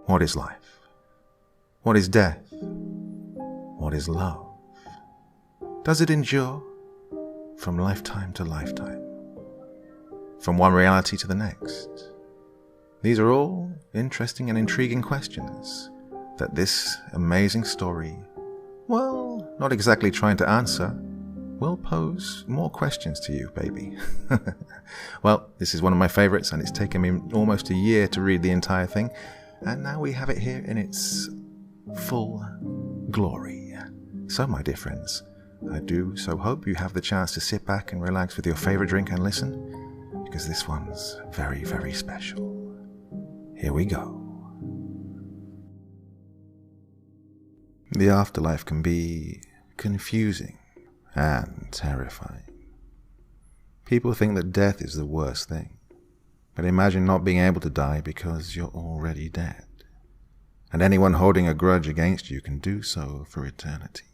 What is life? What is death? What is love? Does it endure from lifetime to lifetime? From one reality to the next? These are all interesting and intriguing questions that this amazing story, well, not exactly trying to answer, will pose more questions to you, baby. Well, this is one of my favorites, and it's taken me almost a year to read the entire thing, and now we have it here in its full glory. So, my dear friends, I do so hope you have the chance to sit back and relax with your favorite drink and listen, because this one's very, very special. Here we go. The afterlife can be confusing and terrifying. People think that death is the worst thing, but imagine not being able to die because you're already dead, and anyone holding a grudge against you can do so for eternity.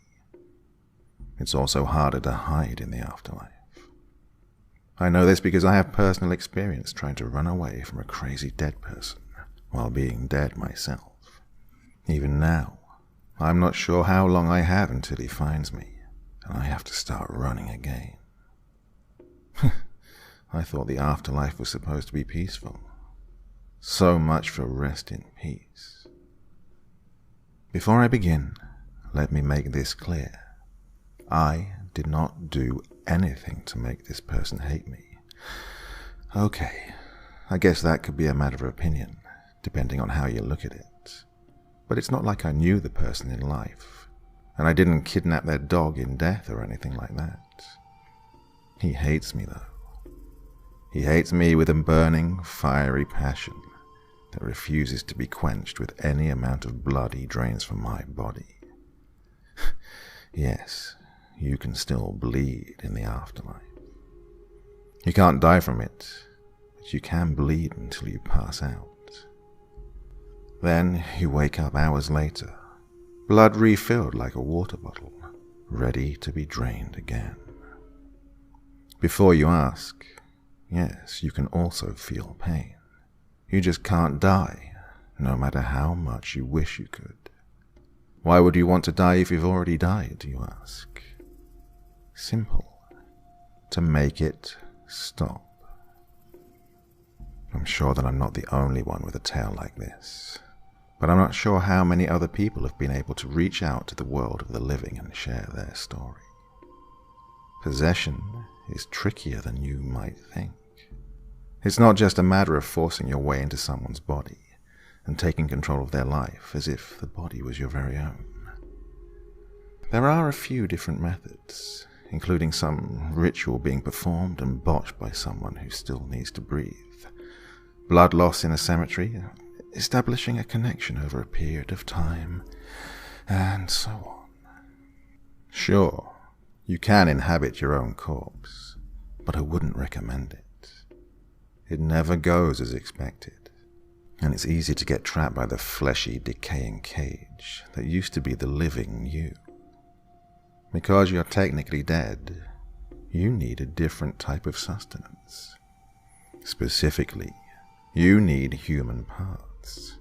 It's also harder to hide in the afterlife. I know this because I have personal experience trying to run away from a crazy dead person while being dead myself. Even now, I'm not sure how long I have until he finds me, and I have to start running again. I thought the afterlife was supposed to be peaceful. So much for rest in peace. Before I begin, let me make this clear. I did not do anything to make this person hate me. Okay, I guess that could be a matter of opinion, depending on how you look at it. But it's not like I knew the person in life, and I didn't kidnap their dog in death or anything like that. He hates me, though. He hates me with a burning, fiery passion that refuses to be quenched with any amount of blood he drains from my body. Yes, you can still bleed in the afterlife. You can't die from it, but you can bleed until you pass out. Then you wake up hours later, blood refilled like a water bottle, ready to be drained again. Before you ask, yes, you can also feel pain. You just can't die, no matter how much you wish you could. Why would you want to die if you've already died, you ask? Simple. To make it stop. I'm sure that I'm not the only one with a tale like this, but I'm not sure how many other people have been able to reach out to the world of the living and share their story. Possession is trickier than you might think. It's not just a matter of forcing your way into someone's body and taking control of their life as if the body was your very own. There are a few different methods, including some ritual being performed and botched by someone who still needs to breathe, blood loss in a cemetery, establishing a connection over a period of time, and so on. Sure, you can inhabit your own corpse, but I wouldn't recommend it. It never goes as expected, and it's easy to get trapped by the fleshy, decaying cage that used to be the living you. Because you're technically dead, you need a different type of sustenance. Specifically, you need human parts.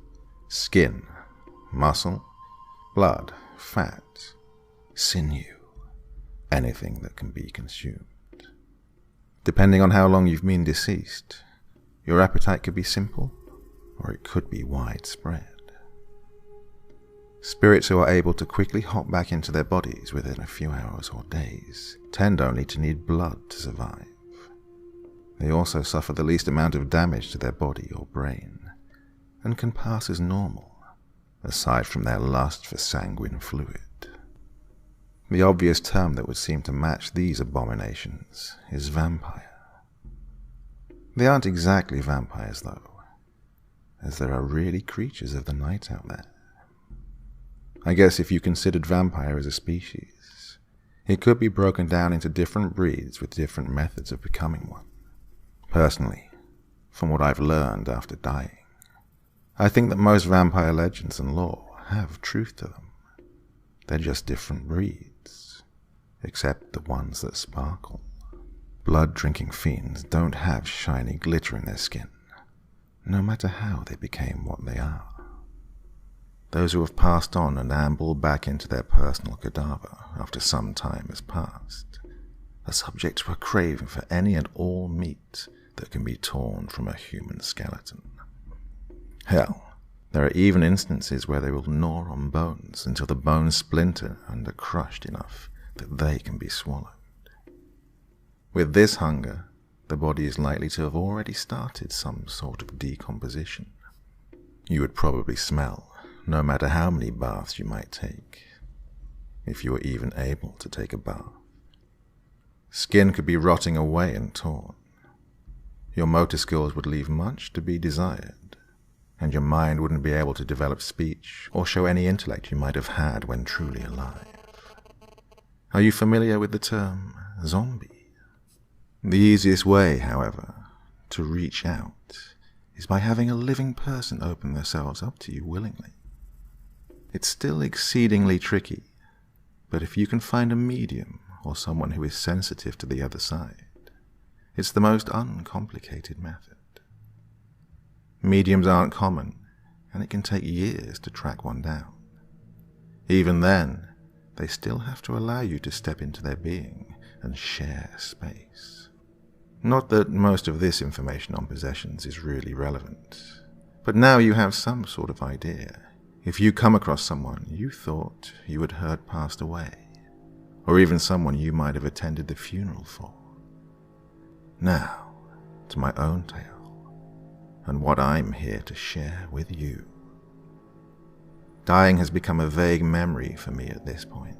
Skin, muscle, blood, fat, sinew, anything that can be consumed. Depending on how long you've been deceased, your appetite could be simple, or it could be widespread. Spirits who are able to quickly hop back into their bodies within a few hours or days tend only to need blood to survive. They also suffer the least amount of damage to their body or brain, and can pass as normal, aside from their lust for sanguine fluid. The obvious term that would seem to match these abominations is vampire. They aren't exactly vampires, though, as there are really creatures of the night out there. I guess if you considered vampire as a species, it could be broken down into different breeds with different methods of becoming one. Personally, from what I've learned after dying, I think that most vampire legends and lore have truth to them. They're just different breeds, except the ones that sparkle. Blood-drinking fiends don't have shiny glitter in their skin, no matter how they became what they are. those who have passed on and amble back into their personal cadaver after some time has passed, are subject to a craving for any and all meat that can be torn from a human skeleton. Hell, there are even instances where they will gnaw on bones until the bones splinter and are crushed enough that they can be swallowed. With this hunger, the body is likely to have already started some sort of decomposition. You would probably smell, no matter how many baths you might take, if you were even able to take a bath. Skin could be rotting away and torn. Your motor skills would leave much to be desired, and your mind wouldn't be able to develop speech or show any intellect you might have had when truly alive. Are you familiar with the term zombie? The easiest way, however, to reach out is by having a living person open themselves up to you willingly. It's still exceedingly tricky, but if you can find a medium or someone who is sensitive to the other side, it's the most uncomplicated method. Mediums aren't common, and it can take years to track one down. Even then, they still have to allow you to step into their being and share space. Not that most of this information on possessions is really relevant, but now you have some sort of idea. If you come across someone you thought you had heard passed away, or even someone you might have attended the funeral for. Now, to my own tale, and what I'm here to share with you. Dying has become a vague memory for me at this point.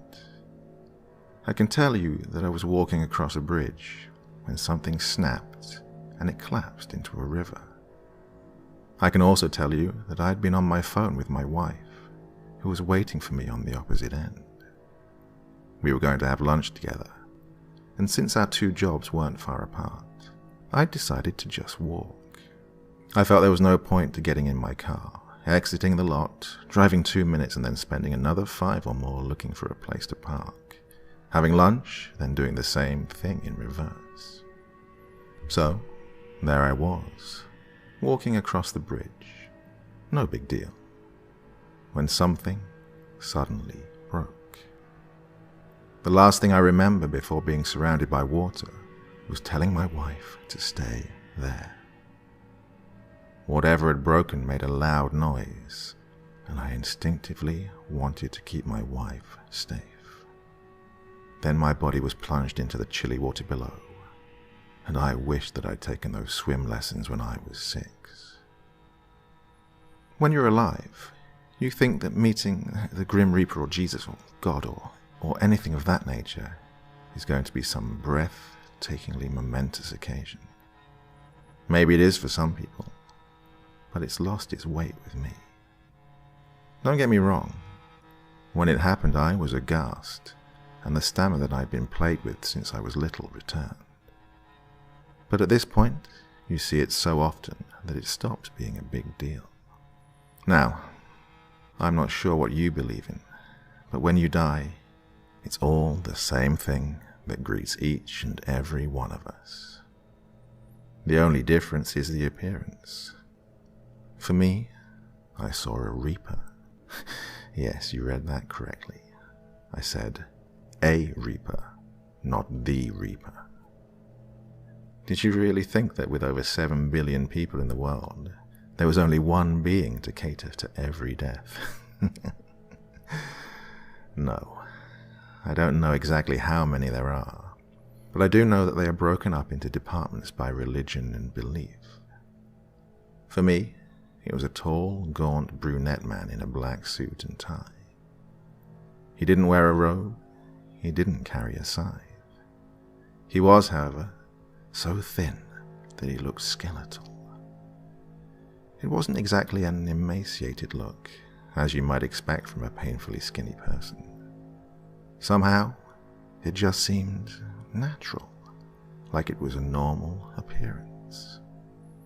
I can tell you that I was walking across a bridge when something snapped and it collapsed into a river. I can also tell you that I had been on my phone with my wife, who was waiting for me on the opposite end. We were going to have lunch together, and since our two jobs weren't far apart, I decided to just walk. I felt there was no point to getting in my car, exiting the lot, driving 2 minutes and then spending another 5 or more looking for a place to park, having lunch, then doing the same thing in reverse. So, there I was, walking across the bridge. No big deal. When something suddenly broke. The last thing I remember before being surrounded by water was telling my wife to stay there. Whatever had broken made a loud noise, and I instinctively wanted to keep my wife safe. Then my body was plunged into the chilly water below, and I wished that I'd taken those swim lessons when I was 6. When you're alive, you think that meeting the Grim Reaper or Jesus or God or anything of that nature is going to be some breathtakingly momentous occasion. Maybe it is for some people, but it's lost its weight with me. Don't get me wrong. When it happened, I was aghast, and the stammer that I'd been plagued with since I was little returned. But at this point, you see it so often that it stops being a big deal. Now, I'm not sure what you believe in, but when you die, it's all the same thing that greets each and every one of us. The only difference is the appearance. For me, I saw a reaper. Yes, you read that correctly. I said a reaper, not the reaper. Did you really think that with over 7 billion people in the world, there was only one being to cater to every death? No, I don't know exactly how many there are, but I do know that they are broken up into departments by religion and belief. For me, it was a tall, gaunt brunette man in a black suit and tie. He didn't wear a robe, he didn't carry a scythe. He was, however, so thin that he looked skeletal. It wasn't exactly an emaciated look, as you might expect from a painfully skinny person. Somehow, it just seemed natural, like it was a normal appearance.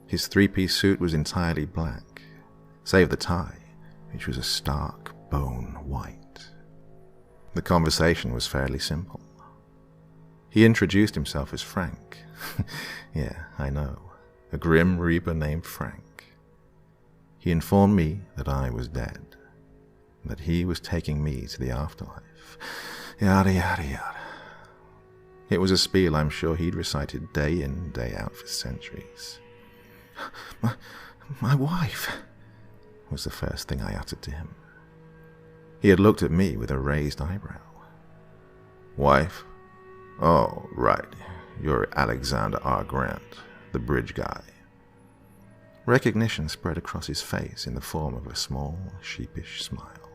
His 3-piece suit was entirely black, save the tie, which was a stark bone white. The conversation was fairly simple. He introduced himself as Frank. Yeah, I know, a Grim Reaper named Frank. He informed me that I was dead, that he was taking me to the afterlife. Yada, yada, yada. It was a spiel I'm sure he'd recited day in, day out for centuries. My wife, was the first thing I uttered to him. He had looked at me with a raised eyebrow. Wife? Oh, right. You're Alexander R. Grant, the bridge guy. Recognition spread across his face in the form of a small, sheepish smile.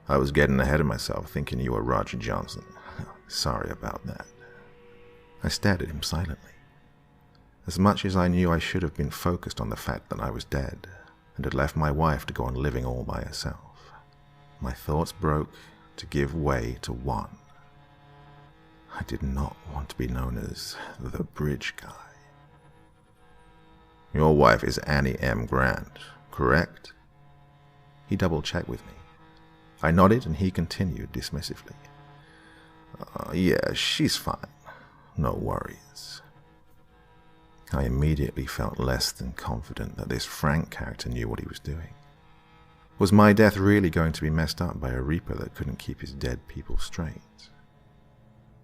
I was getting ahead of myself, thinking you were Roger Johnson. Sorry about that. I stared at him silently. As much as I knew I should have been focused on the fact that I was dead, and had left my wife to go on living all by herself, my thoughts broke to give way to one. I did not want to be known as the bridge guy. Your wife is Annie M. Grant, correct? He double-checked with me. I nodded and he continued dismissively. Yeah, she's fine. No worries. I immediately felt less than confident that this Frank character knew what he was doing. Was my death really going to be messed up by a reaper that couldn't keep his dead people straight?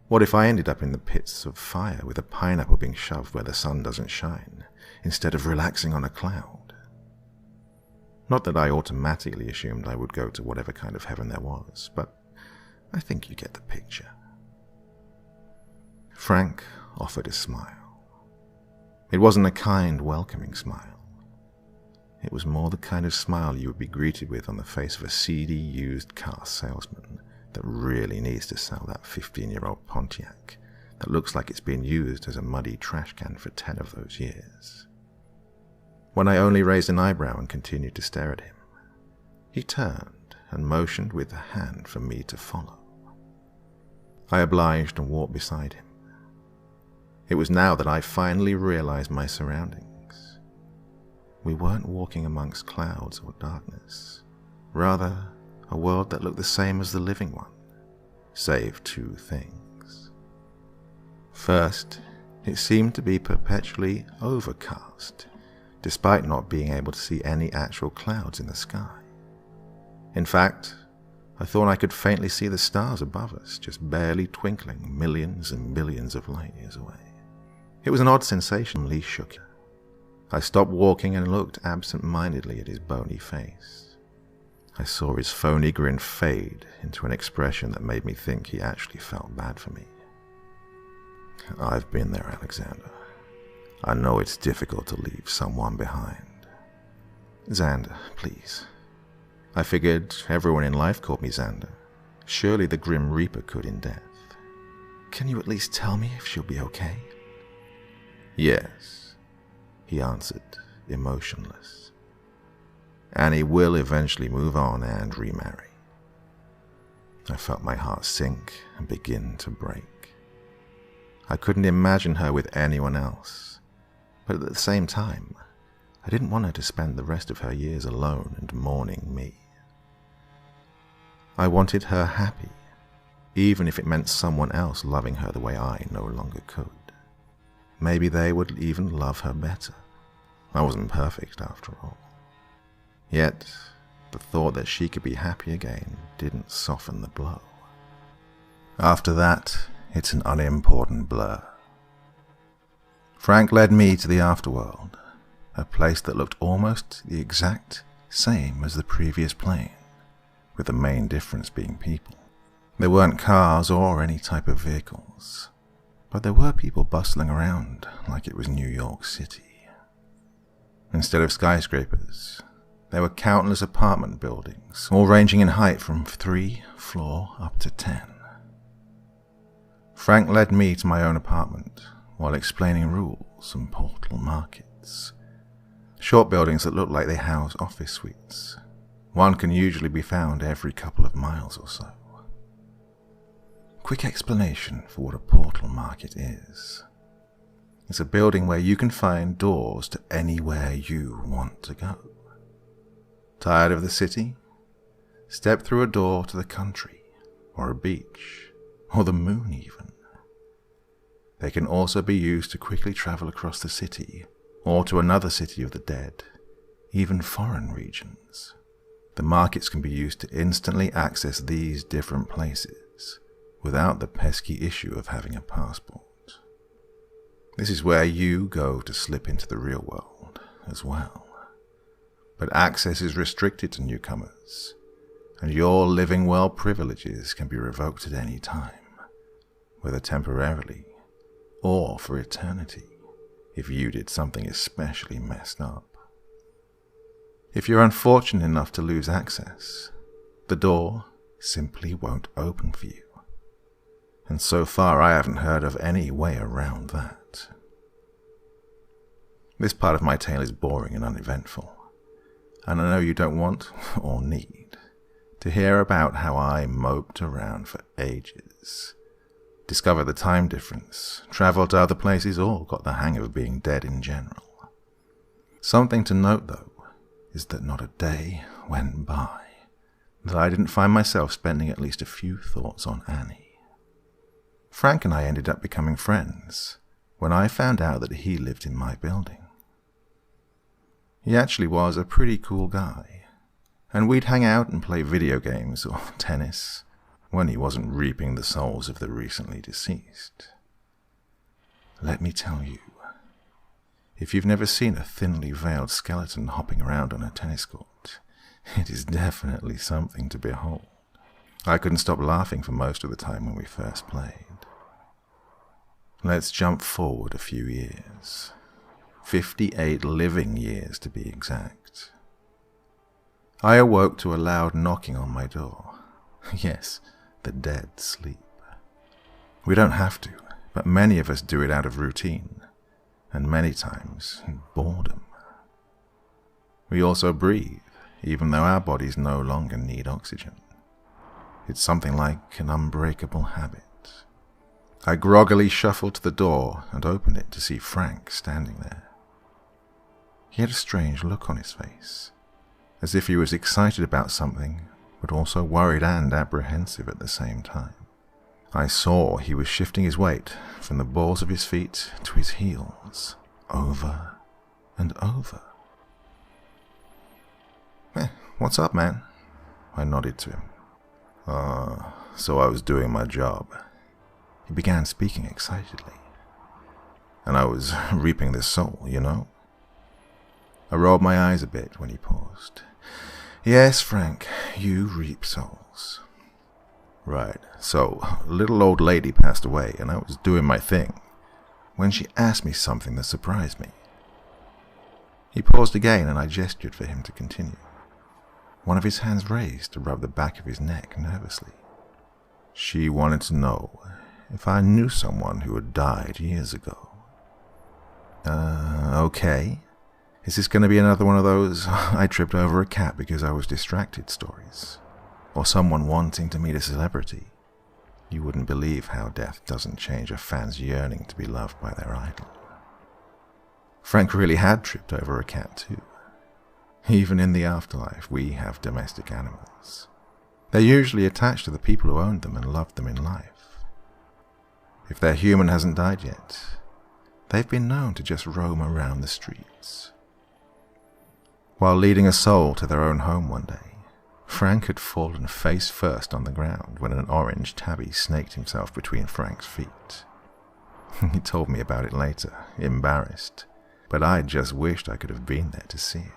What if I ended up in the pits of fire with a pineapple being shoved where the sun doesn't shine, instead of relaxing on a cloud? Not that I automatically assumed I would go to whatever kind of heaven there was, but I think you get the picture. Frank offered a smile. It wasn't a kind, welcoming smile. It was more the kind of smile you would be greeted with on the face of a seedy used car salesman that really needs to sell that 15-year-old Pontiac that looks like it's been used as a muddy trash can for 10 of those years. When I only raised an eyebrow and continued to stare at him, he turned and motioned with a hand for me to follow. I obliged and walked beside him. It was now that I finally realized my surroundings. We weren't walking amongst clouds or darkness, rather a world that looked the same as the living one, save two things. First, it seemed to be perpetually overcast, despite not being able to see any actual clouds in the sky. In fact, I thought I could faintly see the stars above us, just barely twinkling millions and millions of light years away. It was an odd sensation. Lee shook. I stopped walking and looked absent-mindedly at his bony face. I saw his phony grin fade into an expression that made me think he actually felt bad for me. I've been there, Alexander. I know it's difficult to leave someone behind. Xander, please. I figured everyone in life called me Xander. Surely the Grim Reaper could in death. Can you at least tell me if she'll be okay? Yes, he answered, emotionless. Annie will eventually move on and remarry. I felt my heart sink and begin to break. I couldn't imagine her with anyone else, but at the same time, I didn't want her to spend the rest of her years alone and mourning me. I wanted her happy, even if it meant someone else loving her the way I no longer could. Maybe they would even love her better. I wasn't perfect after all. Yet, the thought that she could be happy again didn't soften the blow. After that, it's an unimportant blur. Frank led me to the afterworld, a place that looked almost the exact same as the previous plane, with the main difference being people. There weren't cars or any type of vehicles, but there were people bustling around like it was New York City. Instead of skyscrapers, there were countless apartment buildings, all ranging in height from 3 floors up to 10. Frank led me to my own apartment while explaining rules and portal markets. Short buildings that look like they house office suites. One can usually be found every couple of miles or so. Quick explanation for what a portal market is. It's a building where you can find doors to anywhere you want to go. Tired of the city? Step through a door to the country, or a beach, or the moon even. They can also be used to quickly travel across the city, or to another city of the dead, even foreign regions. The markets can be used to instantly access these different places without the pesky issue of having a passport. This is where you go to slip into the real world as well. But access is restricted to newcomers, and your living well privileges can be revoked at any time, whether temporarily or for eternity, if you did something especially messed up. If you're unfortunate enough to lose access, the door simply won't open for you. And so far I haven't heard of any way around that. This part of my tale is boring and uneventful, and I know you don't want or need to hear about how I moped around for ages, discovered the time difference, travelled to other places, or got the hang of being dead in general. Something to note, though, is that not a day went by that I didn't find myself spending at least a few thoughts on Annie. Frank and I ended up becoming friends when I found out that he lived in my building. He actually was a pretty cool guy, and we'd hang out and play video games or tennis when he wasn't reaping the souls of the recently deceased. Let me tell you, if you've never seen a thinly veiled skeleton hopping around on a tennis court, it is definitely something to behold. I couldn't stop laughing for most of the time when we first played. Let's jump forward a few years. 58 living years to be exact. I awoke to a loud knocking on my door. Yes, the dead sleep. We don't have to, but many of us do it out of routine, and many times boredom. We also breathe, even though our bodies no longer need oxygen. It's something like an unbreakable habit. I groggily shuffled to the door and opened it to see Frank standing there. He had a strange look on his face, as if he was excited about something, but also worried and apprehensive at the same time. I saw he was shifting his weight from the balls of his feet to his heels, over and over. What's up, man? I nodded to him. So I was doing my job. He began speaking excitedly. And I was reaping the soul, you know? I rolled my eyes a bit when he paused. Yes, Frank, you reap souls. Right, so a little old lady passed away, and I was doing my thing when she asked me something that surprised me. He paused again, and I gestured for him to continue. One of his hands raised to rub the back of his neck nervously. She wanted to know if I knew someone who had died years ago. Okay. Is this going to be another one of those I tripped over a cat because I was distracted stories? Or someone wanting to meet a celebrity? You wouldn't believe how death doesn't change a fan's yearning to be loved by their idol. Frank really had tripped over a cat too. Even in the afterlife, we have domestic animals. They're usually attached to the people who owned them and loved them in life. If their human hasn't died yet, they've been known to just roam around the streets. While leading a soul to their own home one day, Frank had fallen face first on the ground when an orange tabby snaked himself between Frank's feet. He told me about it later, embarrassed, but I just wished I could have been there to see it.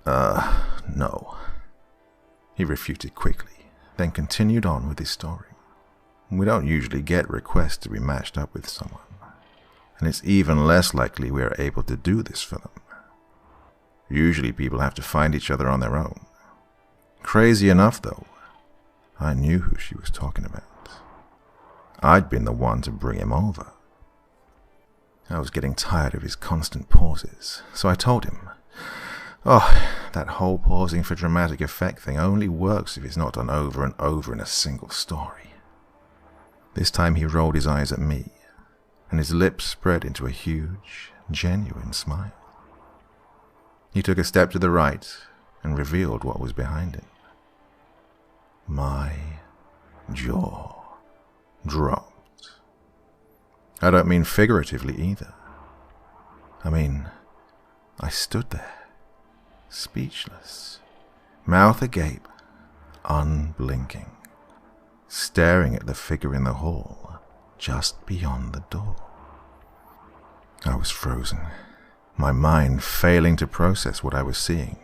No. He refuted quickly, then continued on with his story. We don't usually get requests to be matched up with someone, and it's even less likely we are able to do this for them. Usually people have to find each other on their own. Crazy enough, though, I knew who she was talking about. I'd been the one to bring him over. I was getting tired of his constant pauses, so I told him, that whole pausing for dramatic effect thing only works if it's not done over and over in a single story. This time he rolled his eyes at me, and his lips spread into a huge, genuine smile. He took a step to the right and revealed what was behind him. My jaw dropped. I don't mean figuratively either. I mean, I stood there, speechless, mouth agape, unblinking, staring at the figure in the hall just beyond the door. I was frozen, my mind failing to process what I was seeing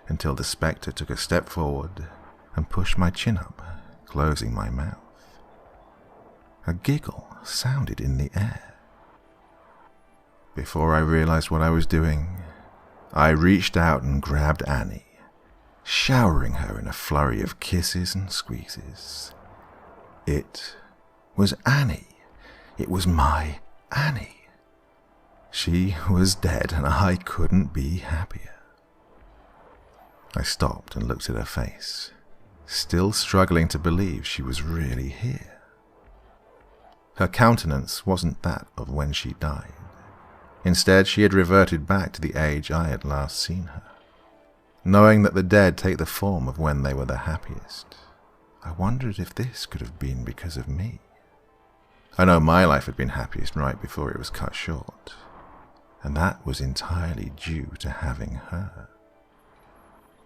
until the spectre took a step forward and pushed my chin up, closing my mouth. A giggle sounded in the air. Before I realized what I was doing, I reached out and grabbed Annie, showering her in a flurry of kisses and squeezes. It was Annie. It was my Annie. She was dead, and I couldn't be happier. I stopped and looked at her face, still struggling to believe she was really here. Her countenance wasn't that of when she died. Instead, she had reverted back to the age I had last seen her. Knowing that the dead take the form of when they were the happiest, I wondered if this could have been because of me. I know my life had been happiest right before it was cut short, and that was entirely due to having her.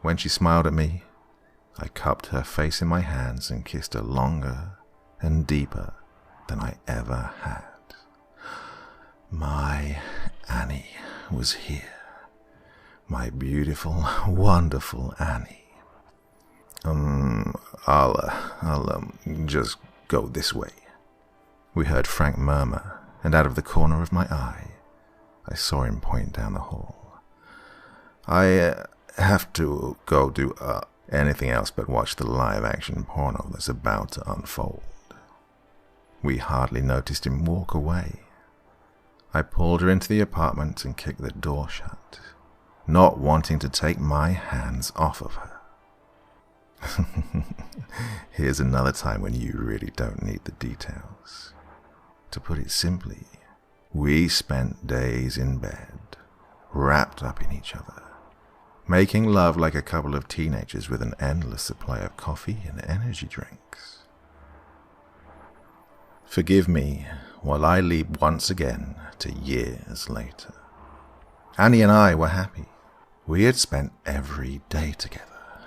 When she smiled at me, I cupped her face in my hands and kissed her longer and deeper than I ever had. My Annie was here. My beautiful, wonderful Annie. I'll just go this way. We heard Frank murmur, and out of the corner of my eye, I saw him point down the hall. I have to go do anything else but watch the live-action porno that's about to unfold. We hardly noticed him walk away. I pulled her into the apartment and kicked the door shut, not wanting to take my hands off of her. Here's another time when you really don't need the details. To put it simply, we spent days in bed, wrapped up in each other, making love like a couple of teenagers with an endless supply of coffee and energy drinks. Forgive me while I leap once again to years later. Annie and I were happy. We had spent every day together,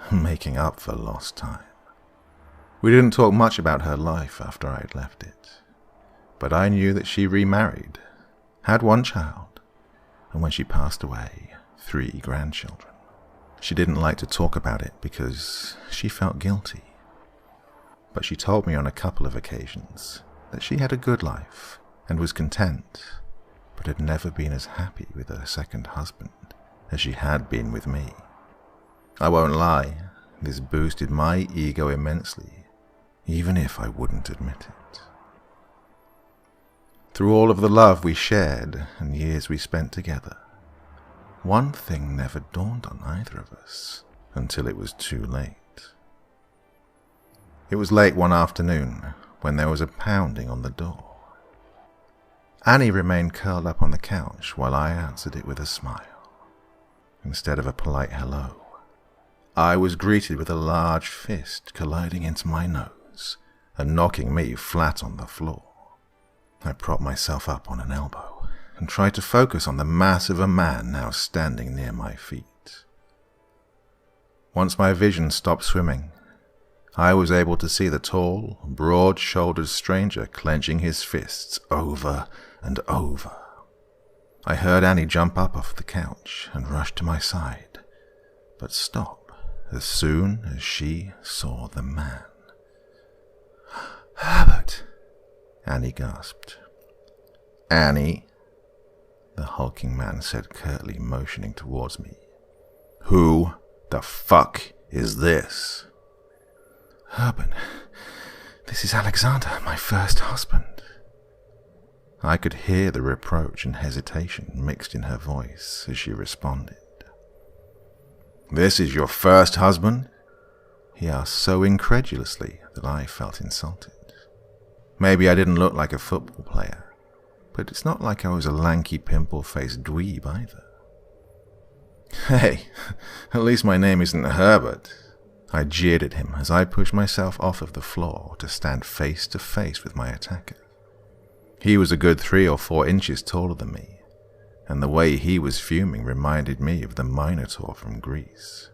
making up for lost time. We didn't talk much about her life after I had left it, but I knew that she remarried, had one child, and when she passed away, 3 grandchildren. She didn't like to talk about it because she felt guilty, but she told me on a couple of occasions that she had a good life and was content, but had never been as happy with her second husband as she had been with me. I won't lie, this boosted my ego immensely, even if I wouldn't admit it. Through all of the love we shared and years we spent together, one thing never dawned on either of us until it was too late. It was late one afternoon when there was a pounding on the door. Annie remained curled up on the couch while I answered it with a smile. Instead of a polite hello, I was greeted with a large fist colliding into my nose and knocking me flat on the floor. I propped myself up on an elbow and tried to focus on the mass of a man now standing near my feet. Once my vision stopped swimming, I was able to see the tall, broad-shouldered stranger clenching his fists over and over. I heard Annie jump up off the couch and rush to my side, but stop as soon as she saw the man. "Herbert!" Annie gasped. "Annie," the hulking man said curtly, motioning towards me. "Who the fuck is this?" "Herbert, this is Alexander, my first husband." I could hear the reproach and hesitation mixed in her voice as she responded. "This is your first husband?" he asked so incredulously that I felt insulted. Maybe I didn't look like a football player, but it's not like I was a lanky, pimple-faced dweeb either. "Hey, at least my name isn't Herbert." I jeered at him as I pushed myself off of the floor to stand face to face with my attacker. He was a good 3 or 4 inches taller than me, and the way he was fuming reminded me of the Minotaur from Greece.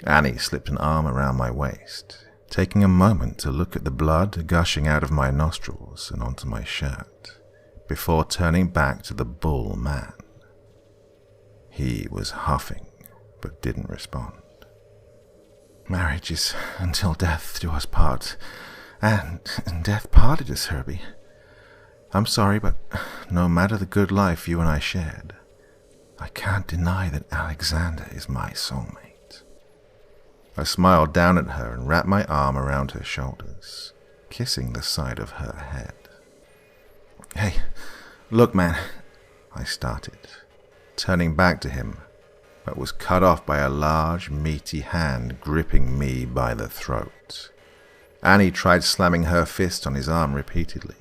Annie slipped an arm around my waist, taking a moment to look at the blood gushing out of my nostrils and onto my shirt, before turning back to the bull man. He was huffing, but didn't respond. "Marriage is until death do us part, and death parted us, Herbie. I'm sorry, but no matter the good life you and I shared, I can't deny that Alexander is my soulmate." I smiled down at her and wrapped my arm around her shoulders, kissing the side of her head. "Hey, look, man," I started, turning back to him, but was cut off by a large, meaty hand gripping me by the throat. Annie tried slamming her fist on his arm repeatedly,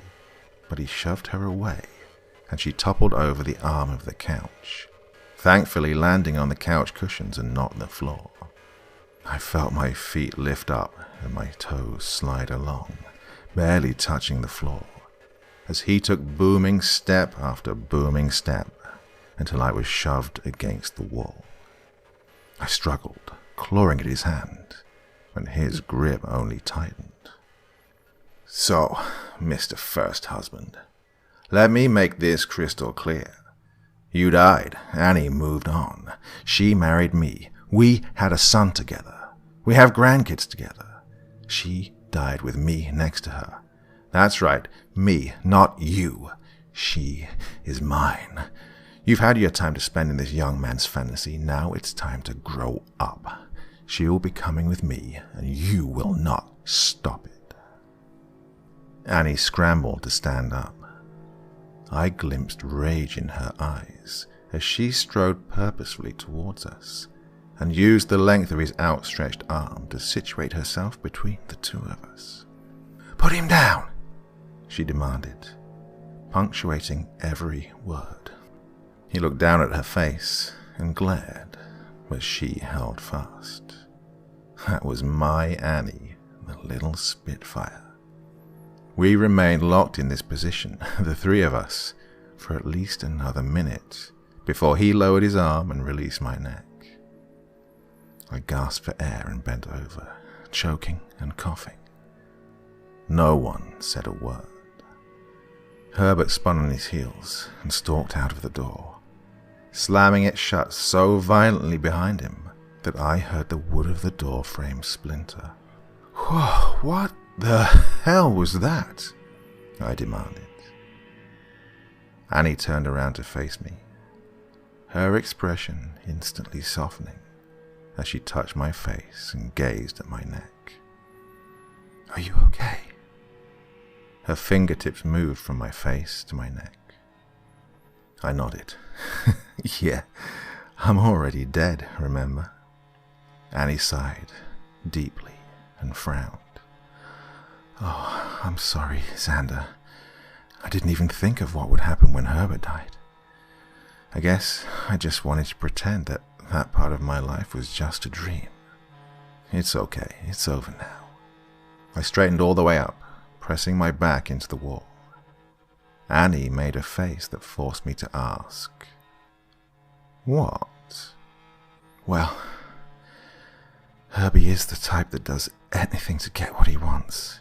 but he shoved her away, and she toppled over the arm of the couch, thankfully landing on the couch cushions and not the floor. I felt my feet lift up and my toes slide along, barely touching the floor, as he took booming step after booming step until I was shoved against the wall. I struggled, clawing at his hand, when his grip only tightened. "So, Mr. First Husband, let me make this crystal clear. You died, Annie moved on. She married me. We had a son together. We have grandkids together. She died with me next to her. That's right, me, not you. She is mine. You've had your time to spend in this young man's fantasy. Now it's time to grow up. She will be coming with me, and you will not stop it." Annie scrambled to stand up. I glimpsed rage in her eyes as she strode purposefully towards us and used the length of his outstretched arm to situate herself between the two of us. "Put him down," she demanded, punctuating every word. He looked down at her face and glared, but she held fast. That was my Annie, the little Spitfire. We remained locked in this position, the three of us, for at least another minute, before he lowered his arm and released my neck. I gasped for air and bent over, choking and coughing. No one said a word. Herbert spun on his heels and stalked out of the door, slamming it shut so violently behind him that I heard the wood of the door frame splinter. "Whoa, what the hell was that?" I demanded. Annie turned around to face me, her expression instantly softening as she touched my face and gazed at my neck. "Are you okay?" Her fingertips moved from my face to my neck. I nodded. "Yeah, I'm already dead, remember?" Annie sighed deeply and frowned. "Oh, I'm sorry, Xander. I didn't even think of what would happen when Herbert died. I guess I just wanted to pretend that that part of my life was just a dream. It's okay, it's over now." I straightened all the way up, pressing my back into the wall. Annie made a face that forced me to ask, "What?" "Well, Herbie is the type that does anything to get what he wants.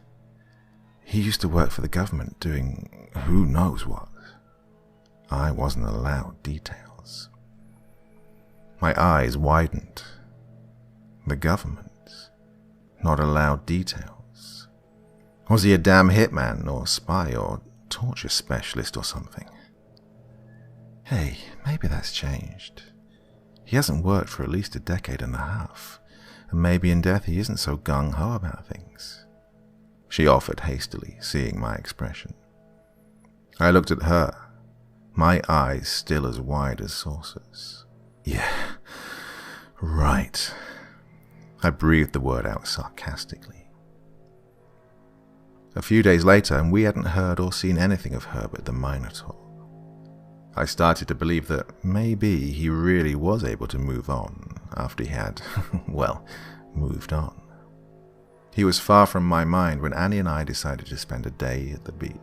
He used to work for the government doing who knows what. I wasn't allowed details." My eyes widened. The government? Not allowed details? Was he a damn hitman or spy or torture specialist or something? Hey, maybe that's changed. He hasn't worked for at least a decade and a half, and maybe in death he isn't so gung-ho about things. She offered hastily, seeing my expression. I looked at her, my eyes still as wide as saucers. "Yeah, right." I breathed the word out sarcastically. A few days later, and we hadn't heard or seen anything of Herbert the Minotaur. I started to believe that maybe he really was able to move on after he had, well, moved on. He was far from my mind when Annie and I decided to spend a day at the beach.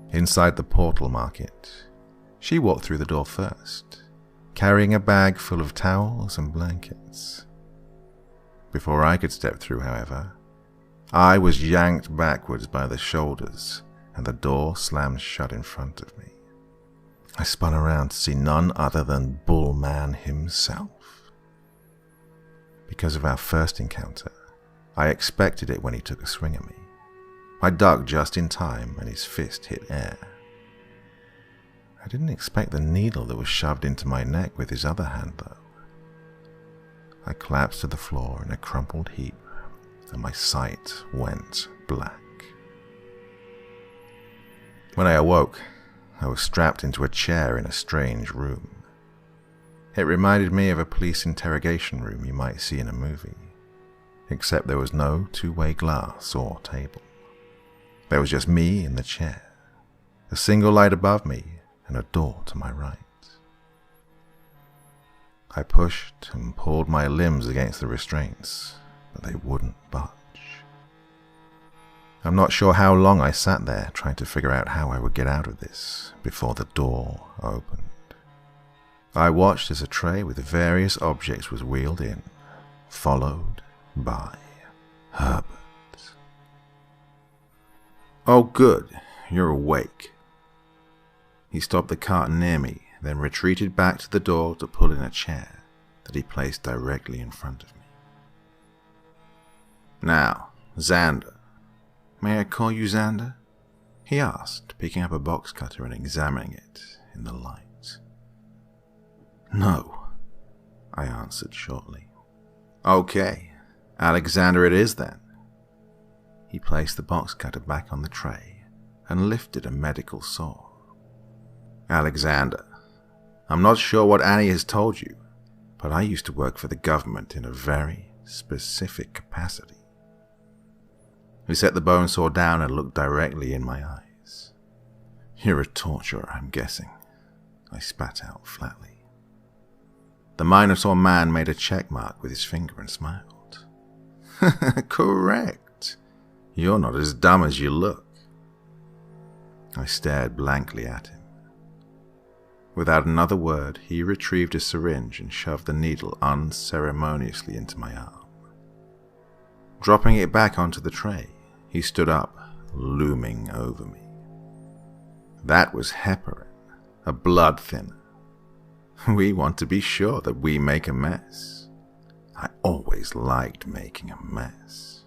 Inside the portal market, she walked through the door first, carrying a bag full of towels and blankets. Before I could step through, however, I was yanked backwards by the shoulders, and the door slammed shut in front of me. I spun around to see none other than Bullman himself. Because of our first encounter, I expected it when he took a swing at me. I ducked just in time, and his fist hit air. I didn't expect the needle that was shoved into my neck with his other hand, though. I collapsed to the floor in a crumpled heap, and my sight went black. When I awoke, I was strapped into a chair in a strange room. It reminded me of a police interrogation room you might see in a movie, except there was no two-way glass or table. There was just me in the chair, a single light above me, and a door to my right. I pushed and pulled my limbs against the restraints, but they wouldn't budge. I'm not sure how long I sat there trying to figure out how I would get out of this before the door opened. I watched as a tray with various objects was wheeled in, followed by Herbert. "Oh good, you're awake." He stopped the cart near me, then retreated back to the door to pull in a chair that he placed directly in front of me. "Now, Xander. May I call you Xander?" he asked, picking up a box cutter and examining it in the light. "No," I answered shortly. "Okay, Alexander it is then." He placed the box cutter back on the tray and lifted a medical saw. "Alexander, I'm not sure what Annie has told you, but I used to work for the government in a very specific capacity." He set the bone saw down and looked directly in my eyes. "You're a torturer, I'm guessing," I spat out flatly. The Minotaur man made a check mark with his finger and smiled. "Correct. You're not as dumb as you look." I stared blankly at him. Without another word, he retrieved a syringe and shoved the needle unceremoniously into my arm. Dropping it back onto the tray, he stood up, looming over me. That was heparin, a blood thinner. We want to be sure that we make a mess. I always liked making a mess.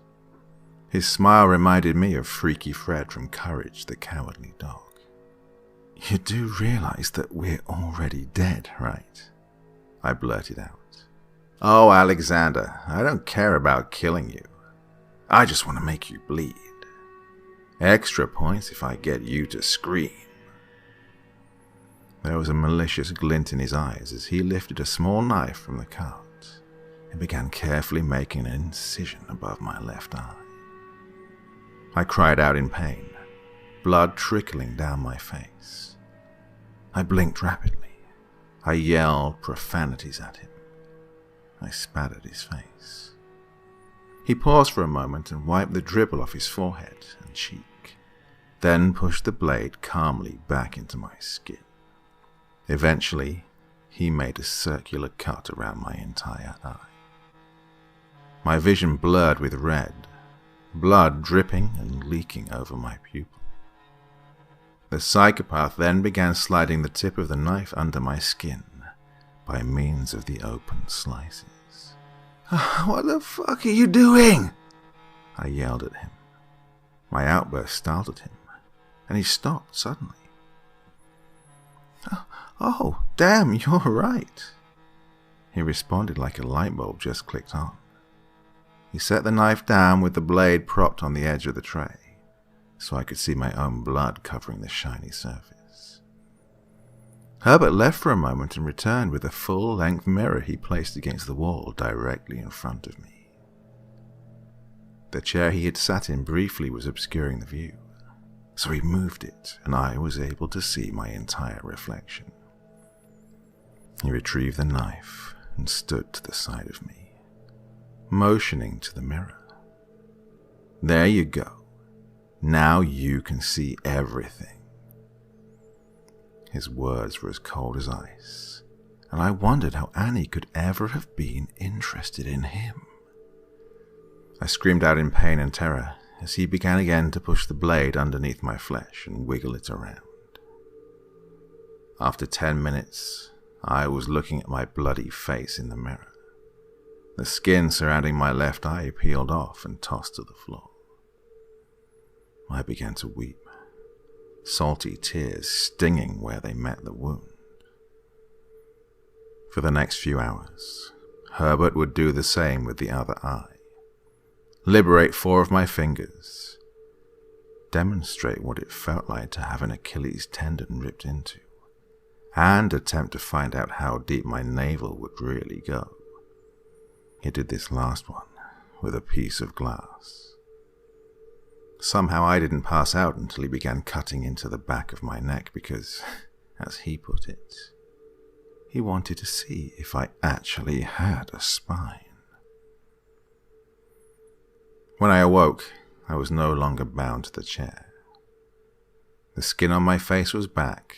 His smile reminded me of Freaky Fred from Courage the Cowardly Dog. "You do realize that we're already dead, right?" I blurted out. "Oh, Alexander, I don't care about killing you. I just want to make you bleed. Extra points if I get you to scream." There was a malicious glint in his eyes as he lifted a small knife from the cart and began carefully making an incision above my left eye. I cried out in pain, blood trickling down my face. I blinked rapidly. I yelled profanities at him. I spat at his face. He paused for a moment and wiped the dribble off his forehead and cheek, then pushed the blade calmly back into my skin. Eventually, he made a circular cut around my entire eye. My vision blurred with red, blood dripping and leaking over my pupil. The psychopath then began sliding the tip of the knife under my skin by means of the open slices. "What the fuck are you doing?" I yelled at him. My outburst startled him, and he stopped suddenly. "Oh, damn, you're right," he responded like a light bulb just clicked on. He set the knife down with the blade propped on the edge of the tray, so I could see my own blood covering the shiny surface. Herbert left for a moment and returned with a full-length mirror he placed against the wall directly in front of me. The chair he had sat in briefly was obscuring the view, so he moved it, and I was able to see my entire reflection. He retrieved the knife and stood to the side of me, motioning to the mirror. "There you go. Now you can see everything." His words were as cold as ice, and I wondered how Annie could ever have been interested in him. I screamed out in pain and terror as he began again to push the blade underneath my flesh and wiggle it around. After 10 minutes, I was looking at my bloody face in the mirror. The skin surrounding my left eye peeled off and tossed to the floor. I began to weep, salty tears stinging where they met the wound. For the next few hours, Herbert would do the same with the other eye. Liberate 4 of my fingers, demonstrate what it felt like to have an Achilles tendon ripped into, and attempt to find out how deep my navel would really go. He did this last one with a piece of glass. Somehow I didn't pass out until he began cutting into the back of my neck because, as he put it, he wanted to see if I actually had a spine. When I awoke, I was no longer bound to the chair. The skin on my face was back.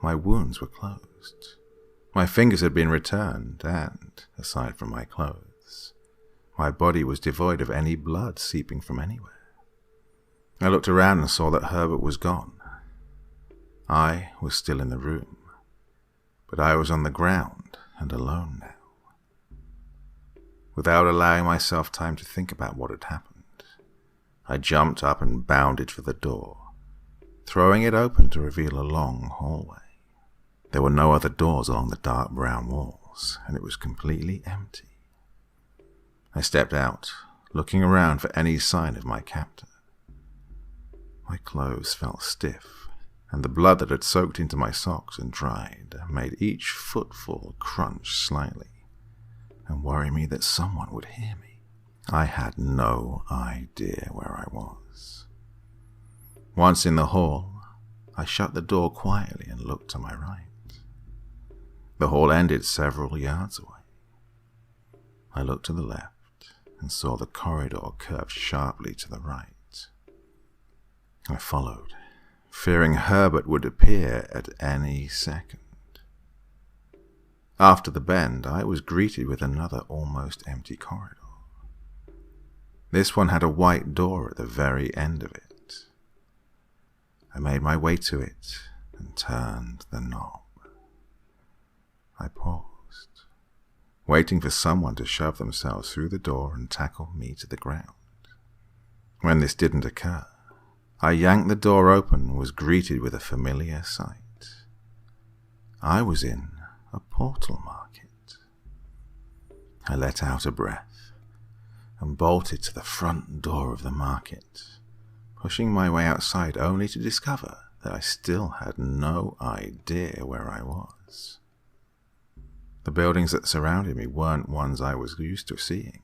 My wounds were closed. My fingers had been returned, and, aside from my clothes, my body was devoid of any blood seeping from anywhere. I looked around and saw that Herbert was gone. I was still in the room, but I was on the ground and alone now. Without allowing myself time to think about what had happened, I jumped up and bounded for the door, throwing it open to reveal a long hallway. There were no other doors along the dark brown walls, and it was completely empty. I stepped out, looking around for any sign of my captor. My clothes felt stiff, and the blood that had soaked into my socks and dried made each footfall crunch slightly and worry me that someone would hear me. I had no idea where I was. Once in the hall, I shut the door quietly and looked to my right. The hall ended several yards away. I looked to the left and saw the corridor curved sharply to the right. I followed, fearing Herbert would appear at any second. After the bend, I was greeted with another almost empty corridor. This one had a white door at the very end of it. I made my way to it and turned the knob. I paused, waiting for someone to shove themselves through the door and tackle me to the ground. When this didn't occur, I yanked the door open and was greeted with a familiar sight. I was in a portal market. I let out a breath and bolted to the front door of the market, pushing my way outside only to discover that I still had no idea where I was. The buildings that surrounded me weren't ones I was used to seeing,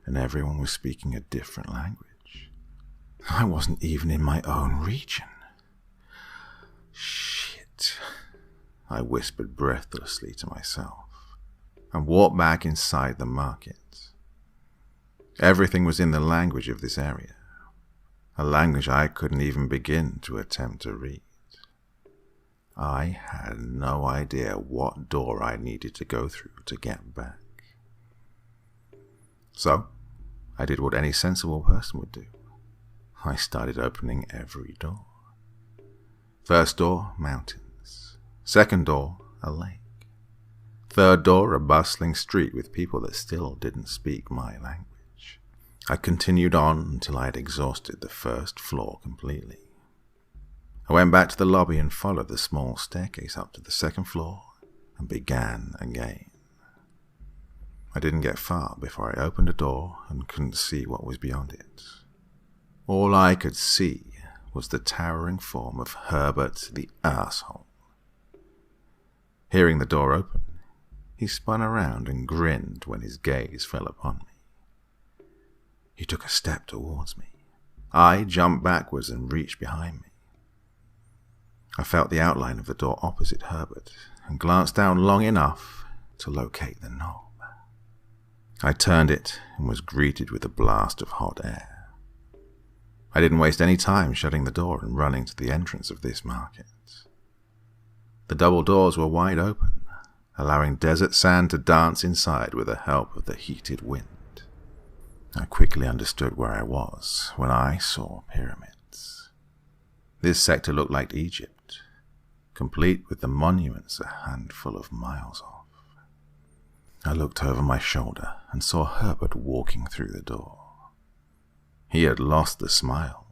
and everyone was speaking a different language. I wasn't even in my own region. Shit, I whispered breathlessly to myself, and walked back inside the market. Everything was in the language of this area, a language I couldn't even begin to attempt to read. I had no idea what door I needed to go through to get back. So, I did what any sensible person would do. I started opening every door. First door, mountains. Second door, a lake. Third door, a bustling street with people that still didn't speak my language. I continued on until I had exhausted the first floor completely. I went back to the lobby and followed the small staircase up to the second floor and began again. I didn't get far before I opened a door and couldn't see what was beyond it. All I could see was the towering form of Herbert the asshole. Hearing the door open, he spun around and grinned when his gaze fell upon me. He took a step towards me. I jumped backwards and reached behind me. I felt the outline of the door opposite Herbert and glanced down long enough to locate the knob. I turned it and was greeted with a blast of hot air. I didn't waste any time shutting the door and running to the entrance of this market. The double doors were wide open, allowing desert sand to dance inside with the help of the heated wind. I quickly understood where I was when I saw pyramids. This sector looked like Egypt, complete with the monuments a handful of miles off. I looked over my shoulder and saw Herbert walking through the door. He had lost the smile,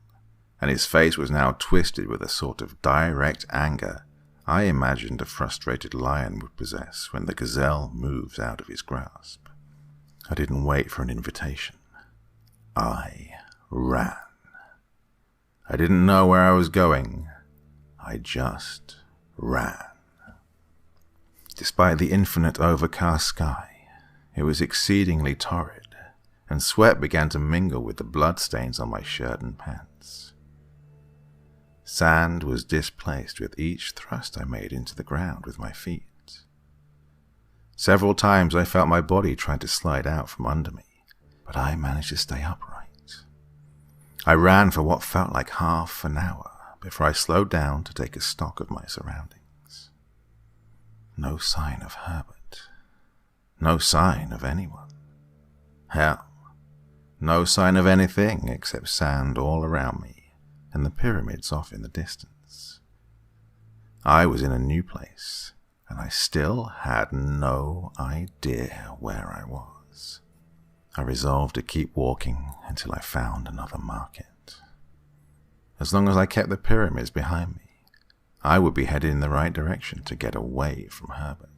and his face was now twisted with a sort of direct anger I imagined a frustrated lion would possess when the gazelle moves out of his grasp. I didn't wait for an invitation. I ran. I didn't know where I was going. I just ran. Despite the infinite overcast sky, it was exceedingly torrid, and sweat began to mingle with the bloodstains on my shirt and pants. Sand was displaced with each thrust I made into the ground with my feet. Several times I felt my body trying to slide out from under me, but I managed to stay upright. I ran for what felt like half an hour before I slowed down to take a stock of my surroundings. No sign of Herbert. No sign of anyone. Hell, no sign of anything except sand all around me and the pyramids off in the distance. I was in a new place, and I still had no idea where I was. I resolved to keep walking until I found another market. As long as I kept the pyramids behind me, I would be headed in the right direction to get away from Herbert.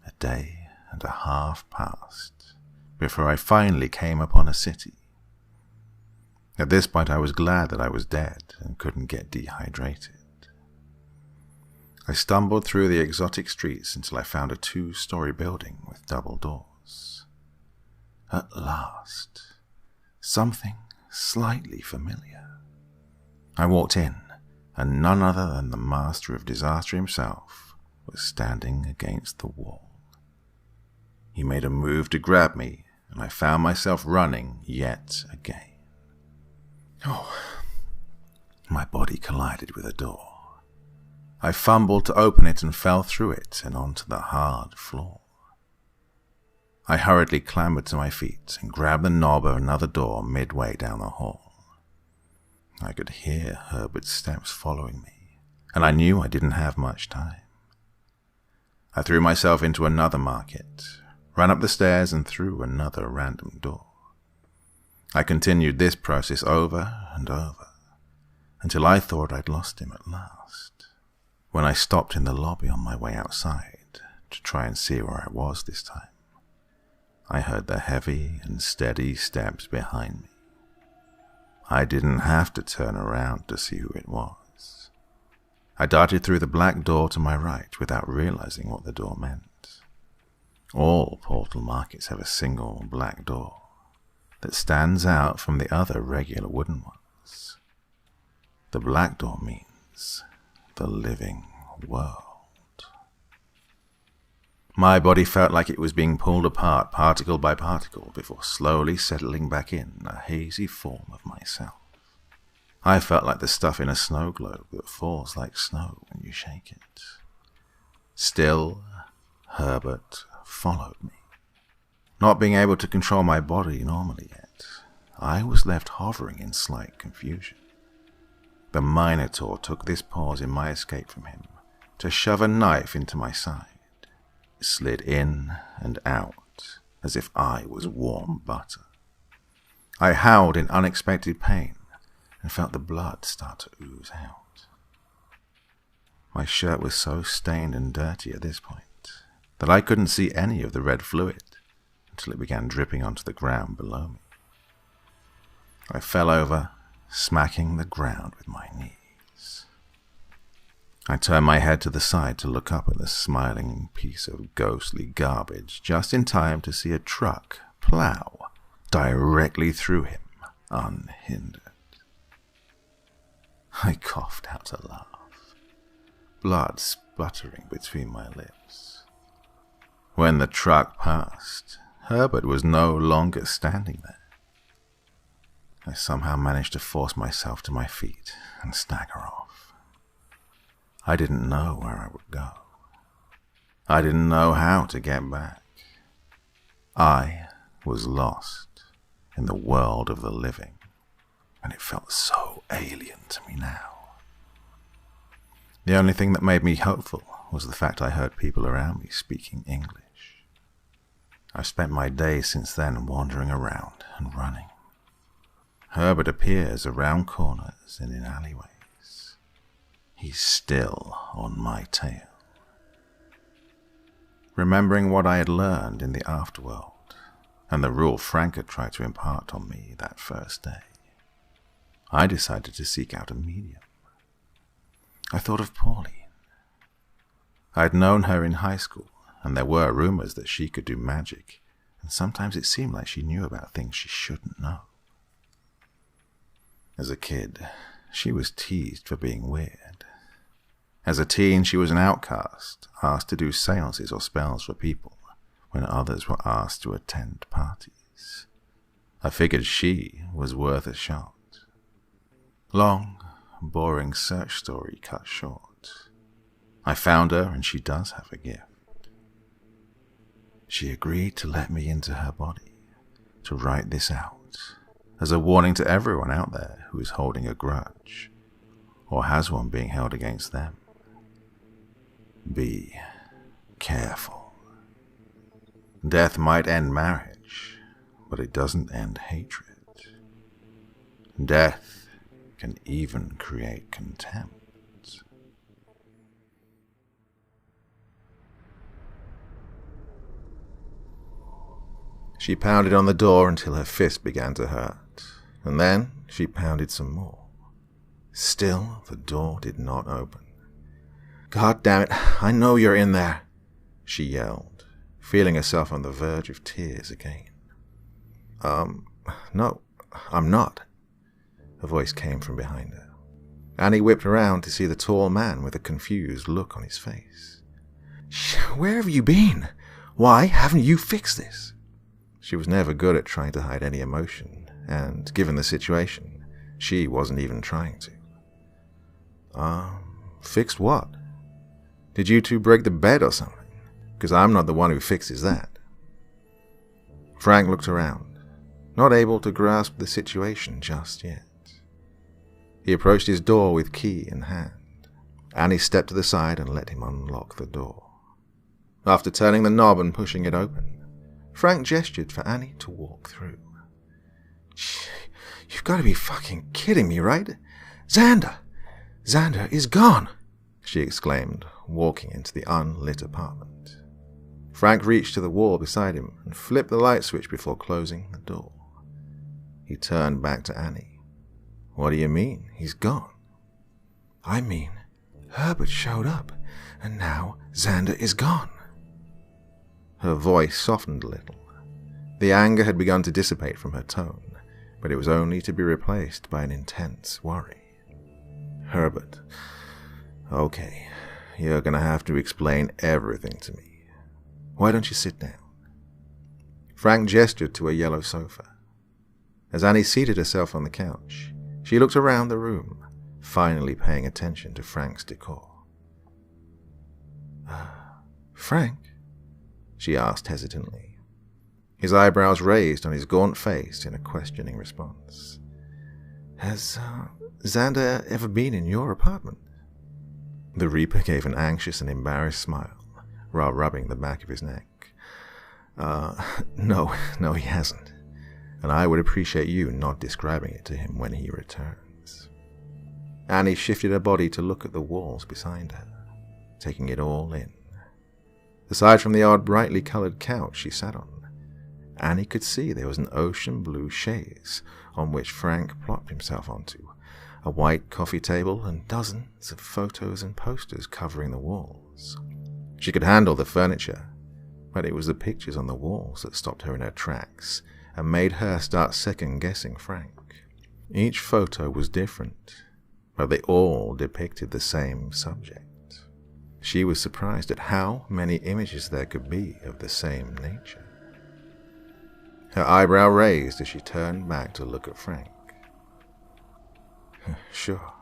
A day and a half passed before I finally came upon a city. At this point I was glad that I was dead and couldn't get dehydrated. I stumbled through the exotic streets until I found a 2-story building with double doors. At last, something slightly familiar. I walked in, and none other than the master of disaster himself was standing against the wall. He made a move to grab me, and I found myself running yet again. Oh, my body collided with a door. I fumbled to open it and fell through it and onto the hard floor. I hurriedly clambered to my feet and grabbed the knob of another door midway down the hall. I could hear Herbert's steps following me, and I knew I didn't have much time. I threw myself into another market, ran up the stairs and through another random door. I continued this process over and over, until I thought I'd lost him at last. When I stopped in the lobby on my way outside to try and see where I was this time, I heard the heavy and steady steps behind me. I didn't have to turn around to see who it was. I darted through the black door to my right without realizing what the door meant. All portal markets have a single black door that stands out from the other regular wooden ones. The black door means the living world. My body felt like it was being pulled apart particle by particle before slowly settling back in a hazy form of myself. I felt like the stuff in a snow globe that falls like snow when you shake it. Still, Herbert followed me. Not being able to control my body normally yet, I was left hovering in slight confusion. The Minotaur took this pause in my escape from him to shove a knife into my side. It slid in and out as if I was warm butter. I howled in unexpected pain and felt the blood start to ooze out. My shirt was so stained and dirty at this point that I couldn't see any of the red fluid until it began dripping onto the ground below me. I fell over, smacking the ground with my knees. I turned my head to the side to look up at the smiling piece of ghostly garbage just in time to see a truck plow directly through him unhindered. I coughed out a laugh, blood spluttering between my lips. When the truck passed, Herbert was no longer standing there. I somehow managed to force myself to my feet and stagger off. I didn't know where I would go. I didn't know how to get back. I was lost in the world of the living, and it felt so alien to me now. The only thing that made me hopeful was the fact I heard people around me speaking English. I've spent my days since then wandering around and running. Herbert appears around corners and in alleyways. He's still on my tail. Remembering what I had learned in the afterworld, and the rule Frank had tried to impart on me that first day, I decided to seek out a medium. I thought of Pauline. I had known her in high school, and there were rumors that she could do magic, and sometimes it seemed like she knew about things she shouldn't know. As a kid, she was teased for being weird. As a teen, she was an outcast, asked to do seances or spells for people, when others were asked to attend parties. I figured she was worth a shot. Long, boring search story cut short. I found her, and she does have a gift. She agreed to let me into her body, to write this out, as a warning to everyone out there who is holding a grudge, or has one being held against them. Be careful. Death might end marriage, but it doesn't end hatred. Death can even create contempt. She pounded on the door until her fist began to hurt, and then she pounded some more. Still, the door did not open. "God damn it, I know you're in there," she yelled, feeling herself on the verge of tears again. No, I'm not," a voice came from behind her. Annie whipped around to see the tall man with a confused look on his face. "Where have you been? Why haven't you fixed this?" She was never good at trying to hide any emotion, and given the situation, she wasn't even trying to. Fixed what? Did you two break the bed or something? Because I'm not the one who fixes that." Frank looked around, not able to grasp the situation just yet. He approached his door with key in hand. Annie stepped to the side and let him unlock the door. After turning the knob and pushing it open, Frank gestured for Annie to walk through. "You've got to be fucking kidding me, right? Xander! Xander is gone!" she exclaimed, walking into the unlit apartment. Frank reached to the wall beside him and flipped the light switch before closing the door. He turned back to Annie. "What do you mean, he's gone?" "I mean, Herbert showed up, and now Xander is gone." Her voice softened a little. The anger had begun to dissipate from her tone, but it was only to be replaced by an intense worry. "Herbert, okay, you're gonna have to explain everything to me. Why don't you sit down?" Frank gestured to a yellow sofa. As Annie seated herself on the couch, she looked around the room, finally paying attention to Frank's decor. "Frank?" she asked hesitantly. His eyebrows raised on his gaunt face in a questioning response. "Has Xander ever been in your apartment?" The Reaper gave an anxious and embarrassed smile, while rubbing the back of his neck. No, he hasn't. And I would appreciate you not describing it to him when he returns." Annie shifted her body to look at the walls beside her, taking it all in. Aside from the odd brightly colored couch she sat on, Annie could see there was an ocean blue chaise on which Frank plopped himself onto, a white coffee table, and dozens of photos and posters covering the walls. She could handle the furniture, but it was the pictures on the walls that stopped her in her tracks and made her start second-guessing Frank. Each photo was different, but they all depicted the same subject. She was surprised at how many images there could be of the same nature. Her eyebrow raised as she turned back to look at Frank. "Sure,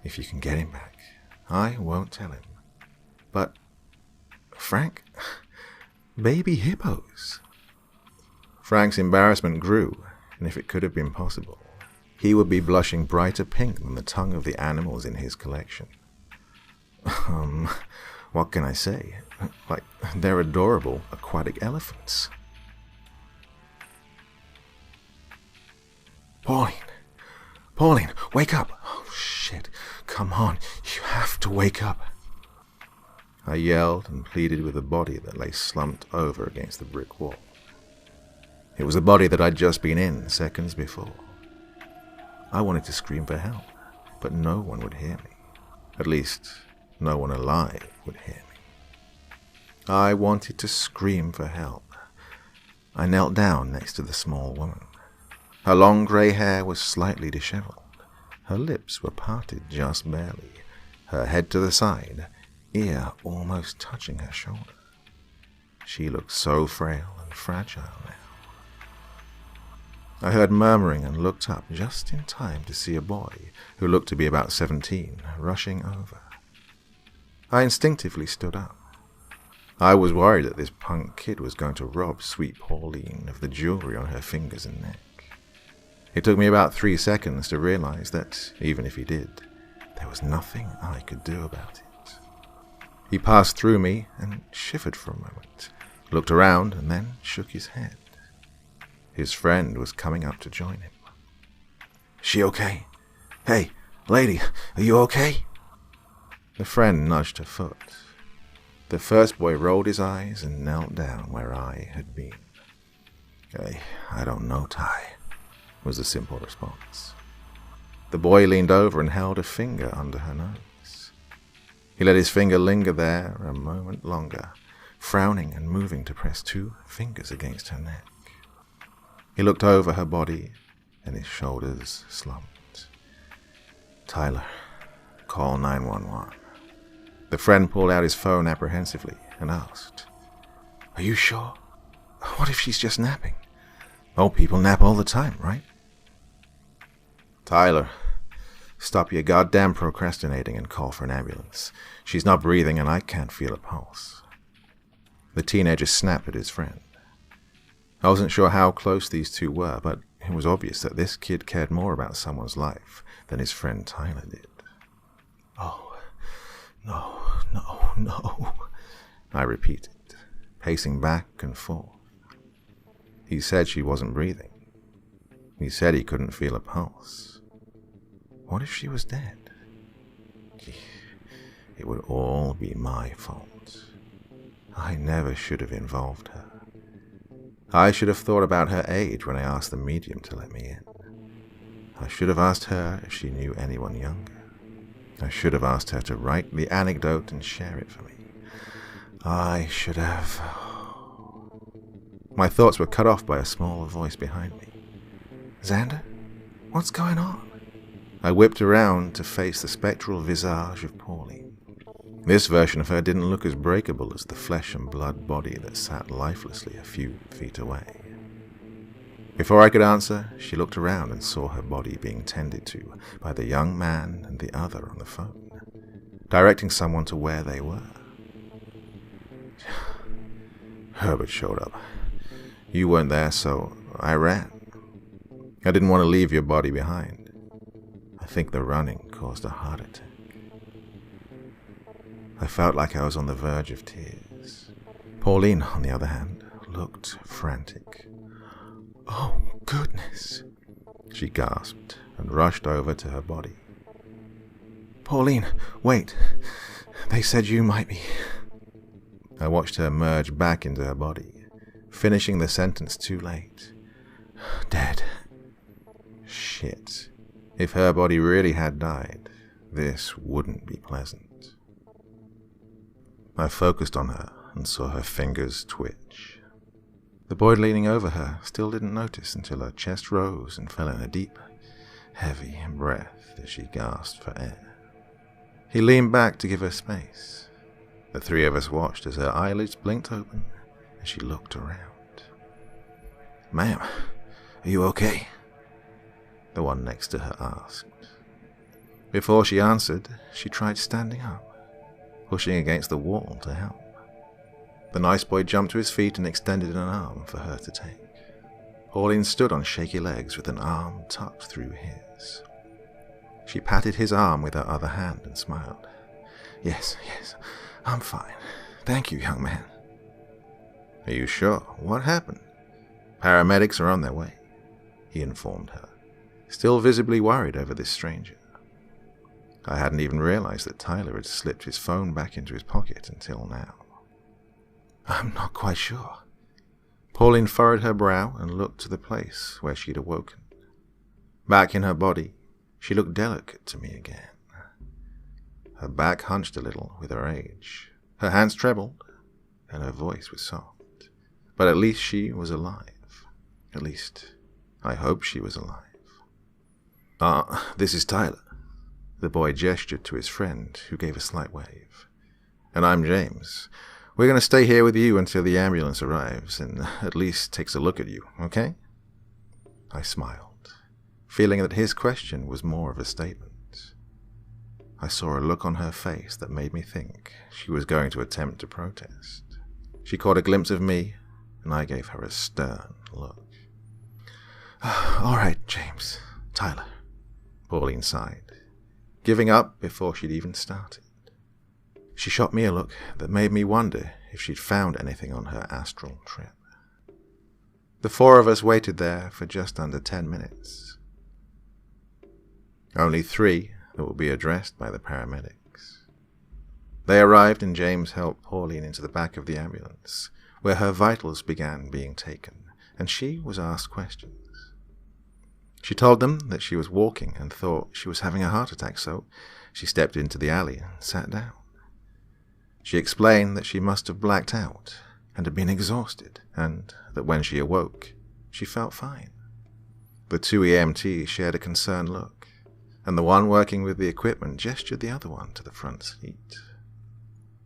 if you can get him back. I won't tell him. But, Frank, baby hippos." Frank's embarrassment grew, and if it could have been possible, he would be blushing brighter pink than the tongue of the animals in his collection. What can I say? Like, they're adorable aquatic elephants. Pauline, wake up! Oh, shit, come on, you have to wake up. I yelled and pleaded with the body that lay slumped over against the brick wall. It was the body that I'd just been in seconds before. I wanted to scream for help, but no one would hear me. At least, no one alive would hear me. I wanted to scream for help. I knelt down next to the small woman. Her long grey hair was slightly disheveled. Her lips were parted just barely, her head to the side, ear almost touching her shoulder. She looked so frail and fragile now. I heard murmuring and looked up just in time to see a boy, who looked to be about 17, rushing over. I instinctively stood up. I was worried that this punk kid was going to rob sweet Pauline of the jewelry on her fingers and neck. It took me about 3 seconds to realize that, even if he did, there was nothing I could do about it. He passed through me and shivered for a moment, looked around and then shook his head. His friend was coming up to join him. "She okay? Hey, lady, are you okay?" The friend nudged her foot. The first boy rolled his eyes and knelt down where I had been. I don't know, Ty," was the simple response. The boy leaned over and held a finger under her nose. He let his finger linger there a moment longer, frowning and moving to press 2 fingers against her neck. He looked over her body, and his shoulders slumped. "Tyler, call 911. The friend pulled out his phone apprehensively and asked, "Are you sure? What if she's just napping? Old people nap all the time, right?" "Tyler, stop your goddamn procrastinating and call for an ambulance. She's not breathing and I can't feel a pulse." The teenager snapped at his friend. I wasn't sure how close these two were, but it was obvious that this kid cared more about someone's life than his friend Tyler did. "Oh, no," I repeated, pacing back and forth. He said she wasn't breathing. He said he couldn't feel a pulse. What if she was dead? It would all be my fault. I never should have involved her. I should have thought about her age when I asked the medium to let me in. I should have asked her if she knew anyone younger. I should have asked her to write the anecdote and share it for me. I should have... My thoughts were cut off by a small voice behind me. "Xander? What's going on?" I whipped around to face the spectral visage of Pauline. This version of her didn't look as breakable as the flesh and blood body that sat lifelessly a few feet away. Before I could answer, she looked around and saw her body being tended to by the young man and the other on the phone, directing someone to where they were. "Herbert showed up. You weren't there, so I ran. I didn't want to leave your body behind. I think the running caused a heart attack." I felt like I was on the verge of tears. Pauline, on the other hand, looked frantic. "Oh, goodness," she gasped and rushed over to her body. "Pauline, wait. They said you might be..." I watched her merge back into her body, finishing the sentence too late. "Dead." Shit. If her body really had died, this wouldn't be pleasant. I focused on her and saw her fingers twitch. The boy leaning over her still didn't notice until her chest rose and fell in a deep, heavy breath as she gasped for air. He leaned back to give her space. The 3 of us watched as her eyelids blinked open and she looked around. "Ma'am, are you okay?" the one next to her asked. Before she answered, she tried standing up, pushing against the wall to help. The nice boy jumped to his feet and extended an arm for her to take. Pauline stood on shaky legs with an arm tucked through his. She patted his arm with her other hand and smiled. Yes, I'm fine. Thank you, young man. Are you sure? What happened? Paramedics are on their way, he informed her, still visibly worried over this stranger. I hadn't even realized that Tyler had slipped his phone back into his pocket until now. I'm not quite sure. Pauline furrowed her brow and looked to the place where she'd awoken. Back in her body, she looked delicate to me again. Her back hunched a little with her age. Her hands trembled, and her voice was soft. But at least she was alive. At least, I hope she was alive. This is Tyler. The boy gestured to his friend, who gave a slight wave. And I'm James. We're going to stay here with you until the ambulance arrives and at least takes a look at you, okay? I smiled, feeling that his question was more of a statement. I saw a look on her face that made me think she was going to attempt to protest. She caught a glimpse of me, and I gave her a stern look. All right, James. Tyler, Pauline sighed, giving up before she'd even started. She shot me a look that made me wonder if she'd found anything on her astral trip. The four of us waited there for just under 10 minutes. Only 3 that would be addressed by the paramedics. They arrived and James helped Pauline into the back of the ambulance, where her vitals began being taken, and she was asked questions. She told them that she was walking and thought she was having a heart attack, so she stepped into the alley and sat down. She explained that she must have blacked out and had been exhausted, and that when she awoke, she felt fine. The 2 EMTs shared a concerned look, and the one working with the equipment gestured the other one to the front seat.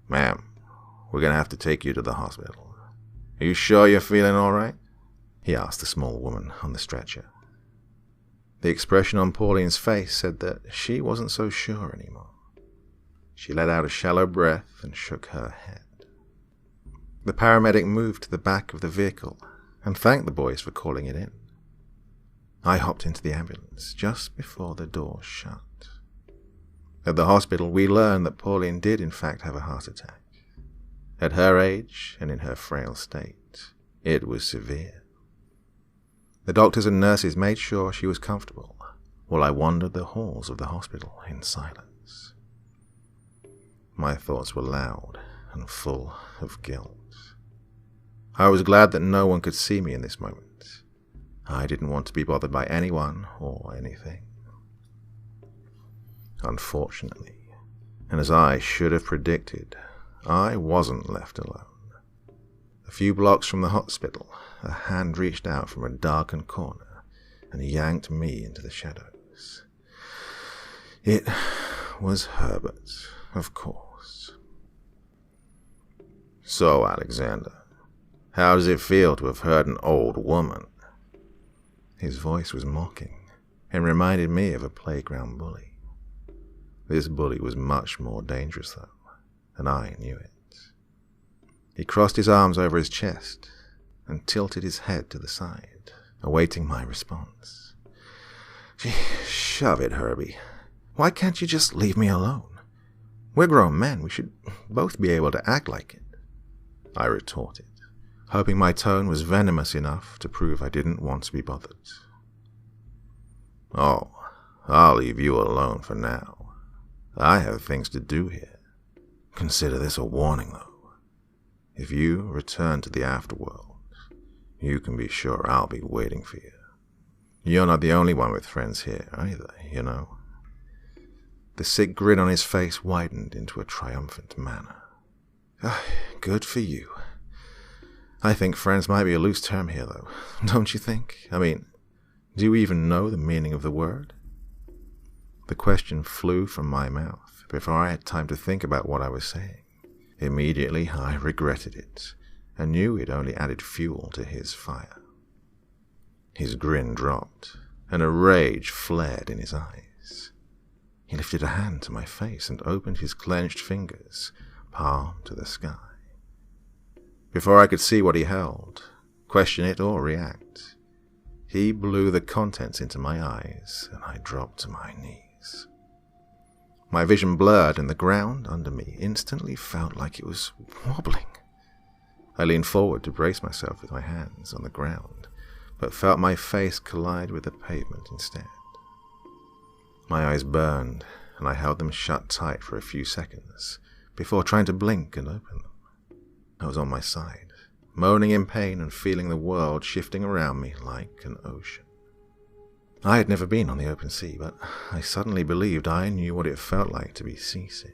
Ma'am, we're going to have to take you to the hospital. Are you sure you're feeling all right? He asked the small woman on the stretcher. The expression on Pauline's face said that she wasn't so sure anymore. She let out a shallow breath and shook her head. The paramedic moved to the back of the vehicle and thanked the boys for calling it in. I hopped into the ambulance just before the door shut. At the hospital, we learned that Pauline did in fact have a heart attack. At her age and in her frail state, it was severe. The doctors and nurses made sure she was comfortable while I wandered the halls of the hospital in silence. My thoughts were loud and full of guilt. I was glad that no one could see me in this moment. I didn't want to be bothered by anyone or anything. Unfortunately, and as I should have predicted, I wasn't left alone. A few blocks from the hospital, a hand reached out from a darkened corner and yanked me into the shadows. It was Herbert, of course. So, Alexander, how does it feel to have hurt an old woman? His voice was mocking and reminded me of a playground bully. This bully was much more dangerous, though, and I knew it. He crossed his arms over his chest and tilted his head to the side, awaiting my response. Shove it, Herbie. Why can't you just leave me alone? We're grown men. We should both be able to act like it. I retorted, hoping my tone was venomous enough to prove I didn't want to be bothered. Oh, I'll leave you alone for now. I have things to do here. Consider this a warning, though. If you return to the afterworld, you can be sure I'll be waiting for you. You're not the only one with friends here either, you know. The sick grin on his face widened into a triumphant manner. Good for you. I think friends might be a loose term here, though, don't you think? I mean, do you even know the meaning of the word? The question flew from my mouth before I had time to think about what I was saying. Immediately, I regretted it, and knew it only added fuel to his fire. His grin dropped, and a rage flared in his eyes. He lifted a hand to my face and opened his clenched fingers, palm to the sky. Before I could see what he held, question it or react, He blew the contents into my eyes, and I dropped to my knees. My vision blurred, and the ground under me instantly felt like it was wobbling. I leaned forward to brace myself with my hands on the ground, but felt my face collide with the pavement instead. My eyes burned, and I held them shut tight for a few seconds before trying to blink and open them. I was on my side, moaning in pain and feeling the world shifting around me like an ocean. I had never been on the open sea, but I suddenly believed I knew what it felt like to be seasick.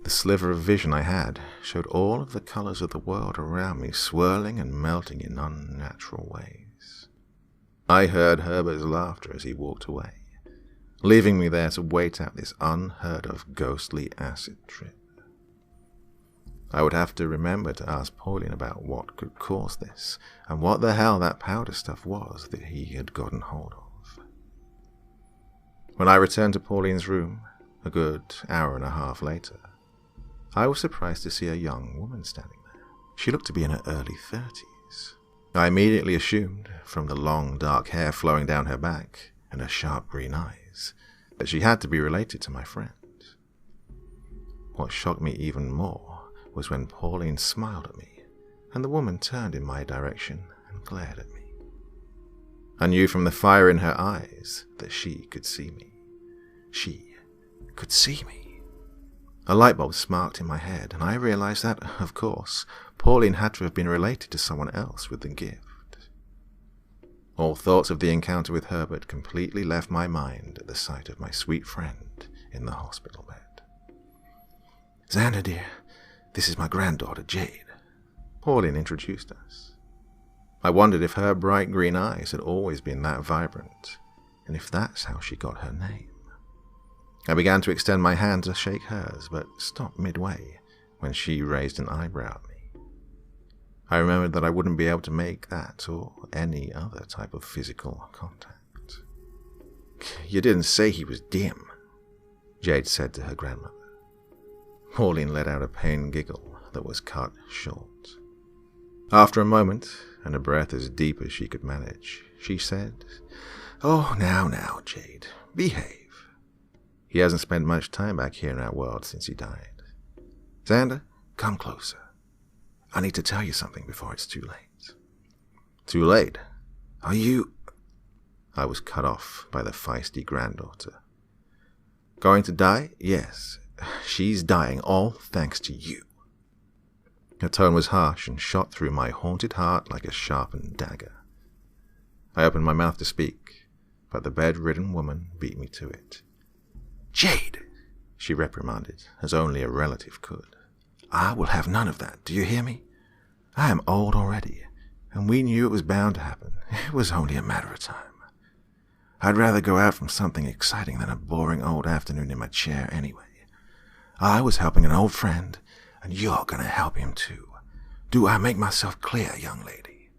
The sliver of vision I had showed all of the colors of the world around me swirling and melting in unnatural ways. I heard Herbert's laughter as he walked away, leaving me there to wait out this unheard-of ghostly acid trip. I would have to remember to ask Pauline about what could cause this, and what the hell that powder stuff was that he had gotten hold of. When I returned to Pauline's room, a good hour and a half later, I was surprised to see a young woman standing there. She looked to be in her early 30s. I immediately assumed, from the long dark hair flowing down her back and her sharp green eyes, that she had to be related to my friend. What shocked me even more was when Pauline smiled at me, and the woman turned in my direction and glared at me. I knew from the fire in her eyes that she could see me. She could see me. A light bulb sparked in my head, and I realized that, of course, Pauline had to have been related to someone else with the gift. All thoughts of the encounter with Herbert completely left my mind at the sight of my sweet friend in the hospital bed. "Xander, dear, this is my granddaughter, Jade." Pauline introduced us. I wondered if her bright green eyes had always been that vibrant, and if that's how she got her name. I began to extend my hand to shake hers, but stopped midway when she raised an eyebrow at me. I remembered that I wouldn't be able to make that or any other type of physical contact. "You didn't say he was dim," Jade said to her grandmother. Pauline let out a pained giggle that was cut short. After a moment, and a breath as deep as she could manage, she said, "Oh, now, Jade, behave. He hasn't spent much time back here in our world since he died. Xander, come closer. I need to tell you something before it's too late." "Too late? Are you—" I was cut off by the feisty granddaughter. "Going to die? Yes. She's dying, all thanks to you." Her tone was harsh and shot through my haunted heart like a sharpened dagger. I opened my mouth to speak, but the bedridden woman beat me to it. "Jade," she reprimanded, as only a relative could. "I will have none of that, do you hear me? I am old already, and we knew it was bound to happen. It was only a matter of time. I'd rather go out from something exciting than a boring old afternoon in my chair anyway. I was helping an old friend, and you're going to help him too. Do I make myself clear, young lady?"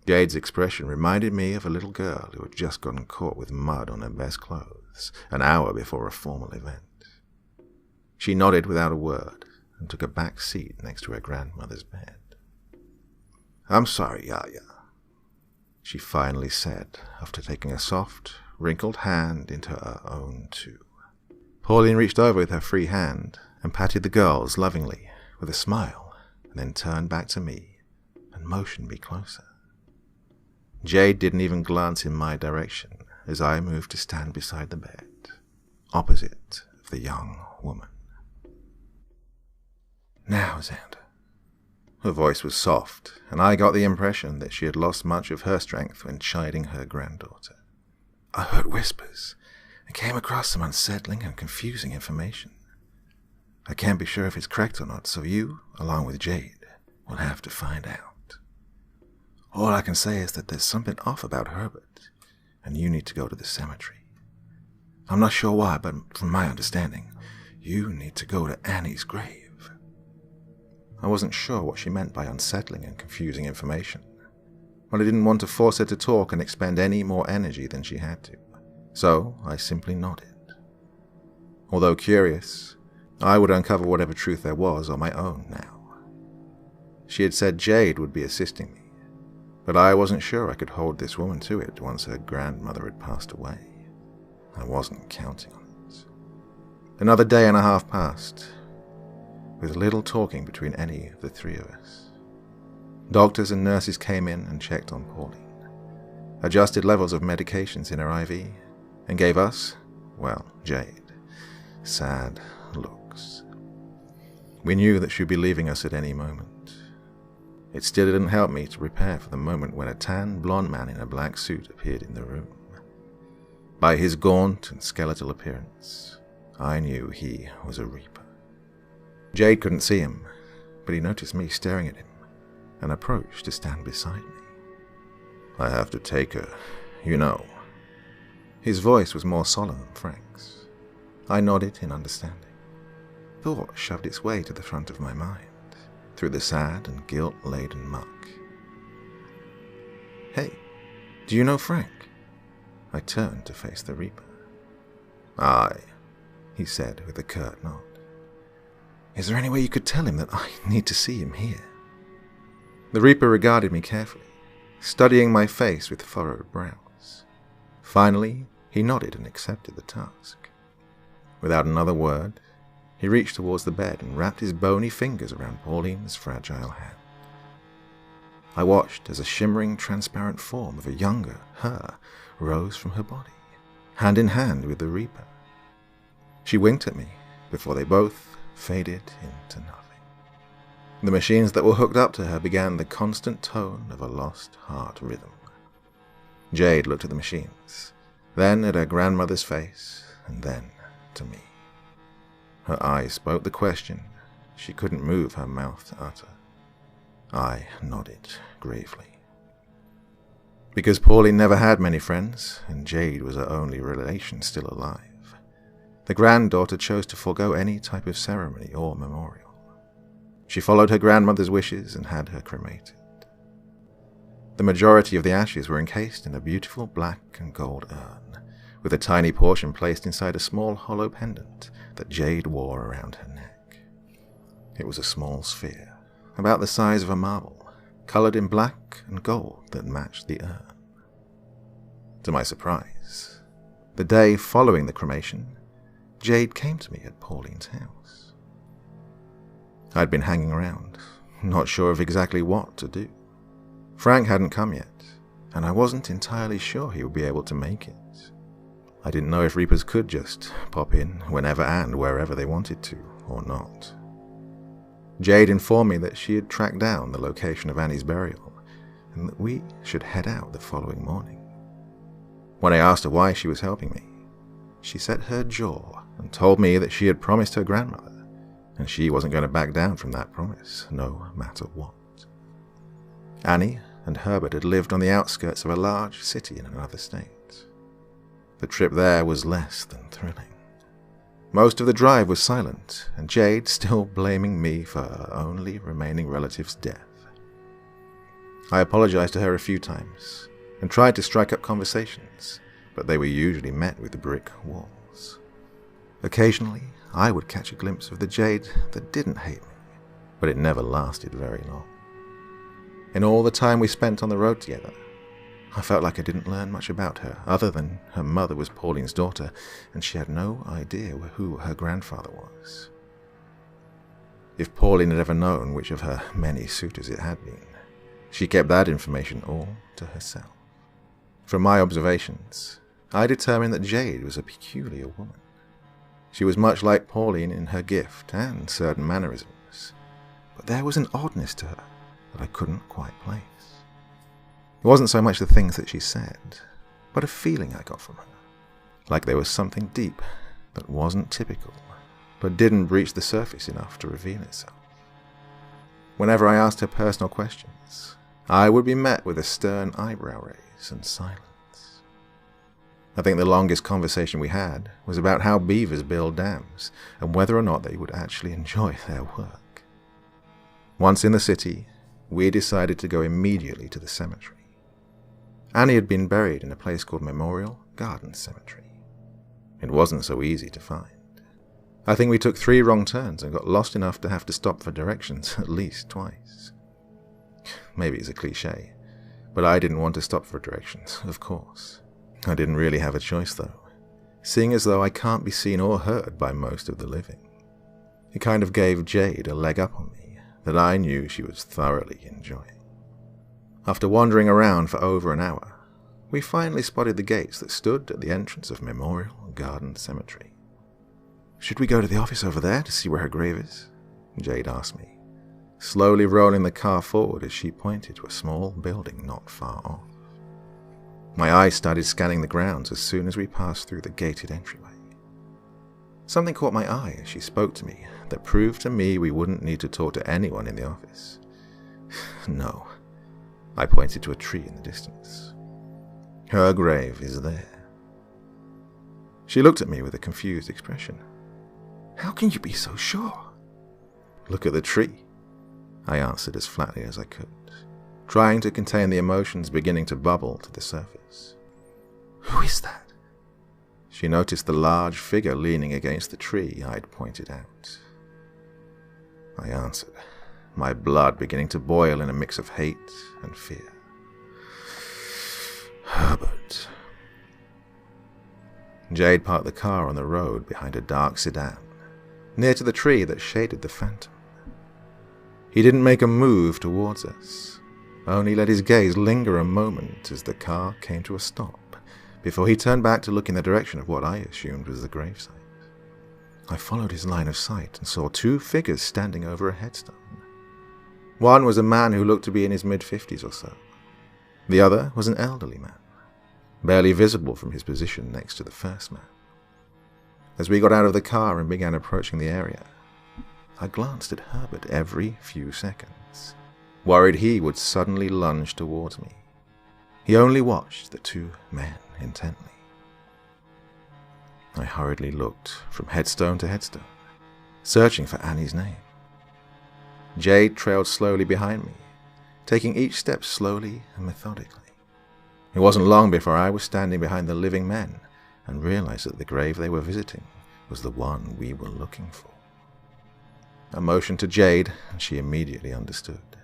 Jade's expression reminded me of a little girl who had just gotten caught with mud on her best clothes an hour before a formal event. She nodded without a word and took a back seat next to her grandmother's bed. "I'm sorry, Yaya," she finally said, after taking a soft, wrinkled hand into her own too. Pauline reached over with her free hand and patted the girls lovingly with a smile, and then turned back to me and motioned me closer. Jade didn't even glance in my direction as I moved to stand beside the bed, opposite of the young woman. "Now, Xander." Her voice was soft, and I got the impression that she had lost much of her strength when chiding her granddaughter. "I heard whispers and came across some unsettling and confusing information. I can't be sure if it's correct or not, so you, along with Jade, will have to find out. All I can say is that there's something off about Herbert, and you need to go to the cemetery. I'm not sure why, but from my understanding, you need to go to Annie's grave." I wasn't sure what she meant by unsettling and confusing information, but I didn't want to force her to talk and expend any more energy than she had to, so I simply nodded. Although curious, I would uncover whatever truth there was on my own now. She had said Jade would be assisting me, But I wasn't sure I could hold this woman to it once her grandmother had passed away. I wasn't counting on it. Another day and a half passed, with little talking between any of the three of us. Doctors and nurses came in and checked on Pauline, adjusted levels of medications in her IV, and gave us, well, Jade, sad looks. We knew that she'd be leaving us at any moment. It still didn't help me to prepare for the moment when a tan, blonde man in a black suit appeared in the room. By his gaunt and skeletal appearance, I knew he was a Reaper. Jade couldn't see him, but he noticed me staring at him and approached to stand beside me. "I have to take her, you know." His voice was more solemn than Frank's. I nodded in understanding. Thought shoved its way to the front of my mind, through the sad and guilt-laden muck. "Hey, do you know Frank?" I turned to face the Reaper. "Aye," he said with a curt nod. "Is there any way you could tell him that I need to see him here?" The Reaper regarded me carefully, studying my face with furrowed brows. Finally, he nodded and accepted the task. Without another word, he reached towards the bed and wrapped his bony fingers around Pauline's fragile hand. I watched as a shimmering, transparent form of a younger her rose from her body, hand in hand with the Reaper. She winked at me before they both faded into nothing. The machines that were hooked up to her began the constant tone of a lost heart rhythm. Jade looked at the machines, then at her grandmother's face, and then to me. Her eyes spoke the question she couldn't move her mouth to utter. I nodded gravely. Because Pauline never had many friends, and Jade was her only relation still alive, the granddaughter chose to forego any type of ceremony or memorial. She followed her grandmother's wishes and had her cremated. The majority of the ashes were encased in a beautiful black and gold urn, with a tiny portion placed inside a small hollow pendant that Jade wore around her neck. It was a small sphere, about the size of a marble, colored in black and gold that matched the urn. To my surprise, the day following the cremation, Jade came to me at Pauline's house. I'd been hanging around, not sure of exactly what to do. Frank hadn't come yet, and I wasn't entirely sure he would be able to make it. I didn't know if Reapers could just pop in whenever and wherever they wanted to, or not. Jade informed me that she had tracked down the location of Annie's burial, and that we should head out the following morning. When I asked her why she was helping me, she set her jaw and told me that she had promised her grandmother, and she wasn't going to back down from that promise, no matter what. Annie and Herbert had lived on the outskirts of a large city in another state. The trip there was less than thrilling. Most of the drive was silent, and Jade still blaming me for her only remaining relative's death. I apologized to her a few times, and tried to strike up conversations, but they were usually met with brick walls. Occasionally, I would catch a glimpse of the Jade that didn't hate me, but it never lasted very long. In all the time we spent on the road together, I felt like I didn't learn much about her, other than her mother was Pauline's daughter, and she had no idea who her grandfather was. If Pauline had ever known which of her many suitors it had been, she kept that information all to herself. From my observations, I determined that Jade was a peculiar woman. She was much like Pauline in her gift and certain mannerisms, but there was an oddness to her that I couldn't quite place. It wasn't so much the things that she said, but a feeling I got from her, like there was something deep that wasn't typical, but didn't breach the surface enough to reveal itself. Whenever I asked her personal questions, I would be met with a stern eyebrow raise and silence. I think the longest conversation we had was about how beavers build dams and whether or not they would actually enjoy their work. Once in the city, we decided to go immediately to the cemetery. Annie had been buried in a place called Memorial Garden Cemetery. It wasn't so easy to find. I think we took 3 wrong turns and got lost enough to have to stop for directions at least twice. Maybe it's a cliché, But I didn't want to stop for directions, of course. I didn't really have a choice, though, seeing as though I can't be seen or heard by most of the living. It kind of gave Jade a leg up on me that I knew she was thoroughly enjoying. After wandering around for over an hour, we finally spotted the gates that stood at the entrance of Memorial Garden Cemetery. "Should we go to the office over there to see where her grave is?" Jade asked me, slowly rolling the car forward as she pointed to a small building not far off. My eyes started scanning the grounds as soon as we passed through the gated entryway. Something caught my eye as she spoke to me that proved to me we wouldn't need to talk to anyone in the office. No, I pointed to a tree in the distance. "Her grave is there." She looked at me with a confused expression. "How can you be so sure?" "Look at the tree," I answered as flatly as I could, trying to contain the emotions beginning to bubble to the surface. "Who is that?" She noticed the large figure leaning against the tree I'd pointed out. I answered, my blood beginning to boil in a mix of hate and fear. "Herbert." Jade parked the car on the road behind a dark sedan, near to the tree that shaded the phantom. He didn't make a move towards us, only let his gaze linger a moment as the car came to a stop, before he turned back to look in the direction of what I assumed was the gravesite. I followed his line of sight and saw two figures standing over a headstone. One was a man who looked to be in his mid-50s or so. The other was an elderly man, barely visible from his position next to the first man. As we got out of the car and began approaching the area, I glanced at Herbert every few seconds, worried he would suddenly lunge towards me. He only watched the two men intently. I hurriedly looked from headstone to headstone, searching for Annie's name. Jade trailed slowly behind me, taking each step slowly and methodically. It wasn't long before I was standing behind the living men and realized that the grave they were visiting was the one we were looking for. I motioned to Jade, and she immediately understood.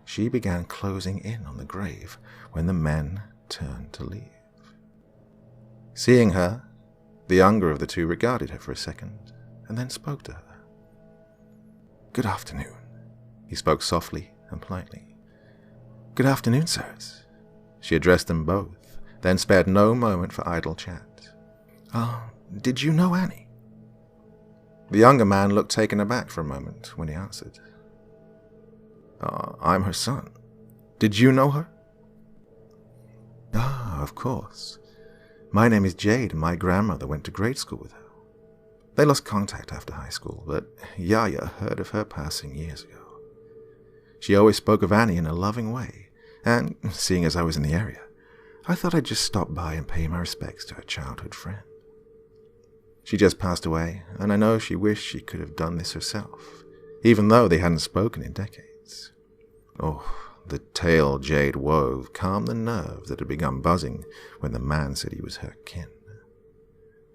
She began closing in on the grave when the men turned to leave. Seeing her, the younger of the two regarded her for a second and then spoke to her. "Good afternoon," he spoke softly and politely. "Good afternoon, sirs." She addressed them both, then spared no moment for idle chat. Did you know Annie?" The younger man looked taken aback for a moment when he answered. "I'm her son. Did you know her?" Of course. My name is Jade, and my grandmother went to grade school with her. They lost contact after high school, but Yaya heard of her passing years ago. She always spoke of Annie in a loving way, and seeing as I was in the area, I thought I'd just stop by and pay my respects to her childhood friend. She just passed away, and I know she wished she could have done this herself, even though they hadn't spoken in decades. The tale Jade wove calmed the nerves that had begun buzzing when the man said he was her kin.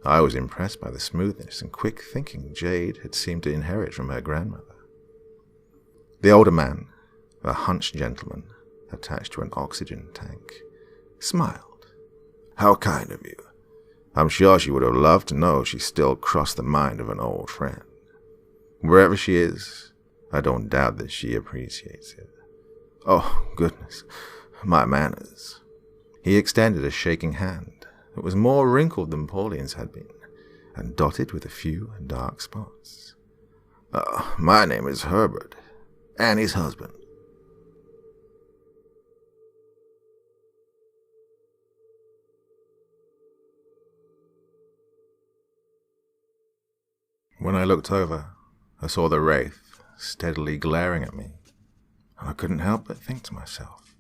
I was impressed by the smoothness and quick thinking Jade had seemed to inherit from her grandmother. The older man, a hunched gentleman attached to an oxygen tank, smiled. "How kind of you. I'm sure she would have loved to know she still crossed the mind of an old friend. Wherever she is, I don't doubt that she appreciates it. Oh, goodness, my manners." He extended a shaking hand that was more wrinkled than Pauline's had been, and dotted with a few dark spots. "My name is Herbert, Annie's husband." When I looked over, I saw the wraith steadily glaring at me, and I couldn't help but think to myself,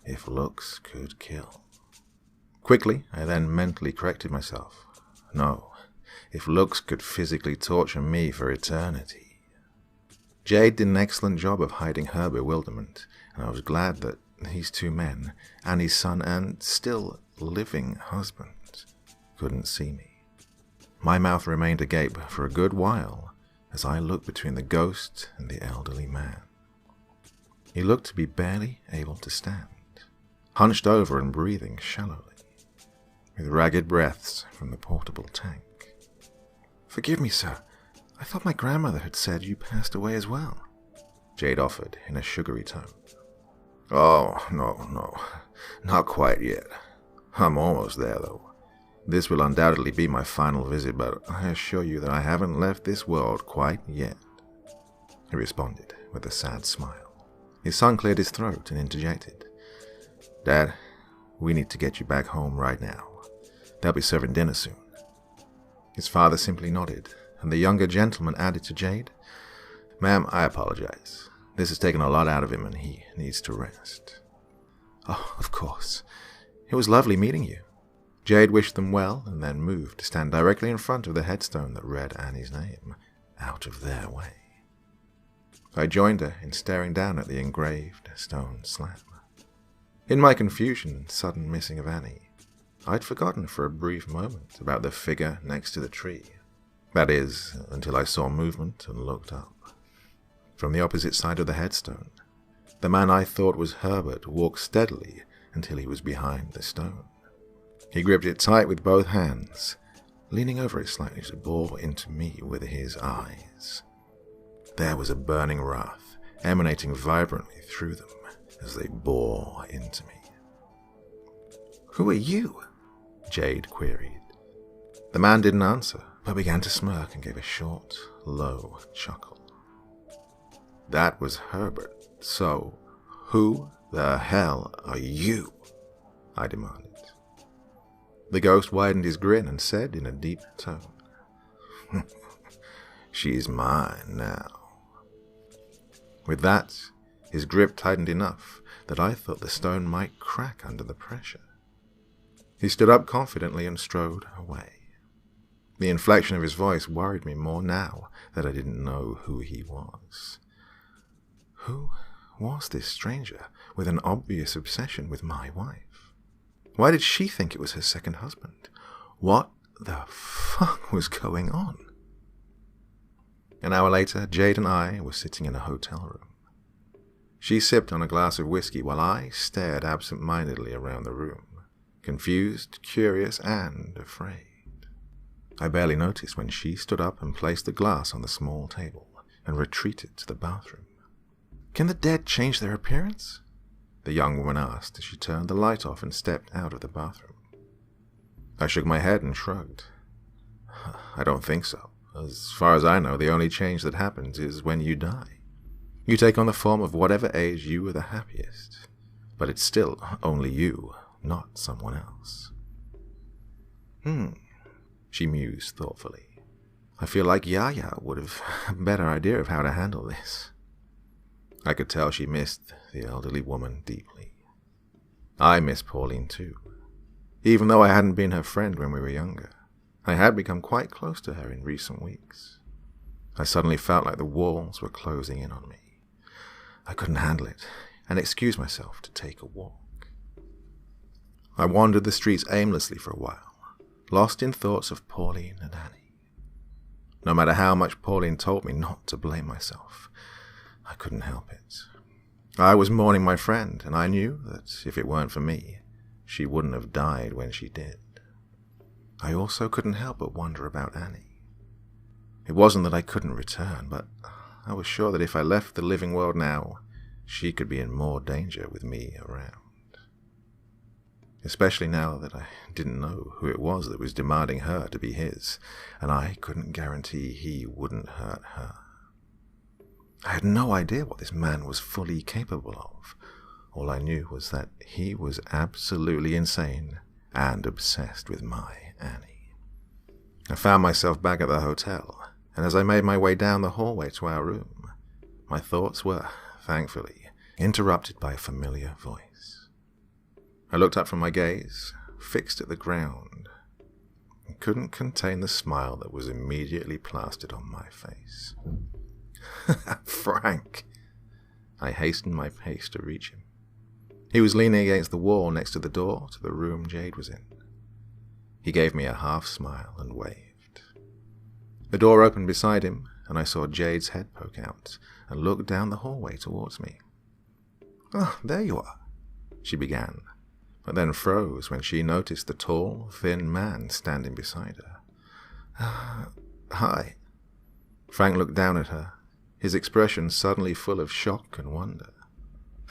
if looks could kill. Quickly, I then mentally corrected myself. No, if looks could physically torture me for eternity. Jade did an excellent job of hiding her bewilderment, and I was glad that these two men, Annie's son and still living husband, couldn't see me. My mouth remained agape for a good while as I looked between the ghost and the elderly man. He looked to be barely able to stand, hunched over and breathing shallowly, with ragged breaths from the portable tank. "Forgive me, sir. I thought my grandmother had said you passed away as well," Jade offered in a sugary tone. "Oh, no, not quite yet. I'm almost there, though. This will undoubtedly be my final visit, but I assure you that I haven't left this world quite yet," he responded with a sad smile. His son cleared his throat and interjected, "Dad, we need to get you back home right now. They'll be serving dinner soon." His father simply nodded, and the younger gentleman added to Jade, "Ma'am, I apologize. This has taken a lot out of him and he needs to rest." "Oh, of course. It was lovely meeting you." Jade wished them well and then moved to stand directly in front of the headstone that read Annie's name, out of their way. I joined her in staring down at the engraved stone slab. In my confusion and sudden missing of Annie, I'd forgotten for a brief moment about the figure next to the tree. That is, until I saw movement and looked up. From the opposite side of the headstone, the man I thought was Herbert walked steadily until he was behind the stone. He gripped it tight with both hands, leaning over it slightly to bore into me with his eyes. There was a burning wrath emanating vibrantly through them as they bore into me. "Who are you?" Jade queried. The man didn't answer, but began to smirk and gave a short, low chuckle. "That was Herbert, so who the hell are you?" I demanded. The ghost widened his grin and said in a deep tone, "She's mine now." With that, his grip tightened enough that I thought the stone might crack under the pressure. He stood up confidently and strode away. The inflection of his voice worried me more now that I didn't know who he was. Who was this stranger with an obvious obsession with my wife? Why did she think it was her second husband? What the fuck was going on? An hour later, Jade and I were sitting in a hotel room. She sipped on a glass of whiskey while I stared absent-mindedly around the room, confused, curious, and afraid. I barely noticed when she stood up and placed the glass on the small table and retreated to the bathroom. "Can the dead change their appearance?" the young woman asked as she turned the light off and stepped out of the bathroom. I shook my head and shrugged. "I don't think so. As far as I know, the only change that happens is when you die. You take on the form of whatever age you were the happiest, but it's still only you, not someone else." She mused thoughtfully. "I feel like Yaya would have a better idea of how to handle this." I could tell she missed the elderly woman deeply. I missed Pauline too. Even though I hadn't been her friend when we were younger, I had become quite close to her in recent weeks. I suddenly felt like the walls were closing in on me. I couldn't handle it, and excused myself to take a walk. I wandered the streets aimlessly for a while, lost in thoughts of Pauline and Annie. No matter how much Pauline told me not to blame myself, I couldn't help it. I was mourning my friend, and I knew that if it weren't for me, she wouldn't have died when she did. I also couldn't help but wonder about Annie. It wasn't that I couldn't return, but I was sure that if I left the living world now, she could be in more danger with me around. Especially now that I didn't know who it was that was demanding her to be his, and I couldn't guarantee he wouldn't hurt her. I had no idea what this man was fully capable of. All I knew was that he was absolutely insane and obsessed with my Annie. I found myself back at the hotel, and as I made my way down the hallway to our room, my thoughts were, thankfully, interrupted by a familiar voice. I looked up from my gaze, fixed at the ground, and couldn't contain the smile that was immediately plastered on my face. "Frank!" I hastened my pace to reach him. He was leaning against the wall next to the door to the room Jade was in. He gave me a half smile and waved. The door opened beside him, and I saw Jade's head poke out and look down the hallway towards me. "Oh, there you are," she began, but then froze when she noticed the tall, thin man standing beside her. Hi. Frank looked down at her, his expression suddenly full of shock and wonder.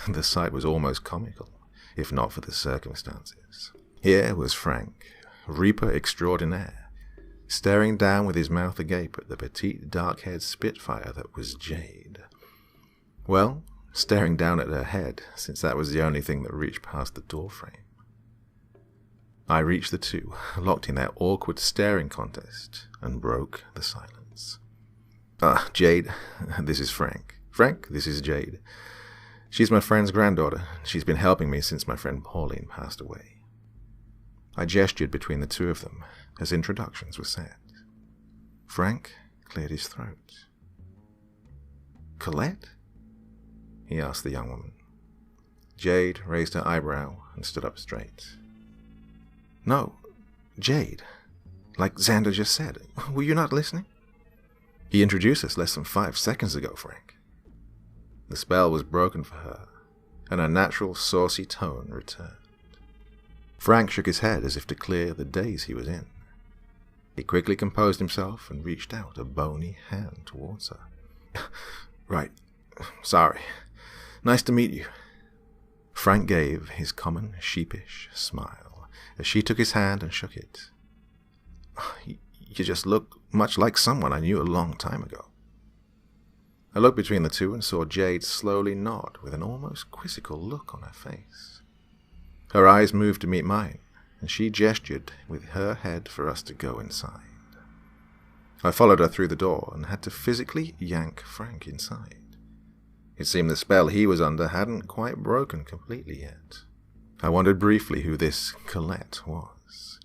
The sight was almost comical, if not for the circumstances. Here was Frank, Reaper extraordinaire, staring down with his mouth agape at the petite, dark-haired spitfire that was Jade. Well, staring down at her head, since that was the only thing that reached past the doorframe. I reached the two, locked in their awkward staring contest, and broke the silence. Jade, this is Frank. Frank, this is Jade. She's my friend's granddaughter. She's been helping me since my friend Pauline passed away. I gestured between the two of them as introductions were said. Frank cleared his throat. Colette? He asked the young woman. Jade raised her eyebrow and stood up straight. No, Jade. Like Xander just said. Were you not listening? He introduced us less than 5 seconds ago, Frank. The spell was broken for her, and her natural saucy tone returned. Frank shook his head as if to clear the daze he was in. He quickly composed himself and reached out a bony hand towards her. Right. Sorry. Nice to meet you. Frank gave his common sheepish smile as she took his hand and shook it. You just look much like someone I knew a long time ago. I looked between the two and saw Jade slowly nod with an almost quizzical look on her face. Her eyes moved to meet mine, and she gestured with her head for us to go inside. I followed her through the door and had to physically yank Frank inside. It seemed the spell he was under hadn't quite broken completely yet. I wondered briefly who this Colette was.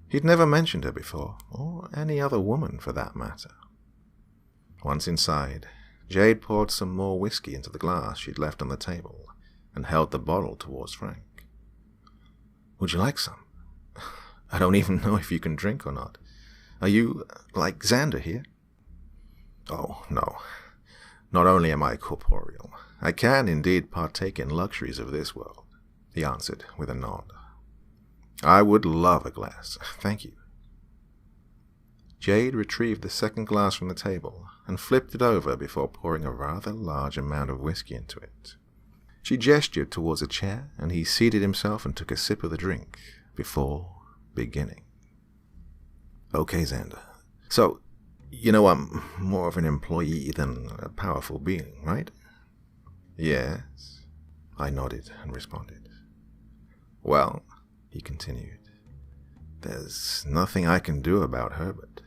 He'd never mentioned her before, or any other woman for that matter. Once inside, Jade poured some more whiskey into the glass she'd left on the table and held the bottle towards Frank. Would you like some? I don't even know if you can drink or not. Are you like Xander here? Oh, no. Not only am I corporeal, I can indeed partake in luxuries of this world, he answered with a nod. I would love a glass, thank you. Jade retrieved the second glass from the table and flipped it over before pouring a rather large amount of whiskey into it. She gestured towards a chair, and he seated himself and took a sip of the drink before beginning. Okay, Xander. So, you know I'm more of an employee than a powerful being, right? Yes. I nodded and responded. Well, he continued, there's nothing I can do about Herbert.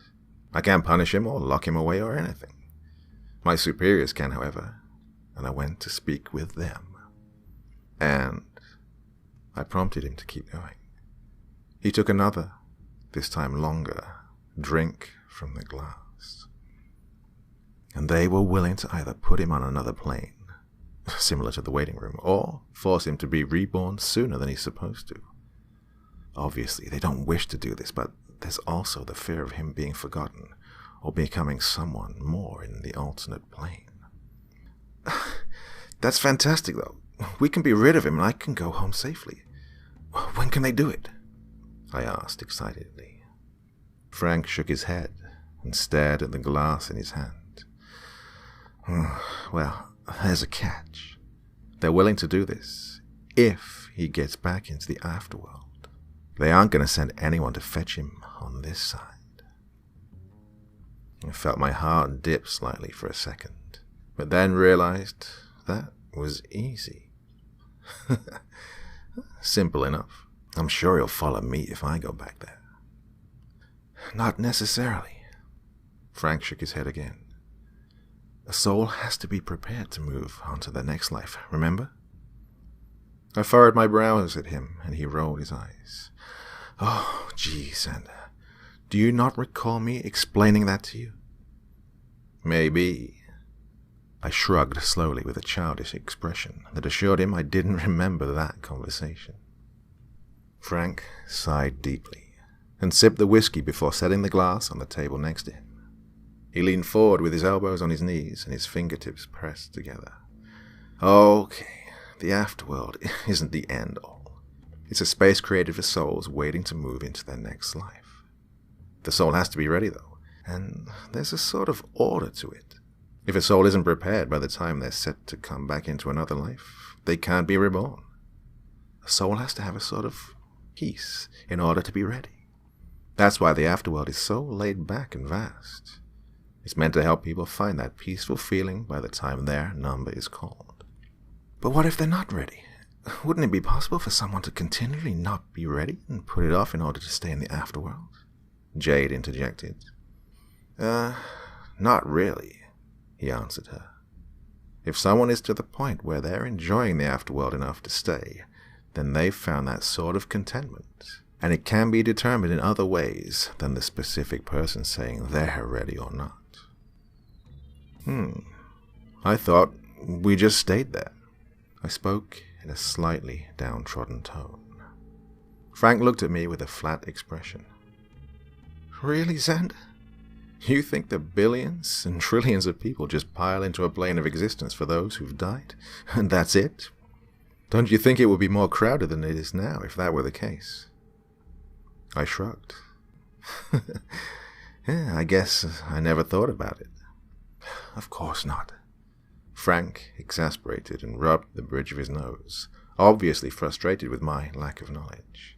I can't punish him or lock him away or anything. My superiors can, however, and I went to speak with them. And I prompted him to keep going. He took another, this time longer, drink from the glass. And they were willing to either put him on another plane, similar to the waiting room, or force him to be reborn sooner than he's supposed to. Obviously, they don't wish to do this, but there's also the fear of him being forgotten or becoming someone more in the alternate plane. That's fantastic, though. We can be rid of him and I can go home safely. When can they do it? I asked excitedly. Frank shook his head and stared at the glass in his hand. Well, there's a catch. They're willing to do this if he gets back into the afterworld. They aren't going to send anyone to fetch him on this side. I felt my heart dip slightly for a second, but then realized that was easy. Simple enough. I'm sure he'll follow me if I go back there. Not necessarily. Frank shook his head again. A soul has to be prepared to move on to the next life, remember? I furrowed my brows at him, and he rolled his eyes. Oh, gee, Xander, do you not recall me explaining that to you? Maybe. I shrugged slowly with a childish expression that assured him I didn't remember that conversation. Frank sighed deeply and sipped the whiskey before setting the glass on the table next to him. He leaned forward with his elbows on his knees and his fingertips pressed together. Okay, the afterworld isn't the end all. It's a space created for souls waiting to move into their next life. The soul has to be ready, though, and there's a sort of order to it. If a soul isn't prepared by the time they're set to come back into another life, they can't be reborn. A soul has to have a sort of peace in order to be ready. That's why the afterworld is so laid back and vast. It's meant to help people find that peaceful feeling by the time their number is called. But what if they're not ready? Wouldn't it be possible for someone to continually not be ready and put it off in order to stay in the afterworld? Jade interjected. Not really, he answered her. If someone is to the point where they're enjoying the afterworld enough to stay, then they've found that sort of contentment, and it can be determined in other ways than the specific person saying they're ready or not. I thought we just stayed there. I spoke in a slightly downtrodden tone. Frank looked at me with a flat expression. Really, Xander? You think that billions and trillions of people just pile into a plane of existence for those who've died, and that's it? Don't you think it would be more crowded than it is now if that were the case? I shrugged. Yeah, I guess I never thought about it. Of course not. Frank, exasperated, and rubbed the bridge of his nose, obviously frustrated with my lack of knowledge.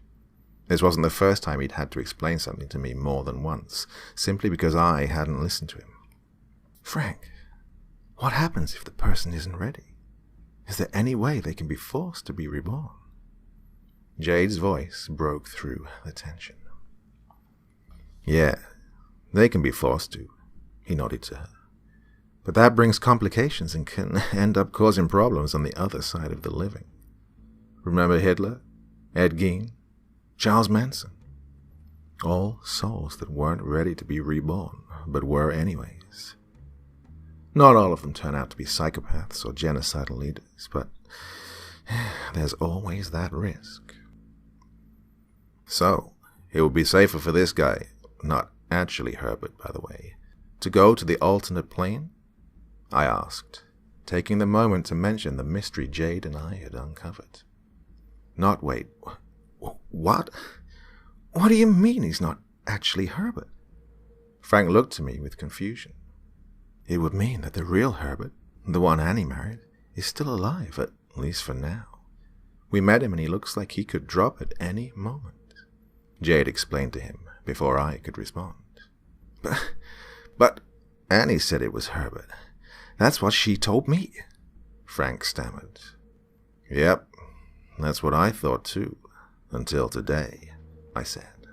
This wasn't the first time he'd had to explain something to me more than once, simply because I hadn't listened to him. Frank, what happens if the person isn't ready? Is there any way they can be forced to be reborn? Jade's voice broke through the tension. Yeah, they can be forced to, he nodded to her. But that brings complications and can end up causing problems on the other side of the living. Remember Hitler, Ed Gein, Charles Manson? All souls that weren't ready to be reborn, but were anyways. Not all of them turn out to be psychopaths or genocidal leaders, but there's always that risk. So, it would be safer for this guy, not actually Herbert, by the way, to go to the alternate plane? I asked, taking the moment to mention the mystery Jade and I had uncovered. Not wait. What? What do you mean he's not actually Herbert? Frank looked to me with confusion. It would mean that the real Herbert, the one Annie married, is still alive, at least for now. We met him and he looks like he could drop at any moment. Jade explained to him before I could respond. But Annie said it was Herbert. That's what she told me, Frank stammered. Yep, that's what I thought too, until today, I said.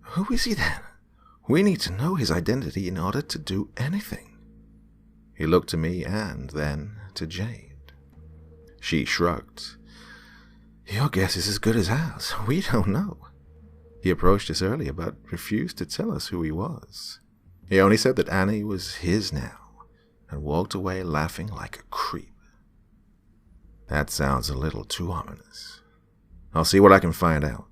Who is he then? We need to know his identity in order to do anything. He looked to me and then to Jade. She shrugged. Your guess is as good as ours. We don't know. He approached us earlier but refused to tell us who he was. He only said that Annie was his now, and walked away laughing like a creep. That sounds a little too ominous. I'll see what I can find out.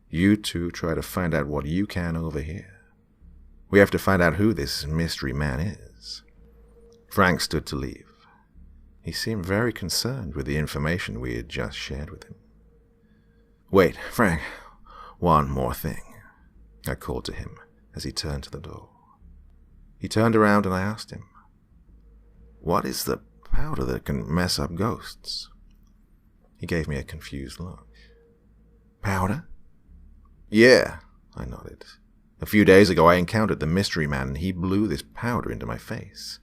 You two try to find out what you can over here. We have to find out who this mystery man is. Frank stood to leave. He seemed very concerned with the information we had just shared with him. Wait, Frank, one more thing, I called to him as he turned to the door. He turned around and I asked him, what is the powder that can mess up ghosts? He gave me a confused look. Powder? Yeah, I nodded. A few days ago I encountered the mystery man and he blew this powder into my face.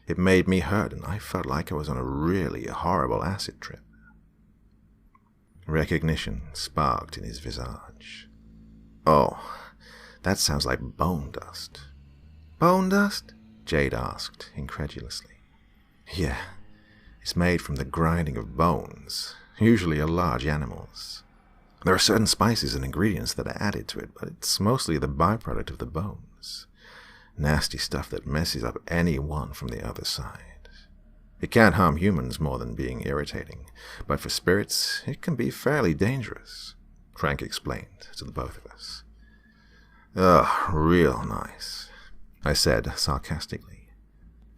It made me hurt and I felt like I was on a really horrible acid trip. Recognition sparked in his visage. Oh, that sounds like bone dust. Bone dust? Jade asked, incredulously. Yeah, it's made from the grinding of bones, usually a large animal's. There are certain spices and ingredients that are added to it, but it's mostly the byproduct of the bones. Nasty stuff that messes up anyone from the other side. It can't harm humans more than being irritating, but for spirits, it can be fairly dangerous, Frank explained to the both of us. Ugh, real nice, I said sarcastically.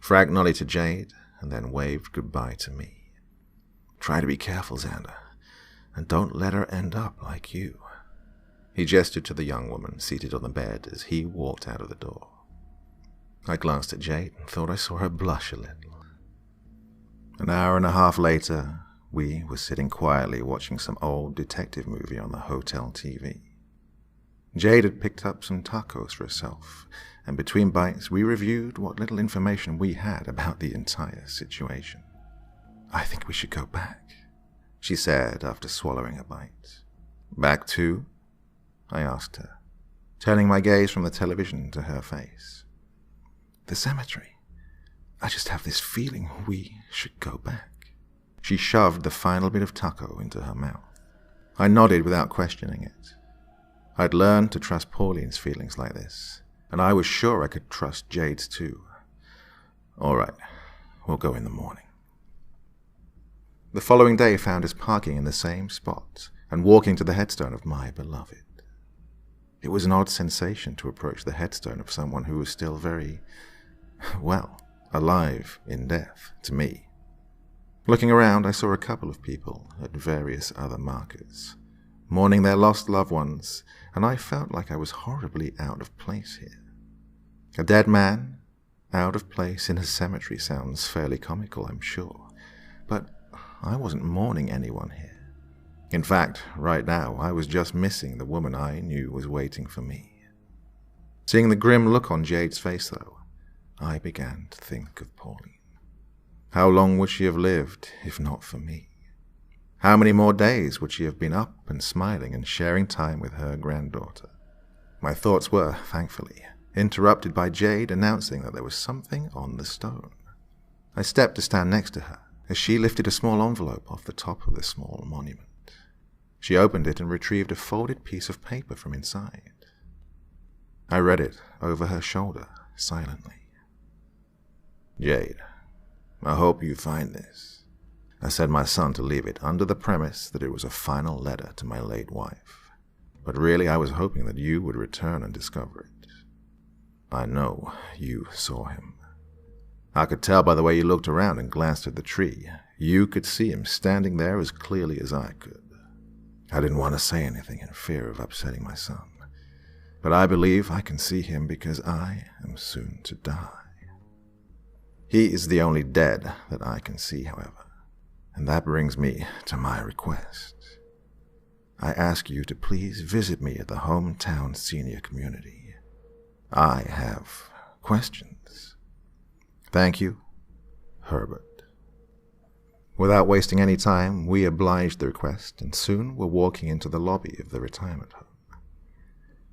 Frank nodded to Jade and then waved goodbye to me. Try to be careful, Xander. and don't let her end up like you." He gestured to the young woman seated on the bed as he walked out of the door. I glanced at Jade and thought I saw her blush a little. An hour and a half later, we were sitting quietly watching some old detective movie on the hotel TV. Jade had picked up some tacos for herself, and between bites we reviewed what little information we had about the entire situation. "I think we should go back," she said after swallowing a bite. "Back to?" I asked her, turning my gaze from the television to her face. "The cemetery. I just have this feeling we should go back." She shoved the final bit of taco into her mouth. I nodded without questioning it. I'd learned to trust Pauline's feelings like this, and I was sure I could trust Jade's too. "All right, we'll go in the morning." The following day found us parking in the same spot and walking to the headstone of my beloved. It was an odd sensation to approach the headstone of someone who was still very, well, alive in death to me. Looking around, I saw a couple of people at various other markers, mourning their lost loved ones, and I felt like I was horribly out of place here. A dead man, out of place in a cemetery sounds fairly comical, I'm sure, but I wasn't mourning anyone here. In fact, right now, I was just missing the woman I knew was waiting for me. Seeing the grim look on Jade's face, though, I began to think of Pauline. How long would she have lived if not for me? How many more days would she have been up and smiling and sharing time with her granddaughter? My thoughts were, thankfully, interrupted by Jade announcing that there was something on the stone. I stepped to stand next to her as she lifted a small envelope off the top of the small monument. She opened it and retrieved a folded piece of paper from inside. I read it over her shoulder, silently. "Jade, I hope you find this. I sent my son to leave it under the premise that it was a final letter to my late wife, but really I was hoping that you would return and discover it. I know you saw him. I could tell by the way you looked around and glanced at the tree. You could see him standing there as clearly as I could. I didn't want to say anything in fear of upsetting my son, but I believe I can see him because I am soon to die. He is the only dead that I can see, however, and that brings me to my request. I ask you to please visit me at the hometown senior community. I have questions. Thank you, Herbert." Without wasting any time, we obliged the request and soon were walking into the lobby of the retirement home.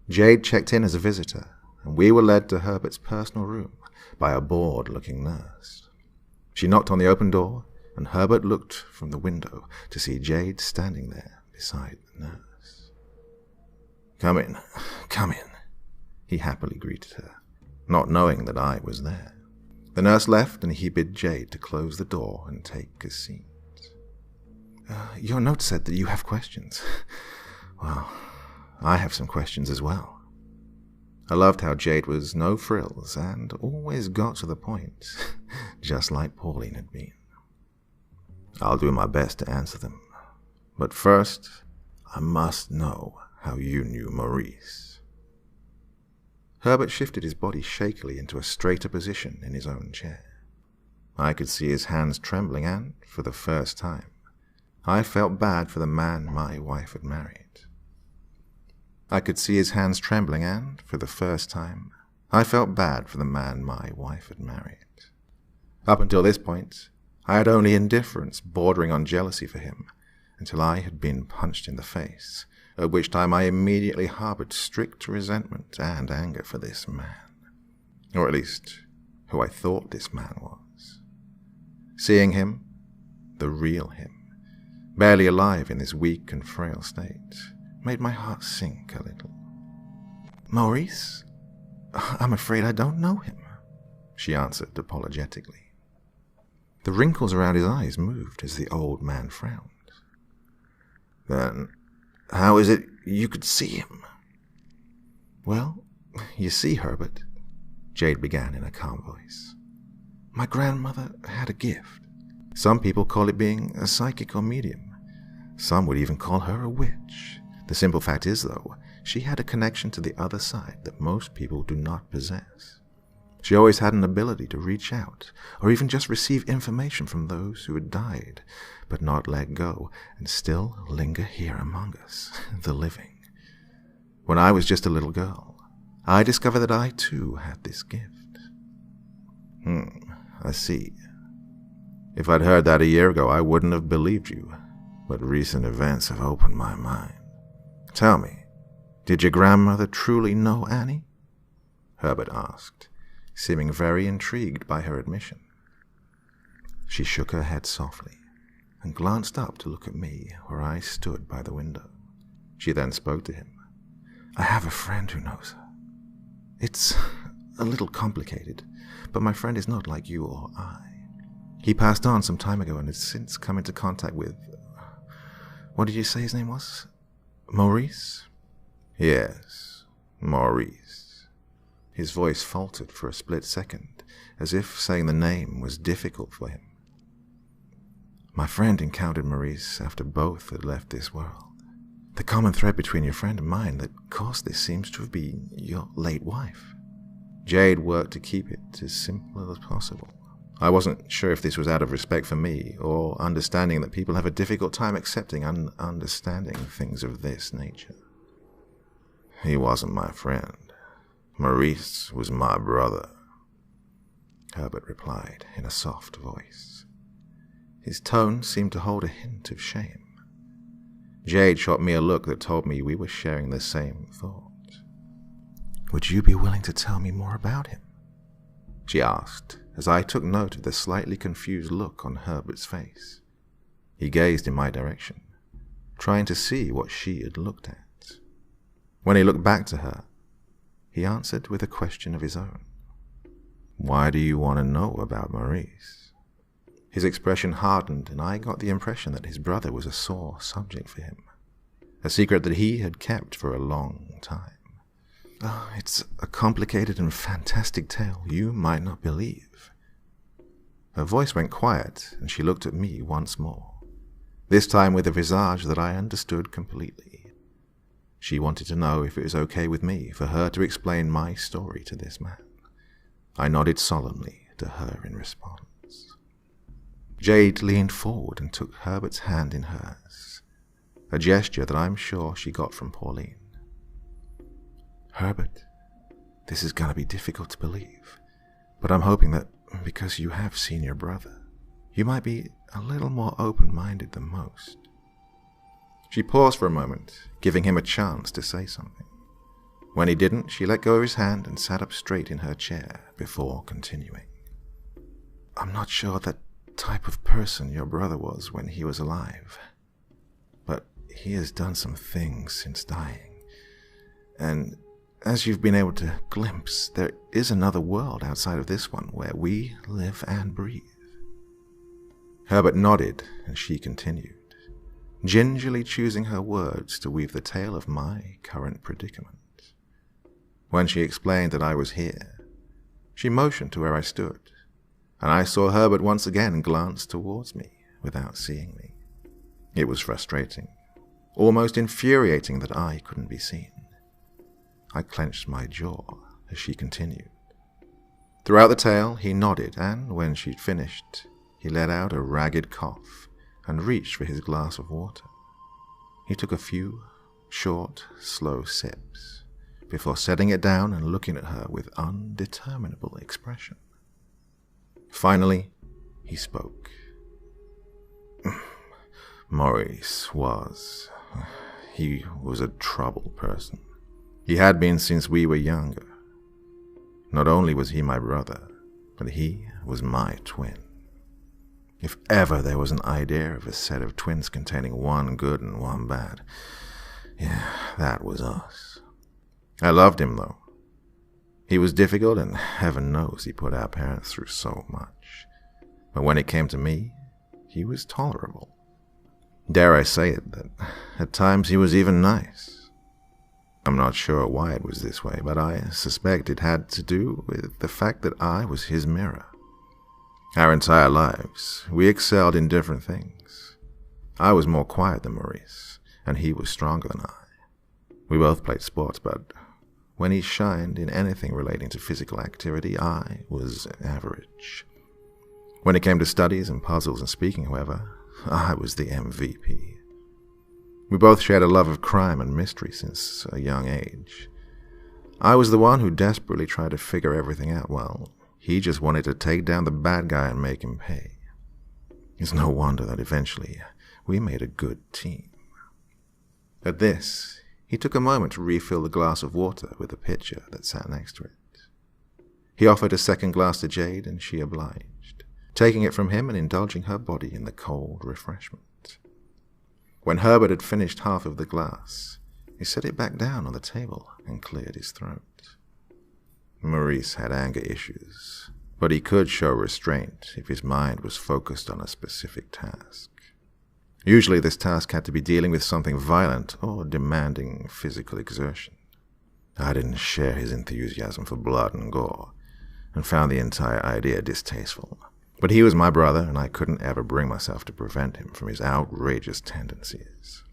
Jade checked in as a visitor, and we were led to Herbert's personal room by a bored-looking nurse. She knocked on the open door, and Herbert looked from the window to see Jade standing there beside the nurse. Come in," he happily greeted her, not knowing that I was there. The nurse left, and he bid Jade to close the door and take a seat. Your note said that you have questions. Well, I have some questions as well." I loved how Jade was no frills and always got to the point, just like Pauline had been. "I'll do my best to answer them, but first, I must know how you knew Maurice." Herbert shifted his body shakily into a straighter position in his own chair. I could see his hands trembling, and, for the first time, I felt bad for the man my wife had married. I could see his hands trembling, and, for the first time, I felt bad for the man my wife had married. Up until this point, I had only indifference bordering on jealousy for him, until I had been punched in the face, at which time I immediately harbored strict resentment and anger for this man, or at least who I thought this man was. Seeing him, the real him, barely alive in this weak and frail state, made my heart sink a little. "Maurice? I'm afraid I don't know him," she answered apologetically. The wrinkles around his eyes moved as the old man frowned. "Then how is it you could see him?" "Well, you see, Herbert," Jade began in a calm voice, "my grandmother had a gift. Some people call it being a psychic or medium. Some would even call her a witch. The simple fact is, though, she had a connection to the other side that most people do not possess. She always had an ability to reach out, or even just receive information from those who had died, but not let go, and still linger here among us, the living. When I was just a little girl, I discovered that I too had this gift. I see. If I'd heard that a year ago, I wouldn't have believed you, but recent events have opened my mind. Tell me, did your grandmother truly know Annie? Herbert asked, seeming very intrigued by her admission. She shook her head softly and glanced up to look at me where I stood by the window. She then spoke to him. I have a friend who knows her. It's a little complicated, but my friend is not like you or I. He passed on some time ago and has since come into contact with... What did you say his name was? Maurice? Yes, Maurice. His voice faltered for a split second, as if saying the name was difficult for him. My friend encountered Maurice after both had left this world. The common thread between your friend and mine that caused this seems to have been your late wife. Jade worked to keep it as simple as possible. I wasn't sure if this was out of respect for me, or understanding that people have a difficult time accepting and understanding things of this nature. He wasn't my friend. Maurice was my brother, Herbert replied in a soft voice. His tone seemed to hold a hint of shame. Jade shot me a look that told me we were sharing the same thought. Would you be willing to tell me more about him? She asked, as I took note of the slightly confused look on Herbert's face. He gazed in my direction, trying to see what she had looked at. When he looked back to her, he answered with a question of his own. Why do you want to know about Maurice? His expression hardened, and I got the impression that his brother was a sore subject for him, a secret that he had kept for a long time. Oh, it's a complicated and fantastic tale you might not believe. Her voice went quiet, and she looked at me once more, this time with a visage that I understood completely. She wanted to know if it was okay with me for her to explain my story to this man. I nodded solemnly to her in response. Jade leaned forward and took Herbert's hand in hers, a gesture that I'm sure she got from Pauline. Herbert, this is going to be difficult to believe, but I'm hoping that because you have seen your brother, you might be a little more open-minded than most. She paused for a moment, giving him a chance to say something. When he didn't, she let go of his hand and sat up straight in her chair before continuing. I'm not sure that type of person your brother was when he was alive, but he has done some things since dying, and as you've been able to glimpse, there is another world outside of this one where we live and breathe. Herbert nodded, and she continued, gingerly choosing her words to weave the tale of my current predicament. When she explained that I was here, she motioned to where I stood, and I saw Herbert once again glance towards me without seeing me. It was frustrating, almost infuriating that I couldn't be seen. I clenched my jaw as she continued. Throughout the tale, he nodded, and when she'd finished, he let out a ragged cough and reached for his glass of water. He took a few short, slow sips before setting it down and looking at her with undeterminable expression. Finally, he spoke. Maurice was a troubled person. He had been since we were younger. Not only was he my brother, but he was my twin. If ever there was an idea of a set of twins containing one good and one bad, yeah, that was us. I loved him, though. He was difficult, and heaven knows he put our parents through so much. But when it came to me, he was tolerable. Dare I say it, that at times he was even nice. I'm not sure why it was this way, but I suspect it had to do with the fact that I was his mirror. Our entire lives, we excelled in different things. I was more quiet than Maurice, and he was stronger than I. We both played sports, but when he shined in anything relating to physical activity, I was average. When it came to studies and puzzles and speaking, however, I was the MVP. We both shared a love of crime and mystery since a young age. I was the one who desperately tried to figure everything out, while he just wanted to take down the bad guy and make him pay. It's no wonder that eventually we made a good team. At this, he took a moment to refill the glass of water with a pitcher that sat next to it. He offered a second glass to Jade, and she obliged, taking it from him and indulging her body in the cold refreshment. When Herbert had finished half of the glass, he set it back down on the table and cleared his throat. Maurice had anger issues, but he could show restraint if his mind was focused on a specific task. Usually this task had to be dealing with something violent or demanding physical exertion. I didn't share his enthusiasm for blood and gore, and found the entire idea distasteful. But he was my brother, and I couldn't ever bring myself to prevent him from his outrageous tendencies.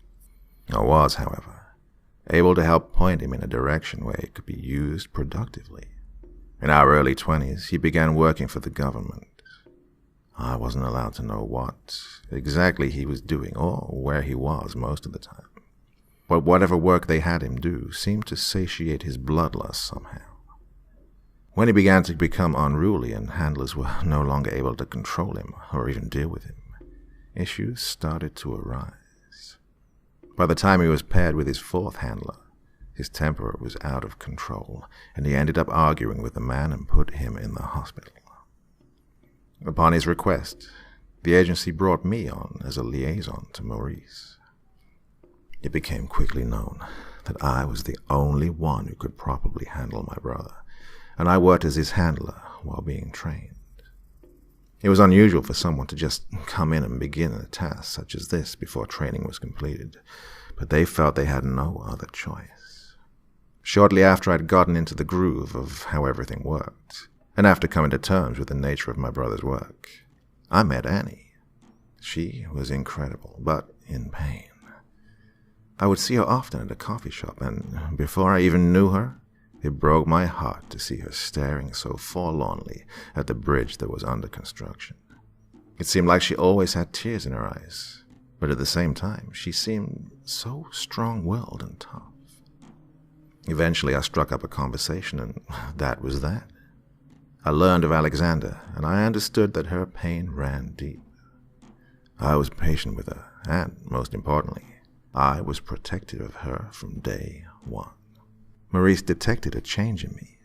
I was, however, able to help point him in a direction where it could be used productively. In our early 20s, he began working for the government. I wasn't allowed to know what exactly he was doing or where he was most of the time. But whatever work they had him do seemed to satiate his bloodlust somehow. When he began to become unruly and handlers were no longer able to control him or even deal with him, issues started to arise. By the time he was paired with his fourth handler, his temper was out of control, and he ended up arguing with the man and put him in the hospital. Upon his request, the agency brought me on as a liaison to Maurice. It became quickly known that I was the only one who could properly handle my brother, and I worked as his handler while being trained. It was unusual for someone to just come in and begin a task such as this before training was completed, but they felt they had no other choice. Shortly after I'd gotten into the groove of how everything worked, and after coming to terms with the nature of my brother's work, I met Annie. She was incredible, but in pain. I would see her often at a coffee shop, and before I even knew her, it broke my heart to see her staring so forlornly at the bridge that was under construction. It seemed like she always had tears in her eyes, but at the same time, she seemed so strong-willed and tough. Eventually, I struck up a conversation, and that was that. I learned of Alexander, and I understood that her pain ran deep. I was patient with her, and, most importantly, I was protective of her from day one. Maurice detected a change in me,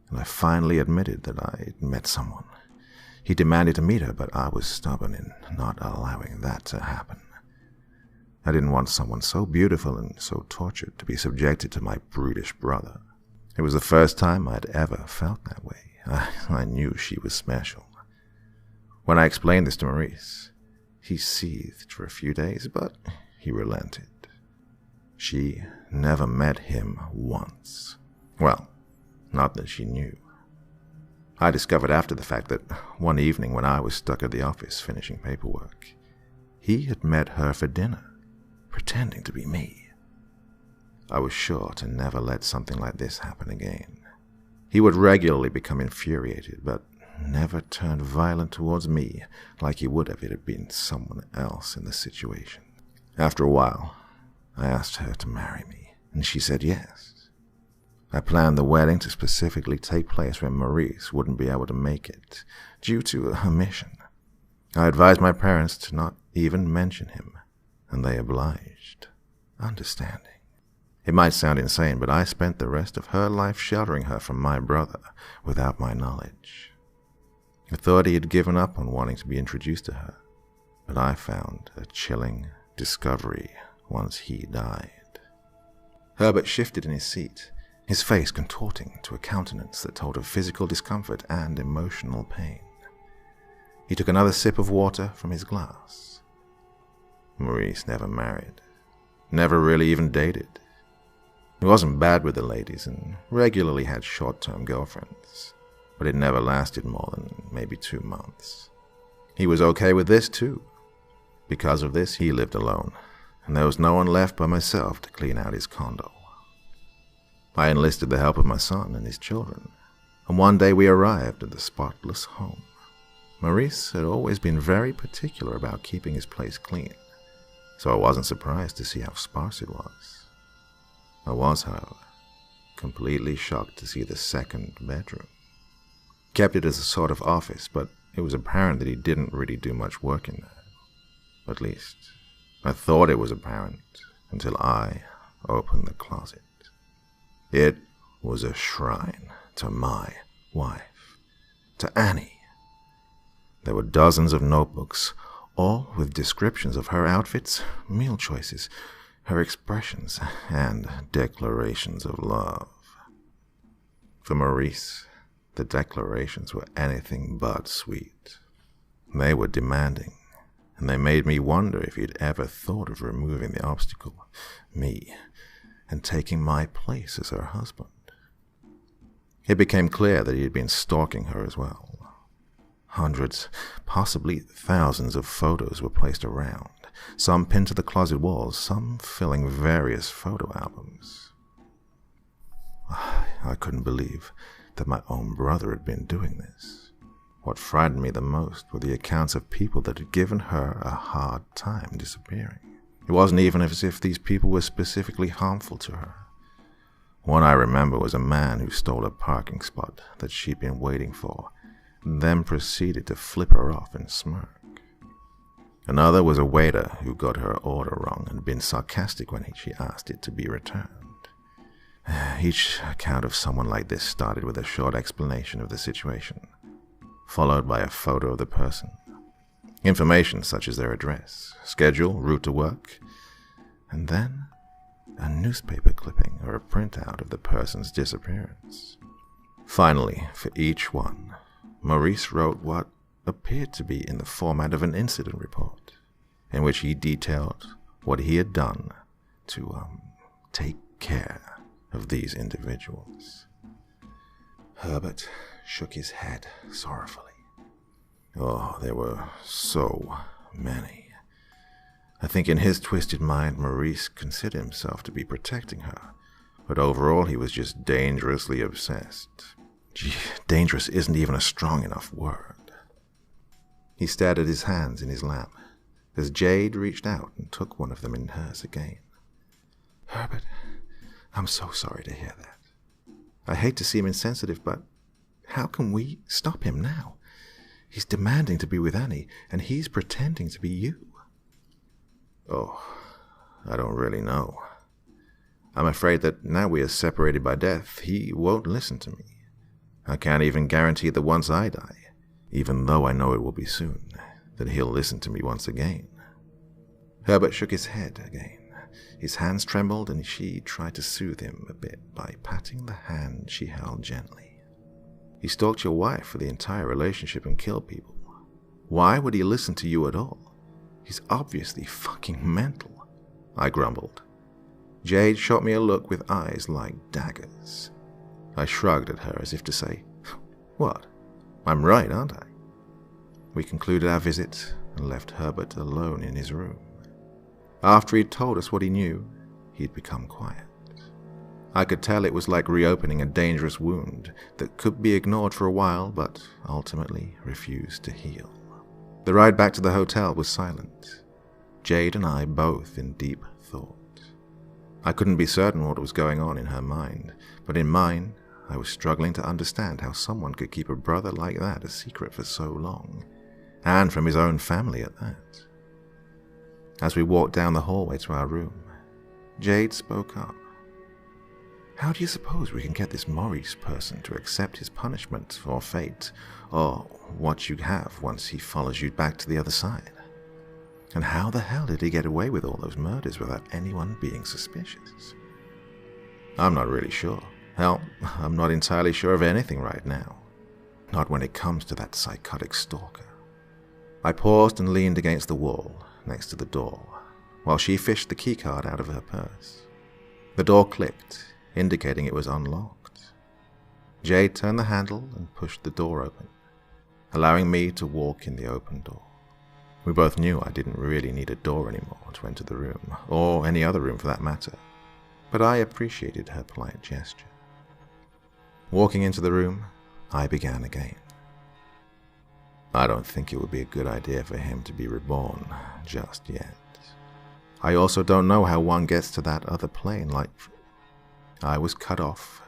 and I finally admitted that I had met someone. He demanded to meet her, but I was stubborn in not allowing that to happen. I didn't want someone so beautiful and so tortured to be subjected to my brutish brother. It was the first time I'd ever felt that way. I knew she was special. When I explained this to Maurice, he seethed for a few days, but he relented. She never met him once. Well, not that she knew. I discovered after the fact that one evening when I was stuck at the office finishing paperwork, he had met her for dinner, pretending to be me. I was sure to never let something like this happen again. He would regularly become infuriated, but never turned violent towards me like he would have if it had been someone else in the situation. After a while, I asked her to marry me, and she said yes. I planned the wedding to specifically take place when Maurice wouldn't be able to make it, due to a mission. I advised my parents to not even mention him, and they obliged, understanding. It might sound insane, but I spent the rest of her life sheltering her from my brother without my knowledge. I thought he had given up on wanting to be introduced to her, but I found a chilling discovery once he died. Herbert shifted in his seat, his face contorting to a countenance that told of physical discomfort and emotional pain. He took another sip of water from his glass. Maurice never married, never really even dated. He wasn't bad with the ladies and regularly had short-term girlfriends, but it never lasted more than maybe 2 months. He was okay with this too. Because of this, he lived alone, and there was no one left but myself to clean out his condo. I enlisted the help of my son and his children, and one day we arrived at the spotless home. Maurice had always been very particular about keeping his place clean, so I wasn't surprised to see how sparse it was. I was, however, completely shocked to see the second bedroom. Kept it as a sort of office, but it was apparent that he didn't really do much work in there. At least, I thought it was apparent until I opened the closet. It was a shrine to my wife, to Annie. There were dozens of notebooks, all with descriptions of her outfits, meal choices, her expressions, and declarations of love. For Maurice, the declarations were anything but sweet. They were demanding, and they made me wonder if he'd ever thought of removing the obstacle, me, and taking my place as her husband. It became clear that he had been stalking her as well. Hundreds, possibly thousands of photos were placed around, some pinned to the closet walls, some filling various photo albums. I couldn't believe that my own brother had been doing this. What frightened me the most were the accounts of people that had given her a hard time disappearing. It wasn't even as if these people were specifically harmful to her. One I remember was a man who stole a parking spot that she'd been waiting for, and then proceeded to flip her off and smirk. Another was a waiter who got her order wrong and been sarcastic when she asked it to be returned. Each account of someone like this started with a short explanation of the situation, followed by a photo of the person. Information such as their address, schedule, route to work, and then a newspaper clipping or a printout of the person's disappearance. Finally, for each one, Maurice wrote what appeared to be in the format of an incident report, in which he detailed what he had done to take care of these individuals. Herbert shook his head sorrowfully. Oh, there were so many. I think in his twisted mind, Maurice considered himself to be protecting her, but overall he was just dangerously obsessed. Gee, dangerous isn't even a strong enough word. He stared at his hands in his lap as Jade reached out and took one of them in hers again. Herbert, I'm so sorry to hear that. I hate to seem insensitive, but how can we stop him now? He's demanding to be with Annie, and he's pretending to be you. Oh, I don't really know. I'm afraid that now we are separated by death, he won't listen to me. I can't even guarantee that once I die, even though I know it will be soon, that he'll listen to me once again. Herbert shook his head again. His hands trembled, and she tried to soothe him a bit by patting the hand she held gently. He stalked your wife for the entire relationship and killed people. Why would he listen to you at all? He's obviously fucking mental, I grumbled. Jade shot me a look with eyes like daggers. I shrugged at her as if to say, what? I'm right, aren't I? We concluded our visit and left Herbert alone in his room. After he'd told us what he knew, he'd become quiet. I could tell it was like reopening a dangerous wound that could be ignored for a while, but ultimately refused to heal. The ride back to the hotel was silent. Jade and I both in deep thought. I couldn't be certain what was going on in her mind, but in mine, I was struggling to understand how someone could keep a brother like that a secret for so long, and from his own family at that. As we walked down the hallway to our room, Jade spoke up. How do you suppose we can get this Maurice person to accept his punishment or fate, or what you have once he follows you back to the other side? And how the hell did he get away with all those murders without anyone being suspicious? I'm not really sure. Hell, I'm not entirely sure of anything right now. Not when it comes to that psychotic stalker. I paused and leaned against the wall next to the door, while she fished the keycard out of her purse. The door clicked, indicating it was unlocked. Jade turned the handle and pushed the door open, allowing me to walk in the open door. We both knew I didn't really need a door anymore to enter the room, or any other room for that matter, but I appreciated her polite gesture. Walking into the room, I began again. I don't think it would be a good idea for him to be reborn just yet. I also don't know how one gets to that other plane like... I was cut off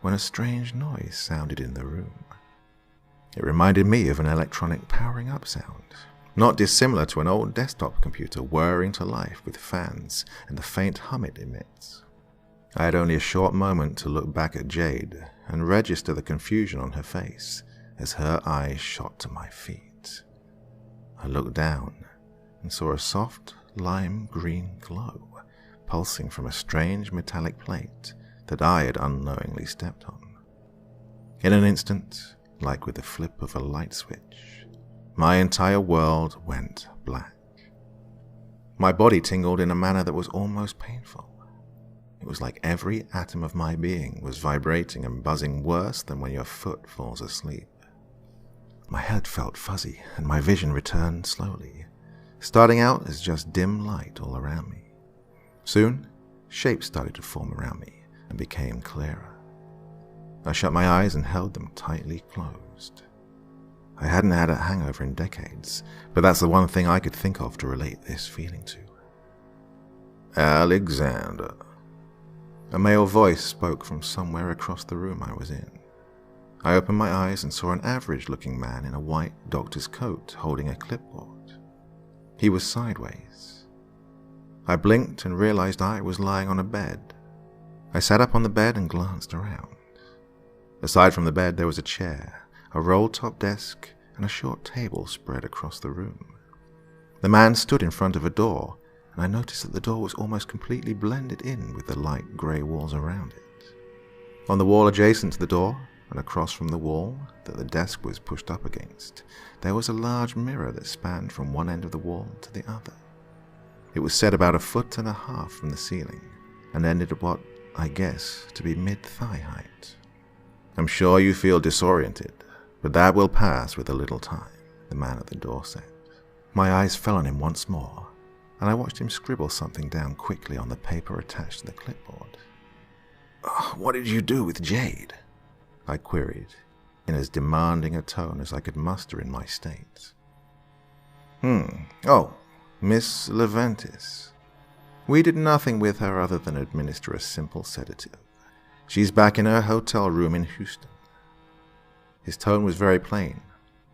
when a strange noise sounded in the room. It reminded me of an electronic powering up sound, not dissimilar to an old desktop computer whirring to life with fans and the faint hum it emits. I had only a short moment to look back at Jade and register the confusion on her face as her eyes shot to my feet. I looked down and saw a soft lime green glow pulsing from a strange metallic plate that I had unknowingly stepped on. In an instant, like with the flip of a light switch, my entire world went black. My body tingled in a manner that was almost painful. It was like every atom of my being was vibrating and buzzing worse than when your foot falls asleep. My head felt fuzzy and my vision returned slowly, starting out as just dim light all around me. Soon, shapes started to form around me and became clearer. I shut my eyes and held them tightly closed. I hadn't had a hangover in decades, but that's the one thing I could think of to relate this feeling to. Alexander. A male voice spoke from somewhere across the room I was in. I opened my eyes and saw an average-looking man in a white doctor's coat holding a clipboard. He was sideways. I blinked and realized I was lying on a bed. I sat up on the bed and glanced around. Aside from the bed, there was a chair, a roll-top desk, and a short table spread across the room. The man stood in front of a door, and I noticed that the door was almost completely blended in with the light grey walls around it. On the wall adjacent to the door, and across from the wall that the desk was pushed up against, there was a large mirror that spanned from one end of the wall to the other. It was set about 1.5 feet from the ceiling, and ended at what I guess to be mid-thigh height. I'm sure you feel disoriented, but that will pass with a little time, the man at the door said. My eyes fell on him once more, and I watched him scribble something down quickly on the paper attached to the clipboard. What did you do with Jade? I queried, in as demanding a tone as I could muster in my state. Oh, Miss Leventis. We did nothing with her other than administer a simple sedative. She's back in her hotel room in Houston. His tone was very plain,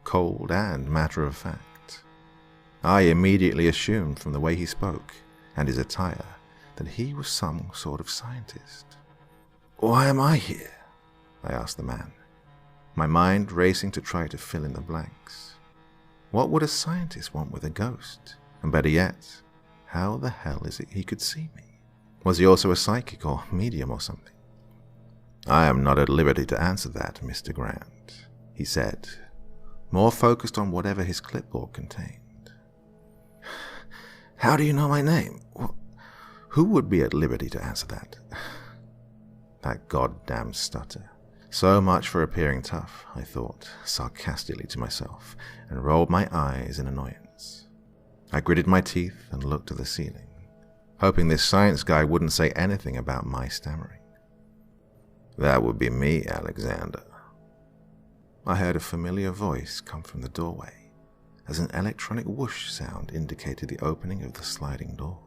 cold, and matter-of-fact. I immediately assumed from the way he spoke and his attire that he was some sort of scientist. Why am I here? I asked the man, my mind racing to try to fill in the blanks. What would a scientist want with a ghost? And better yet, how the hell is it he could see me? Was he also a psychic or medium or something? I am not at liberty to answer that, Mr. Grant, he said, more focused on whatever his clipboard contained. How do you know my name? Who would be at liberty to answer that? That goddamn stutter. So much for appearing tough, I thought, sarcastically to myself, and rolled my eyes in annoyance. I gritted my teeth and looked to the ceiling, hoping this science guy wouldn't say anything about my stammering. That would be me, Alexander. I heard a familiar voice come from the doorway, as an electronic whoosh sound indicated the opening of the sliding door.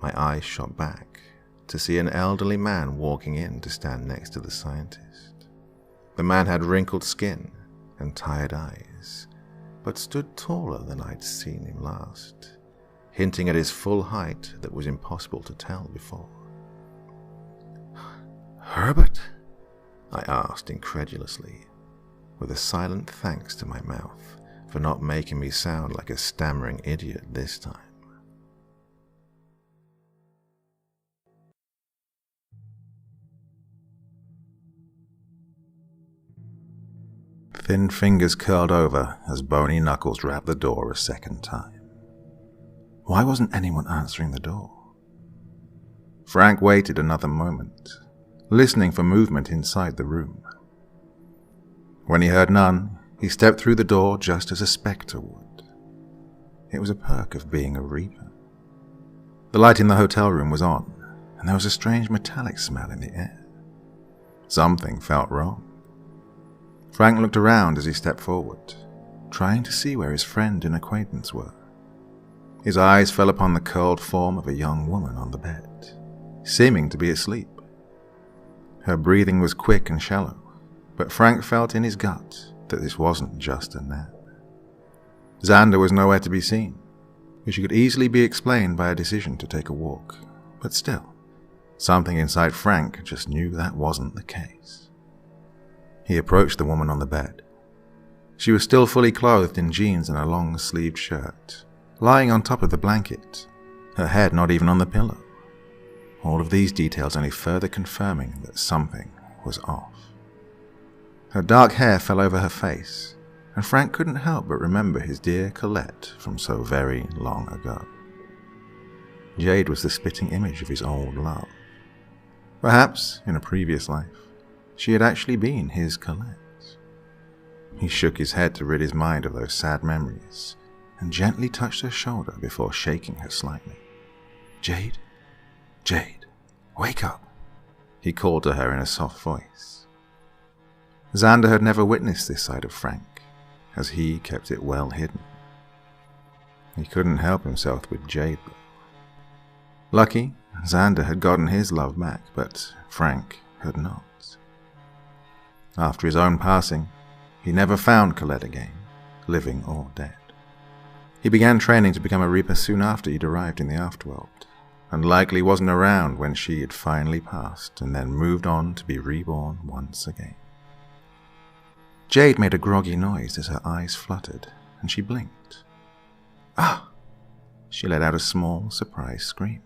My eyes shot back to see an elderly man walking in to stand next to the scientist. The man had wrinkled skin and tired eyes, but stood taller than I'd seen him last, hinting at his full height that was impossible to tell before. Herbert? I asked incredulously, with a silent thanks to my mouth for not making me sound like a stammering idiot this time. Thin fingers curled over as bony knuckles rapped the door a second time. Why wasn't anyone answering the door? Frank waited another moment, listening for movement inside the room. When he heard none, he stepped through the door just as a spectre would. It was a perk of being a Reaper. The light in the hotel room was on, and there was a strange metallic smell in the air. Something felt wrong. Frank looked around as he stepped forward, trying to see where his friend and acquaintance were. His eyes fell upon the curled form of a young woman on the bed, seeming to be asleep. Her breathing was quick and shallow, but Frank felt in his gut that this wasn't just a nap. Xander was nowhere to be seen, which could easily be explained by a decision to take a walk, but still, something inside Frank just knew that wasn't the case. He approached the woman on the bed. She was still fully clothed in jeans and a long-sleeved shirt, lying on top of the blanket, her head not even on the pillow. All of these details only further confirming that something was off. Her dark hair fell over her face, and Frank couldn't help but remember his dear Colette from so very long ago. Jade was the spitting image of his old love. Perhaps, in a previous life, she had actually been his Colette. He shook his head to rid his mind of those sad memories, and gently touched her shoulder before shaking her slightly. "Jade? Jade, wake up," he called to her in a soft voice. Xander had never witnessed this side of Frank, as he kept it well hidden. He couldn't help himself with Jade, though. Lucky, Xander had gotten his love back, but Frank had not. After his own passing, he never found Colette again, living or dead. He began training to become a Reaper soon after he'd arrived in the Afterworld, and likely wasn't around when she had finally passed and then moved on to be reborn once again. Jade made a groggy noise as her eyes fluttered, and she blinked. "Ah!" She let out a small, surprised scream.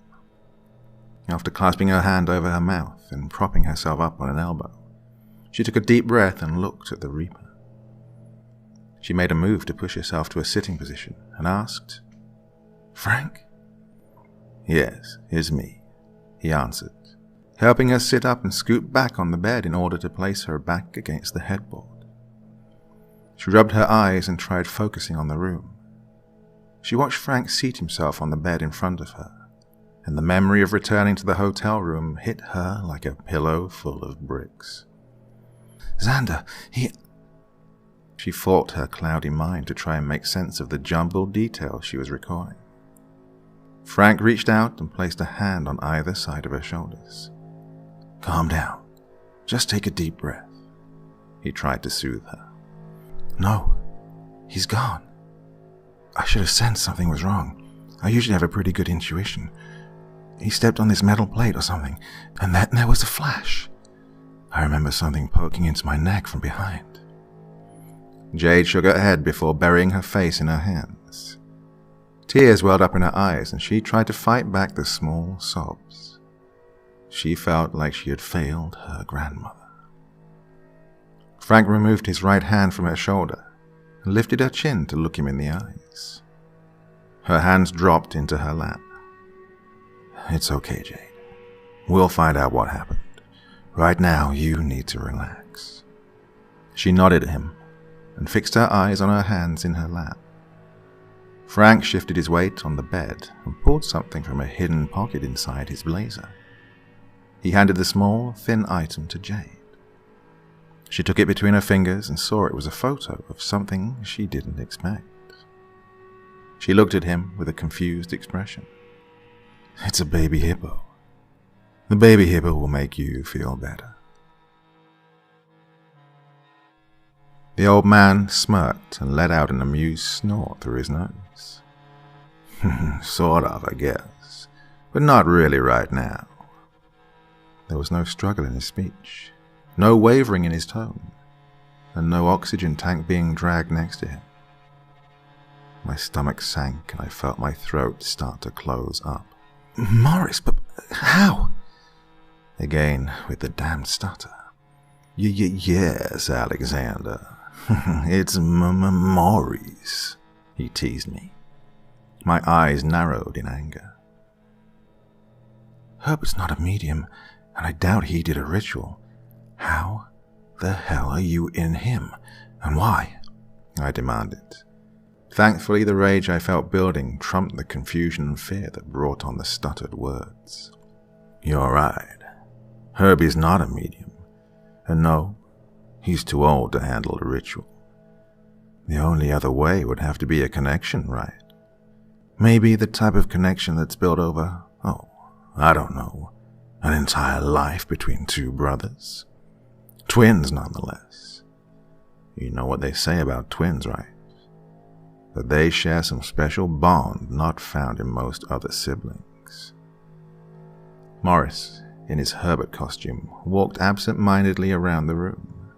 After clasping her hand over her mouth and propping herself up on an elbow, she took a deep breath and looked at the Reaper. She made a move to push herself to a sitting position and asked, "Frank?" "Yes, it's me," he answered, helping her sit up and scoot back on the bed in order to place her back against the headboard. She rubbed her eyes and tried focusing on the room. She watched Frank seat himself on the bed in front of her, and the memory of returning to the hotel room hit her like a pillow full of bricks. "Xander, She fought her cloudy mind to try and make sense of the jumbled details she was recalling. Frank reached out and placed a hand on either side of her shoulders. "Calm down. Just take a deep breath," he tried to soothe her. "No, he's gone. I should have sensed something was wrong. I usually have a pretty good intuition. He stepped on this metal plate or something, and then there was a flash. I remember something poking into my neck from behind." Jade shook her head before burying her face in her hands. Tears welled up in her eyes, and she tried to fight back the small sobs. She felt like she had failed her grandmother. Frank removed his right hand from her shoulder and lifted her chin to look him in the eyes. Her hands dropped into her lap. "It's okay, Jade. We'll find out what happened. Right now, you need to relax." She nodded at him and fixed her eyes on her hands in her lap. Frank shifted his weight on the bed and pulled something from a hidden pocket inside his blazer. He handed the small, thin item to Jade. She took it between her fingers and saw it was a photo of something she didn't expect. She looked at him with a confused expression. "It's a baby hippo. The baby hippo will make you feel better." The old man smirked and let out an amused snort through his nose. "Sort of, I guess, but not really right now." There was no struggle in his speech, no wavering in his tone, and no oxygen tank being dragged next to him. My stomach sank and I felt my throat start to close up. "Morris, but how?" Again with the damned stutter. Yes, Alexander. It's Maurice," he teased me. My eyes narrowed in anger. "Herbert's not a medium, and I doubt he did a ritual. How the hell are you in him, and why?" I demanded, Thankfully, the rage I felt building trumped the confusion and fear that brought on the stuttered words. "You're right. Herbie's not a medium. And no, he's too old to handle a ritual. The only other way would have to be a connection, right? Maybe the type of connection that's built over, I don't know, an entire life between two brothers. Twins, nonetheless. You know what they say about twins, right? That they share some special bond not found in most other siblings." Morris, in his Herbert costume, walked absent-mindedly around the room.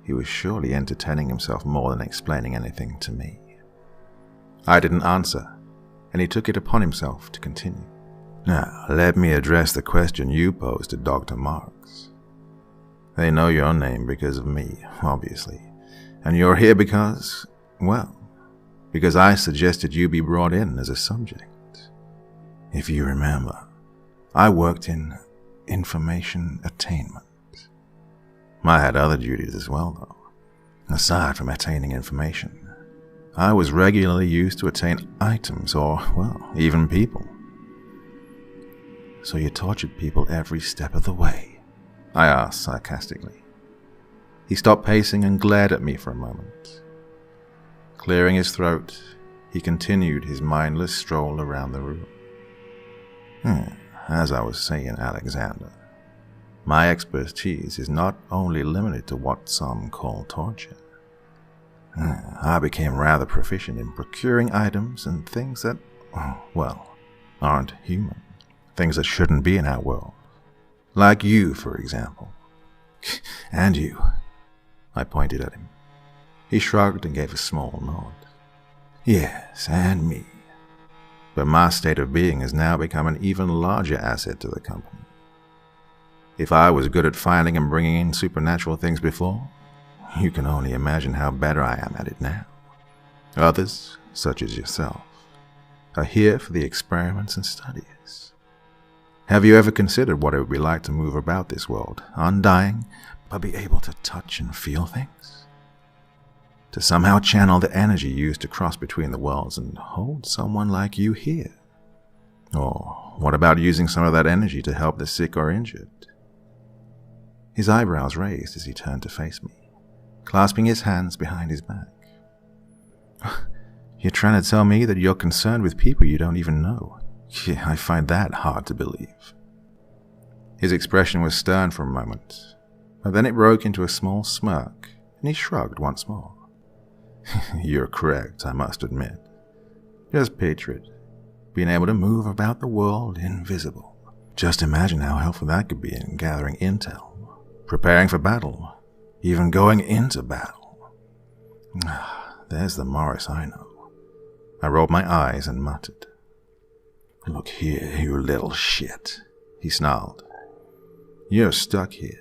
He was surely entertaining himself more than explaining anything to me. I didn't answer, and he took it upon himself to continue. "Now, let me address the question you posed to Dr. Marks. They know your name because of me, obviously, and you're here because I suggested you be brought in as a subject. If you remember, I worked in information attainment. I had other duties as well, though. Aside from attaining information, I was regularly used to attain items or, even people." "So you tortured people every step of the way?" I asked sarcastically. He stopped pacing and glared at me for a moment. Clearing his throat, he continued his mindless stroll around the room. As I was saying, Alexander, my expertise is not only limited to what some call torture. I became rather proficient in procuring items and things that, aren't human. Things that shouldn't be in our world. Like you, for example. And you. I pointed at him. He shrugged and gave a small nod. "Yes, and me. But my state of being has now become an even larger asset to the company. If I was good at finding and bringing in supernatural things before, you can only imagine how better I am at it now. Others, such as yourself, are here for the experiments and studies. Have you ever considered what it would be like to move about this world, undying, but be able to touch and feel things? To somehow channel the energy used to cross between the worlds and hold someone like you here? Or what about using some of that energy to help the sick or injured?" His eyebrows raised as he turned to face me, clasping his hands behind his back. "You're trying to tell me that you're concerned with people you don't even know? Yeah, I find that hard to believe." His expression was stern for a moment, but then it broke into a small smirk, and he shrugged once more. "You're correct, I must admit. Just picture it, being able to move about the world invisible. Just imagine how helpful that could be in gathering intel, preparing for battle, even going into battle. There's the Morris I know." I rolled my eyes and muttered. "Look here, you little shit," he snarled. "You're stuck here.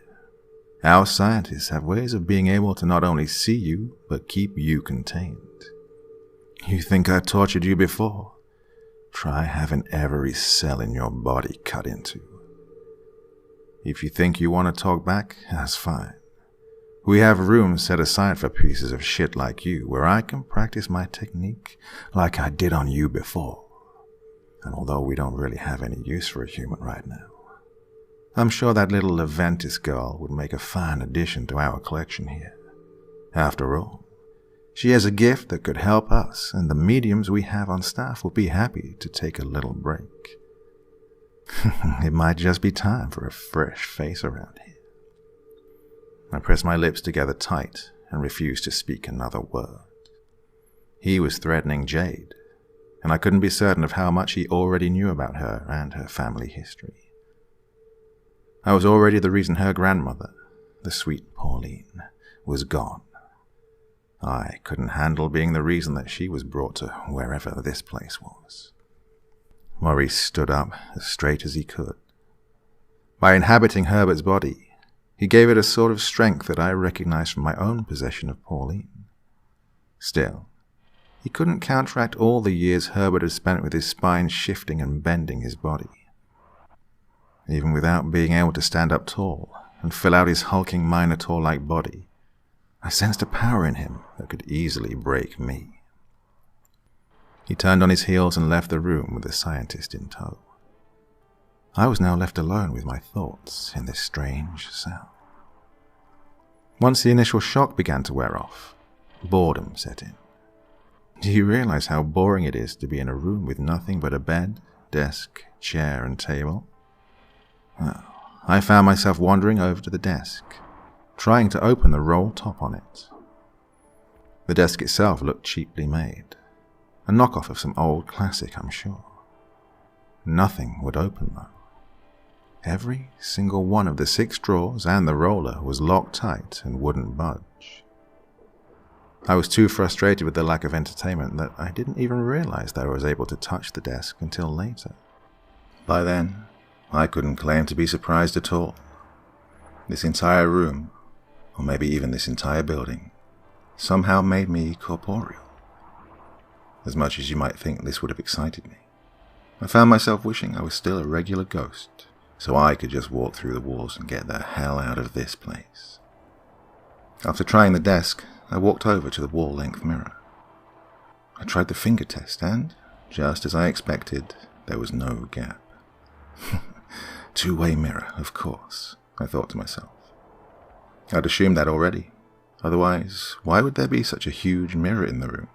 Our scientists have ways of being able to not only see you, but keep you contained. You think I tortured you before? Try having every cell in your body cut into. If you think you want to talk back, that's fine. We have rooms set aside for pieces of shit like you, where I can practice my technique like I did on you before. And although we don't really have any use for a human right now, I'm sure that little Leventis girl would make a fine addition to our collection here. After all, she has a gift that could help us, and the mediums we have on staff will be happy to take a little break. It might just be time for a fresh face around here." I pressed my lips together tight and refused to speak another word. He was threatening Jade, and I couldn't be certain of how much he already knew about her and her family history. I was already the reason her grandmother, the sweet Pauline, was gone. I couldn't handle being the reason that she was brought to wherever this place was. Maurice stood up as straight as he could. By inhabiting Herbert's body, he gave it a sort of strength that I recognized from my own possession of Pauline. Still, he couldn't counteract all the years Herbert had spent with his spine shifting and bending his body. Even without being able to stand up tall and fill out his hulking Minotaur-like body, I sensed a power in him that could easily break me. He turned on his heels and left the room with the scientist in tow. I was now left alone with my thoughts in this strange cell. Once the initial shock began to wear off, boredom set in. Do you realize how boring it is to be in a room with nothing but a bed, desk, chair, and table? Well, I found myself wandering over to the desk, trying to open the roll top on it. The desk itself looked cheaply made, a knockoff of some old classic, I'm sure. Nothing would open, though. Every single one of the 6 drawers and the roller was locked tight and wouldn't budge. I was too frustrated with the lack of entertainment that I didn't even realize that I was able to touch the desk until later. By then, I couldn't claim to be surprised at all. This entire room, or maybe even this entire building, somehow made me corporeal. As much as you might think this would have excited me, I found myself wishing I was still a regular ghost, so I could just walk through the walls and get the hell out of this place. After trying the desk, I walked over to the wall-length mirror. I tried the finger test and, just as I expected, there was no gap. Two-way mirror, of course, I thought to myself. I'd assumed that already. Otherwise, why would there be such a huge mirror in the room?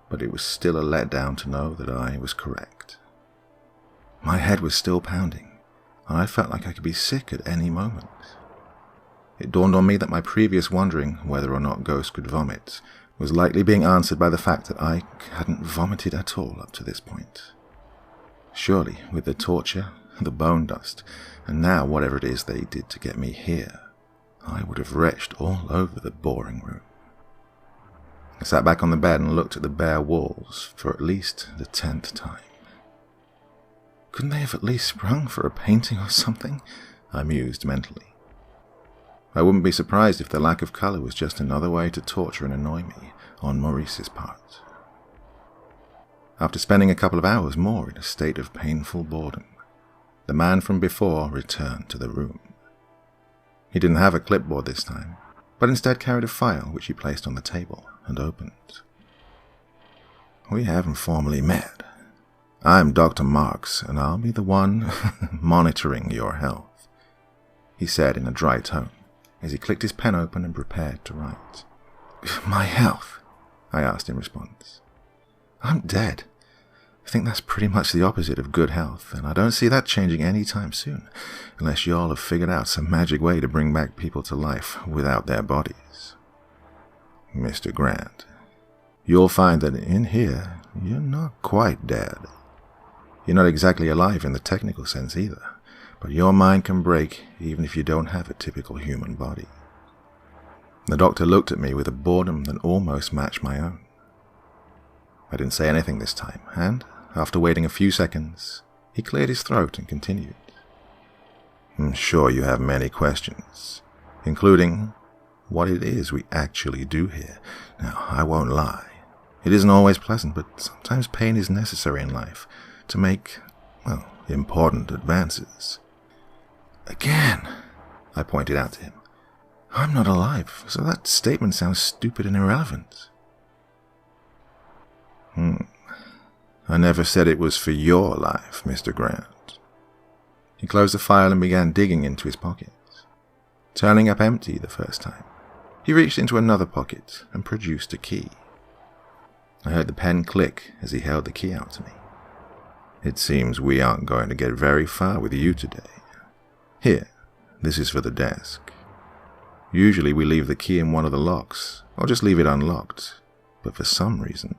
But it was still a letdown to know that I was correct. My head was still pounding, and I felt like I could be sick at any moment. It dawned on me that my previous wondering whether or not ghosts could vomit was likely being answered by the fact that I hadn't vomited at all up to this point. Surely, with the torture, the bone dust, and now whatever it is they did to get me here, I would have retched all over the boring room. I sat back on the bed and looked at the bare walls for at least the 10th time. Couldn't they have at least sprung for a painting or something? I mused mentally. I wouldn't be surprised if the lack of colour was just another way to torture and annoy me on Maurice's part. After spending a couple of hours more in a state of painful boredom, the man from before returned to the room. He didn't have a clipboard this time, but instead carried a file which he placed on the table and opened. We haven't formally met. I'm Dr. Marks, and I'll be the one monitoring your health, he said in a dry tone, as he clicked his pen open and prepared to write. My health? I asked in response. I'm dead. I think that's pretty much the opposite of good health, and I don't see that changing any time soon, unless y'all have figured out some magic way to bring back people to life without their bodies. Mr. Grant, you'll find that in here, you're not quite dead. You're not exactly alive in the technical sense either, but your mind can break even if you don't have a typical human body. The doctor looked at me with a boredom that almost matched my own. I didn't say anything this time, and, after waiting a few seconds, he cleared his throat and continued. I'm sure you have many questions, including what it is we actually do here. Now, I won't lie. It isn't always pleasant, but sometimes pain is necessary in life to make, well, important advances. Again, I pointed out to him. I'm not alive, so that statement sounds stupid and irrelevant. I never said it was for your life, Mr. Grant. He closed the file and began digging into his pockets, turning up empty the first time. He reached into another pocket and produced a key. I heard the pen click as he held the key out to me. It seems we aren't going to get very far with you today. Here, this is for the desk. Usually we leave the key in one of the locks, or just leave it unlocked, but for some reason,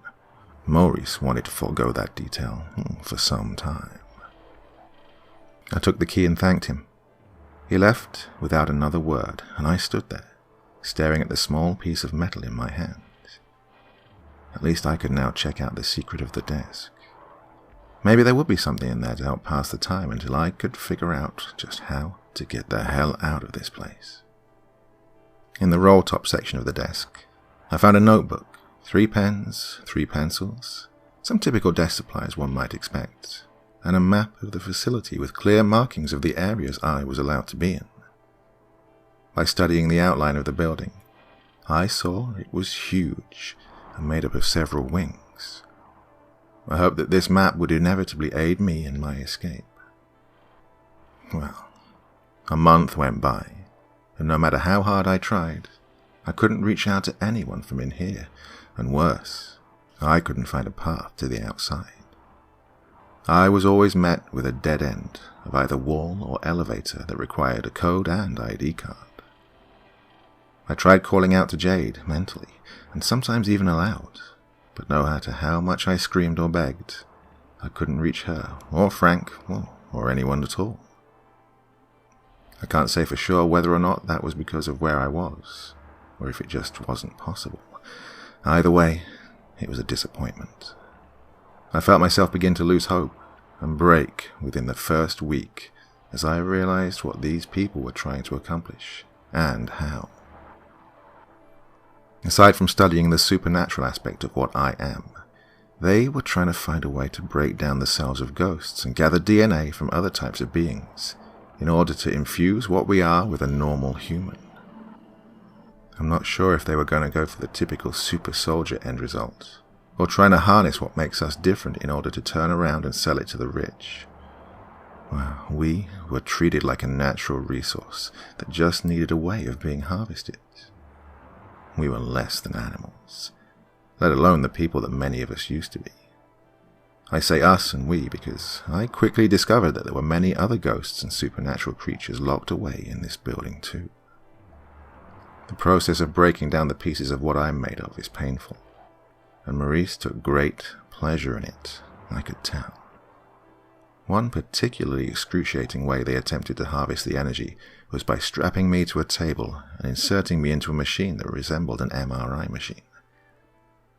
Maurice wanted to forego that detail for some time. I took the key and thanked him. He left without another word, and I stood there, staring at the small piece of metal in my hand. At least I could now check out the secret of the desk. Maybe there would be something in there to help pass the time until I could figure out just how to get the hell out of this place. In the roll-top section of the desk, I found a notebook, 3 pens, 3 pencils, some typical desk supplies one might expect, and a map of the facility with clear markings of the areas I was allowed to be in. By studying the outline of the building, I saw it was huge and made up of several wings. I hoped that this map would inevitably aid me in my escape. Well, a month went by, and no matter how hard I tried, I couldn't reach out to anyone from in here, and worse, I couldn't find a path to the outside. I was always met with a dead end of either wall or elevator that required a code and ID card. I tried calling out to Jade mentally, and sometimes even aloud, but no matter how much I screamed or begged, I couldn't reach her, or Frank, or anyone at all. I can't say for sure whether or not that was because of where I was, or if it just wasn't possible. Either way, it was a disappointment. I felt myself begin to lose hope and break within the first week as I realized what these people were trying to accomplish, and how. Aside from studying the supernatural aspect of what I am, they were trying to find a way to break down the cells of ghosts and gather DNA from other types of beings in order to infuse what we are with a normal human. I'm not sure if they were going to go for the typical super soldier end result, or trying to harness what makes us different in order to turn around and sell it to the rich. Well, we were treated like a natural resource that just needed a way of being harvested. We were less than animals, let alone the people that many of us used to be. I say us and we because I quickly discovered that there were many other ghosts and supernatural creatures locked away in this building too. The process of breaking down the pieces of what I'm made of is painful, and Maurice took great pleasure in it, I could tell. One particularly excruciating way they attempted to harvest the energy was by strapping me to a table and inserting me into a machine that resembled an MRI machine.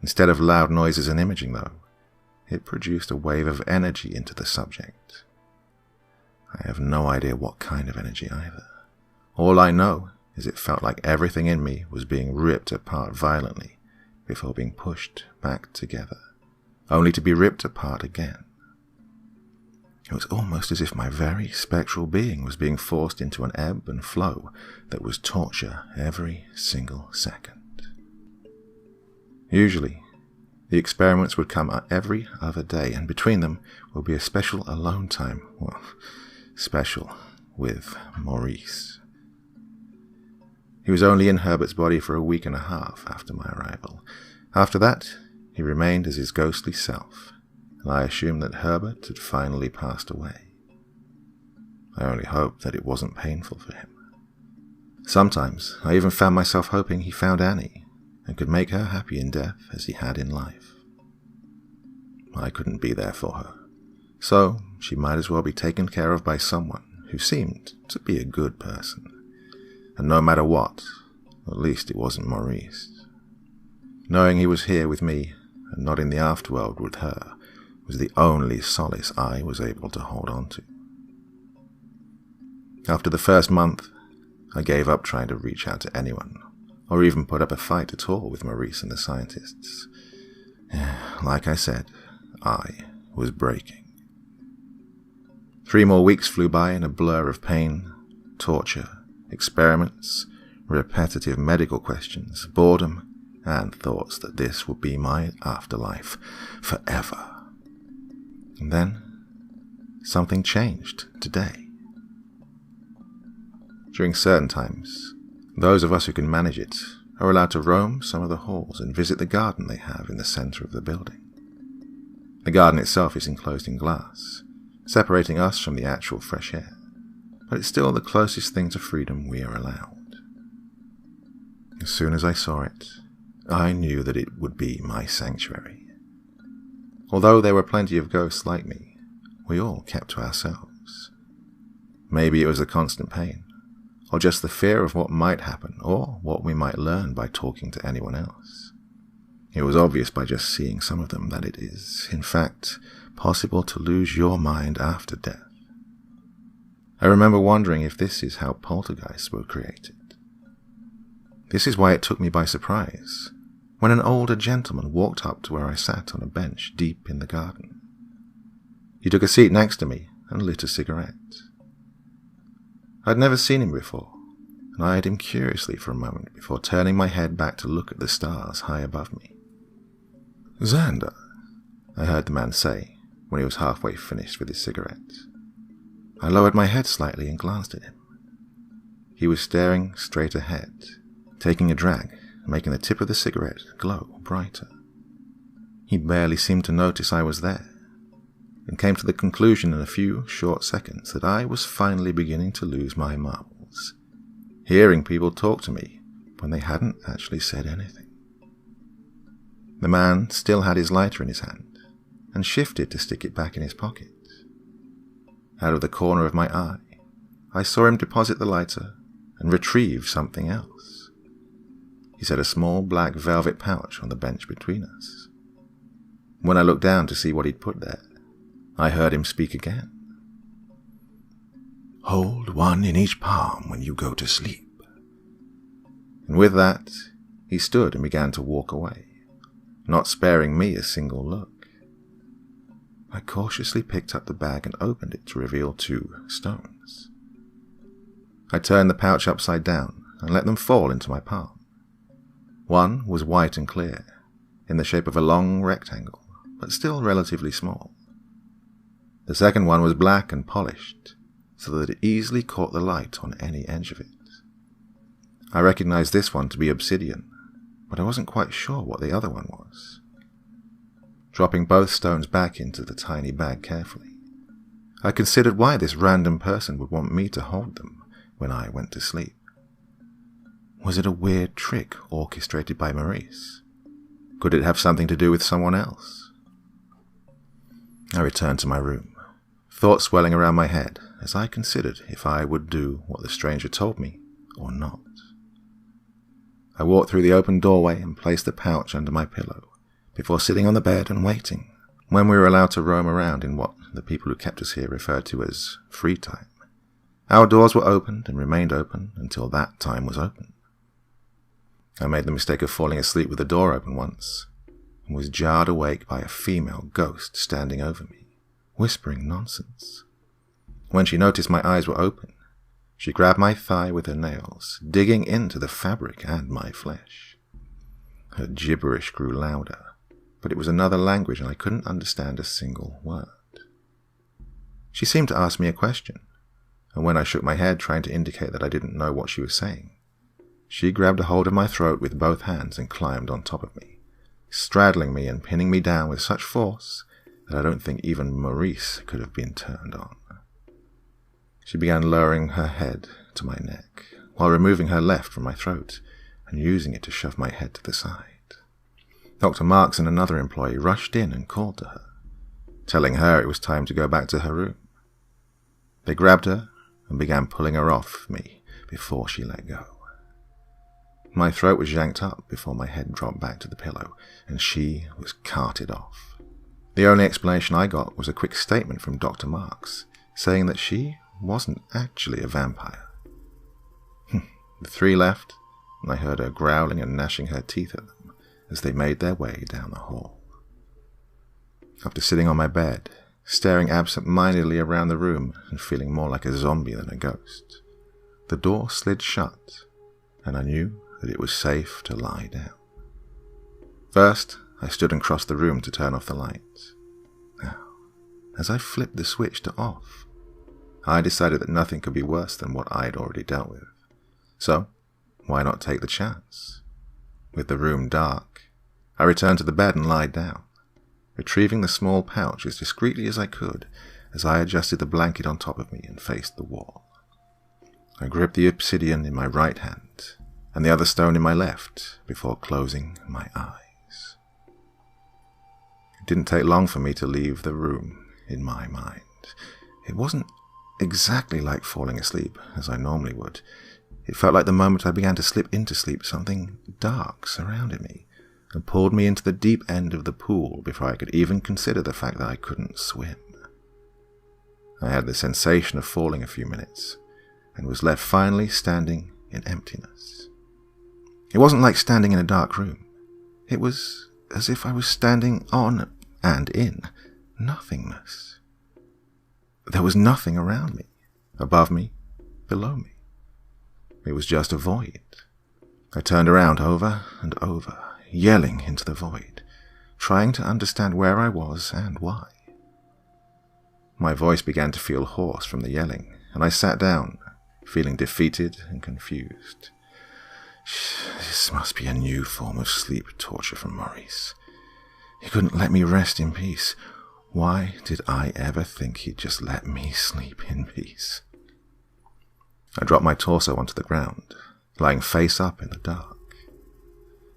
Instead of loud noises and imaging, though, it produced a wave of energy into the subject. I have no idea what kind of energy either. All I know is it felt like everything in me was being ripped apart violently before being pushed back together, only to be ripped apart again. It was almost as if my very spectral being was being forced into an ebb and flow that was torture every single second. Usually, the experiments would come every other day, and between them would be a special alone time, special, with Maurice. He was only in Herbert's body for a week and a half after my arrival. After that, he remained as his ghostly self, and I assumed that Herbert had finally passed away. I only hoped that it wasn't painful for him. Sometimes I even found myself hoping he found Annie and could make her happy in death as he had in life. I couldn't be there for her, so she might as well be taken care of by someone who seemed to be a good person. And no matter what, at least it wasn't Maurice. Knowing he was here with me and not in the afterworld with her was the only solace I was able to hold on to. After the first month, I gave up trying to reach out to anyone, or even put up a fight at all with Maurice and the scientists. Like I said, I was breaking. 3 more weeks flew by in a blur of pain, torture, experiments, repetitive medical questions, boredom, and thoughts that this would be my afterlife forever. And then, something changed today. During certain times, those of us who can manage it are allowed to roam some of the halls and visit the garden they have in the center of the building. The garden itself is enclosed in glass, separating us from the actual fresh air, but it's still the closest thing to freedom we are allowed. As soon as I saw it, I knew that it would be my sanctuary. Although there were plenty of ghosts like me, we all kept to ourselves. Maybe it was the constant pain, or just the fear of what might happen, or what we might learn by talking to anyone else. It was obvious by just seeing some of them that it is, in fact, possible to lose your mind after death. I remember wondering if this is how poltergeists were created. This is why it took me by surprise when an older gentleman walked up to where I sat on a bench deep in the garden. He took a seat next to me and lit a cigarette. I'd never seen him before, and I eyed him curiously for a moment before turning my head back to look at the stars high above me. "Xander," I heard the man say when he was halfway finished with his cigarette. I lowered my head slightly and glanced at him. He was staring straight ahead, taking a drag, making the tip of the cigarette glow brighter. He barely seemed to notice I was there, and came to the conclusion in a few short seconds that I was finally beginning to lose my marbles, hearing people talk to me when they hadn't actually said anything. The man still had his lighter in his hand, and shifted to stick it back in his pocket. Out of the corner of my eye, I saw him deposit the lighter and retrieve something else. He set a small black velvet pouch on the bench between us. When I looked down to see what he'd put there, I heard him speak again. "Hold one in each palm when you go to sleep." And with that, he stood and began to walk away, not sparing me a single look. I cautiously picked up the bag and opened it to reveal 2 stones. I turned the pouch upside down and let them fall into my palm. One was white and clear, in the shape of a long rectangle, but still relatively small. The second one was black and polished, so that it easily caught the light on any edge of it. I recognized this one to be obsidian, but I wasn't quite sure what the other one was. Dropping both stones back into the tiny bag carefully, I considered why this random person would want me to hold them when I went to sleep. Was it a weird trick orchestrated by Maurice? Could it have something to do with someone else? I returned to my room, thoughts swelling around my head as I considered if I would do what the stranger told me or not. I walked through the open doorway and placed the pouch under my pillow before sitting on the bed and waiting when we were allowed to roam around in what the people who kept us here referred to as free time. Our doors were opened and remained open until that time was open. I made the mistake of falling asleep with the door open once, and was jarred awake by a female ghost standing over me, whispering nonsense. When she noticed my eyes were open, she grabbed my thigh with her nails, digging into the fabric and my flesh. Her gibberish grew louder, but it was another language and I couldn't understand a single word. She seemed to ask me a question, and when I shook my head trying to indicate that I didn't know what she was saying, she grabbed a hold of my throat with both hands and climbed on top of me, straddling me and pinning me down with such force that I don't think even Maurice could have been turned on. She began lowering her head to my neck, while removing her left from my throat and using it to shove my head to the side. Dr. Marks and another employee rushed in and called to her, telling her it was time to go back to her room. They grabbed her and began pulling her off me before she let go. My throat was yanked up before my head dropped back to the pillow, and she was carted off. The only explanation I got was a quick statement from Dr. Marks, saying that she wasn't actually a vampire. The 3 left, and I heard her growling and gnashing her teeth at them as they made their way down the hall. After sitting on my bed, staring absent-mindedly around the room and feeling more like a zombie than a ghost, the door slid shut, and I knew that it was safe to lie down. First, I stood and crossed the room to turn off the lights. Now, as I flipped the switch to off, I decided that nothing could be worse than what I'd already dealt with. So, why not take the chance? With the room dark, I returned to the bed and lied down, retrieving the small pouch as discreetly as I could as I adjusted the blanket on top of me and faced the wall. I gripped the obsidian in my right hand and the other stone in my left before closing my eyes. It didn't take long for me to leave the room in my mind. It wasn't exactly like falling asleep, as I normally would. It felt like the moment I began to slip into sleep, something dark surrounded me and pulled me into the deep end of the pool before I could even consider the fact that I couldn't swim. I had the sensation of falling a few minutes and was left finally standing in emptiness. It wasn't like standing in a dark room. It was as if I was standing on and in nothingness. There was nothing around me, above me, below me. It was just a void. I turned around over and over, yelling into the void, trying to understand where I was and why. My voice began to feel hoarse from the yelling, and I sat down, feeling defeated and confused. This must be a new form of sleep torture from Maurice. He couldn't let me rest in peace. Why did I ever think he'd just let me sleep in peace? I dropped my torso onto the ground, lying face up in the dark.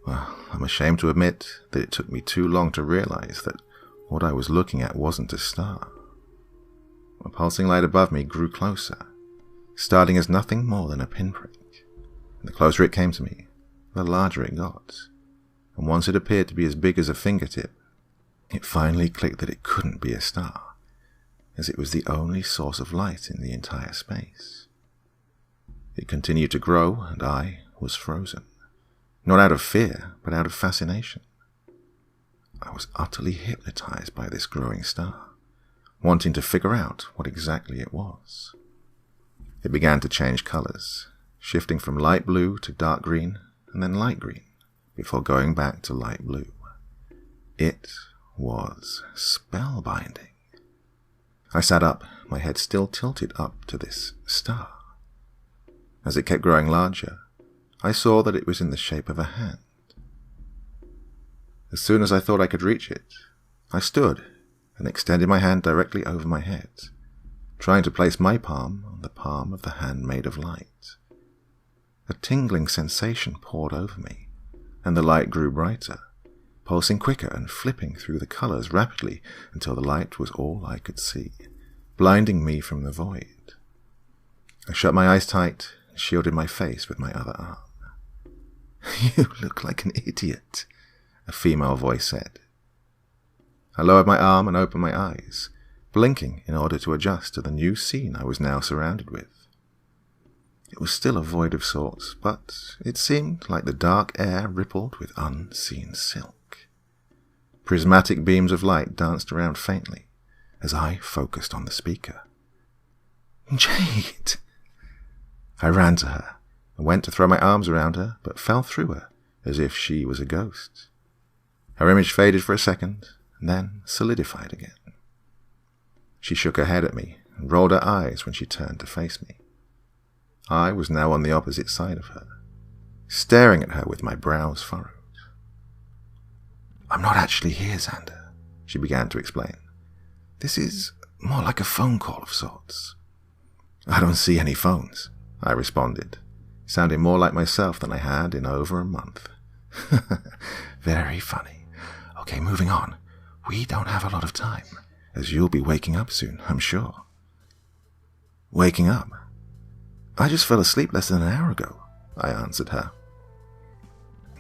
Well, I'm ashamed to admit that it took me too long to realize that what I was looking at wasn't a star. The pulsing light above me grew closer, starting as nothing more than a pinprick. And the closer it came to me, the larger it got. And once it appeared to be as big as a fingertip, it finally clicked that it couldn't be a star, as it was the only source of light in the entire space. It continued to grow, and I was frozen. Not out of fear, but out of fascination. I was utterly hypnotized by this growing star, wanting to figure out what exactly it was. It began to change colors, shifting from light blue to dark green, and then light green, before going back to light blue. It was spellbinding. I sat up, my head still tilted up to this star. As it kept growing larger, I saw that it was in the shape of a hand. As soon as I thought I could reach it, I stood and extended my hand directly over my head, trying to place my palm on the palm of the hand made of light. A tingling sensation poured over me, and the light grew brighter, pulsing quicker and flipping through the colors rapidly until the light was all I could see, blinding me from the void. I shut my eyes tight and shielded my face with my other arm. "You look like an idiot," a female voice said. I lowered my arm and opened my eyes, blinking in order to adjust to the new scene I was now surrounded with. It was still a void of sorts, but it seemed like the dark air rippled with unseen silk. Prismatic beams of light danced around faintly as I focused on the speaker. "Jade!" I ran to her and went to throw my arms around her, but fell through her as if she was a ghost. Her image faded for a second, and then solidified again. She shook her head at me and rolled her eyes when she turned to face me. I was now on the opposite side of her, staring at her with my brows furrowed. "I'm not actually here, Xander," she began to explain. "This is more like a phone call of sorts." "I don't see any phones," I responded, sounding more like myself than I had in over a month. "Very funny. Okay, moving on. We don't have a lot of time, as you'll be waking up soon, I'm sure." "Waking up? I just fell asleep less than an hour ago," I answered her.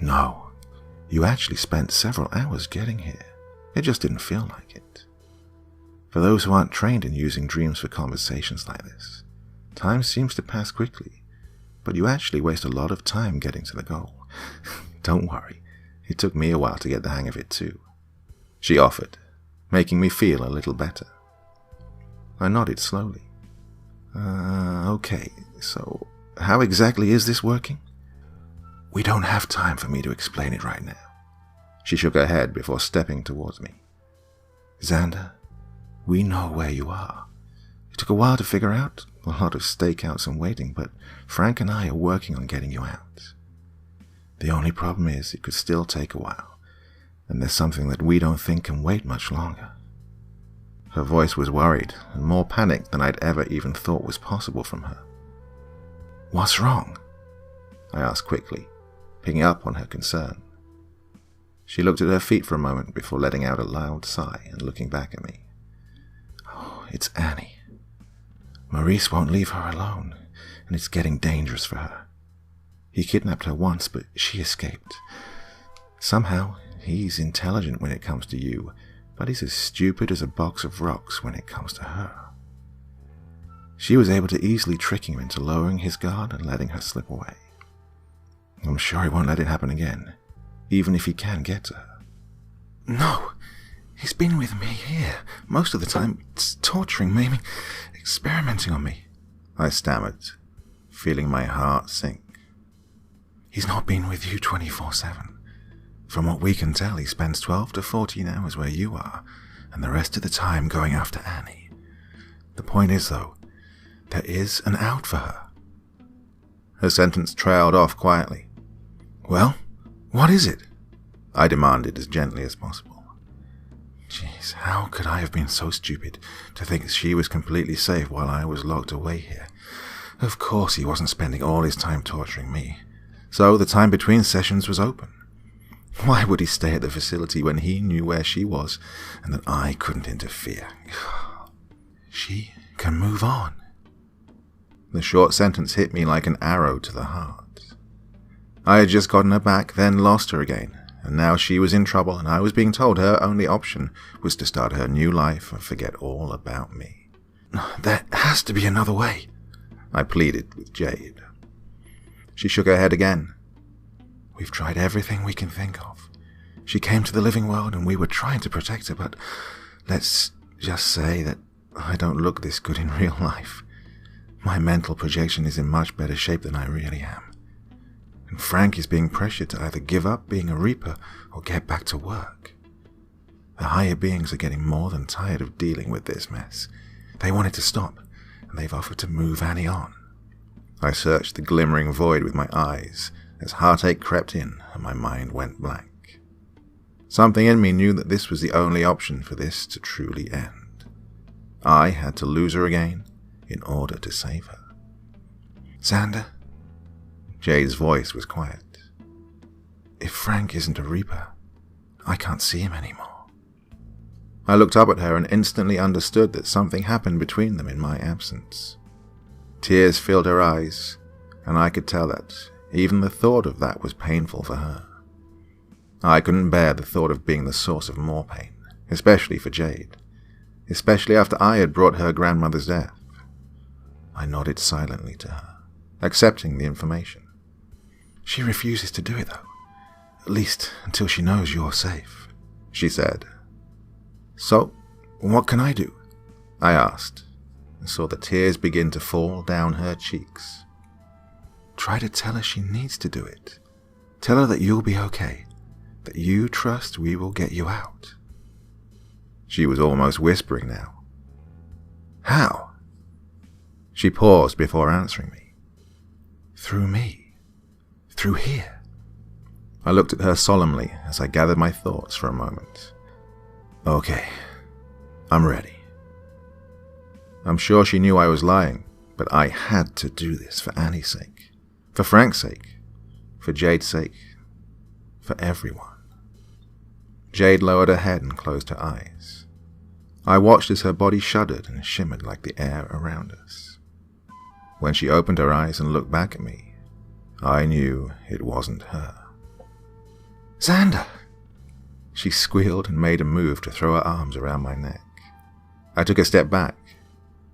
"No, you actually spent several hours getting here. It just didn't feel like it. For those who aren't trained in using dreams for conversations like this, time seems to pass quickly, but you actually waste a lot of time getting to the goal. Don't worry, it took me a while to get the hang of it too," she offered, making me feel a little better. I nodded slowly. Okay, so how exactly is this working?" "We don't have time for me to explain it right now." She shook her head before stepping towards me. "Xander, we know where you are. It took a while to figure out, a lot of stakeouts and waiting, but Frank and I are working on getting you out. The only problem is it could still take a while, and there's something that we don't think can wait much longer." Her voice was worried and more panicked than I'd ever even thought was possible from her. "What's wrong?" I asked quickly, picking up on her concern. She looked at her feet for a moment before letting out a loud sigh and looking back at me. "Oh, it's Annie. Maurice won't leave her alone, and it's getting dangerous for her. He kidnapped her once, but she escaped. Somehow, he's intelligent when it comes to you, but he's as stupid as a box of rocks when it comes to her. She was able to easily trick him into lowering his guard and letting her slip away. I'm sure he won't let it happen again, even if he can get to her." "No, he's been with me here most of the time, torturing me, experimenting on me," I stammered, feeling my heart sink. "He's not been with you 24/7. From what we can tell, he spends 12 to 14 hours where you are, and the rest of the time going after Annie. The point is, though, there is an out for her." Her sentence trailed off quietly. "Well, what is it?" I demanded as gently as possible. Jeez, how could I have been so stupid to think she was completely safe while I was locked away here? Of course he wasn't spending all his time torturing me, so the time between sessions was open. Why would he stay at the facility when he knew where she was and that I couldn't interfere? She can move on. The short sentence hit me like an arrow to the heart. I had just gotten her back, then lost her again, and now she was in trouble, and I was being told her only option was to start her new life and forget all about me. "There has to be another way," I pleaded with Jade. She shook her head again. "We've tried everything we can think of. She came to the living world and we were trying to protect her, but let's just say that I don't look this good in real life. My mental projection is in much better shape than I really am. And Frank is being pressured to either give up being a Reaper or get back to work. The higher beings are getting more than tired of dealing with this mess. They want it to stop, and they've offered to move Annie on." I searched the glimmering void with my eyes as heartache crept in and my mind went blank. Something in me knew that this was the only option for this to truly end. I had to lose her again in order to save her. "Xander?" Jade's voice was quiet. "If Frank isn't a Reaper, I can't see him anymore." I looked up at her and instantly understood that something happened between them in my absence. Tears filled her eyes, and I could tell that even the thought of that was painful for her. I couldn't bear the thought of being the source of more pain, especially for Jade, especially after I had brought her grandmother's death. I nodded silently to her, accepting the information. "She refuses to do it, though. At least until she knows you're safe," she said. "So, what can I do?" I asked, and saw the tears begin to fall down her cheeks. "Try to tell her she needs to do it. Tell her that you'll be okay, that you trust we will get you out." She was almost whispering now. "How?" She paused before answering me. "Through me. Through here." I looked at her solemnly as I gathered my thoughts for a moment. "Okay, I'm ready." I'm sure she knew I was lying, but I had to do this for Annie's sake, for Frank's sake, for Jade's sake, for everyone. Jade lowered her head and closed her eyes. I watched as her body shuddered and shimmered like the air around us. When she opened her eyes and looked back at me, I knew it wasn't her. "Xander!" She squealed and made a move to throw her arms around my neck. I took a step back,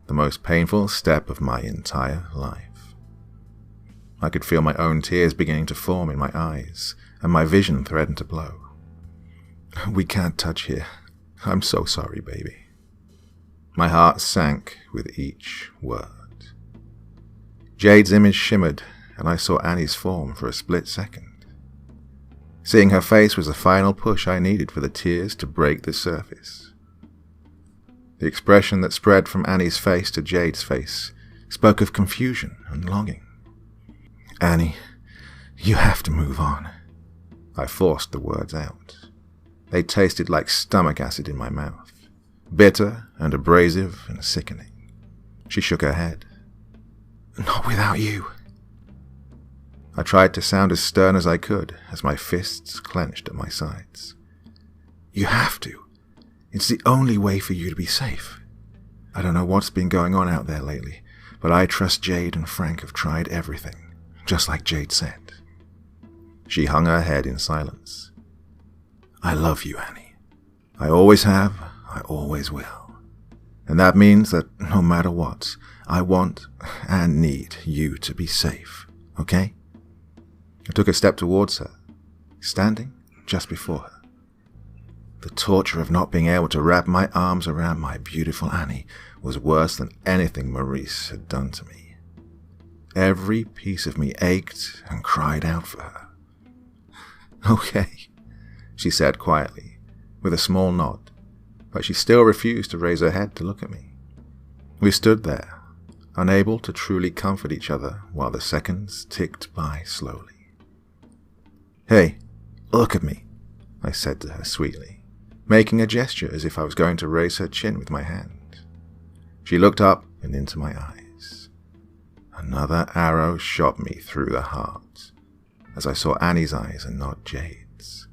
the most painful step of my entire life. I could feel my own tears beginning to form in my eyes, and my vision threatened to blow. "We can't touch here. I'm so sorry, baby." My heart sank with each word. Jade's image shimmered, and I saw Annie's form for a split second. Seeing her face was the final push I needed for the tears to break the surface. The expression that spread from Annie's face to Jade's face spoke of confusion and longing. "Annie, you have to move on." I forced the words out. They tasted like stomach acid in my mouth, bitter and abrasive and sickening. She shook her head. "Not without you." I tried to sound as stern as I could as my fists clenched at my sides. "You have to. It's the only way for you to be safe. I don't know what's been going on out there lately, but I trust Jade and Frank have tried everything, just like Jade said." She hung her head in silence. "I love you, Annie. I always have, I always will. And that means that no matter what, I want and need you to be safe, okay?" I took a step towards her, standing just before her. The torture of not being able to wrap my arms around my beautiful Annie was worse than anything Maurice had done to me. Every piece of me ached and cried out for her. "Okay, she said quietly, with a small nod, but she still refused to raise her head to look at me. We stood there, unable to truly comfort each other while the seconds ticked by slowly. "Hey, look at me," I said to her sweetly, making a gesture as if I was going to raise her chin with my hand. She looked up and into my eyes. Another arrow shot me through the heart as I saw Annie's eyes and not Jade's.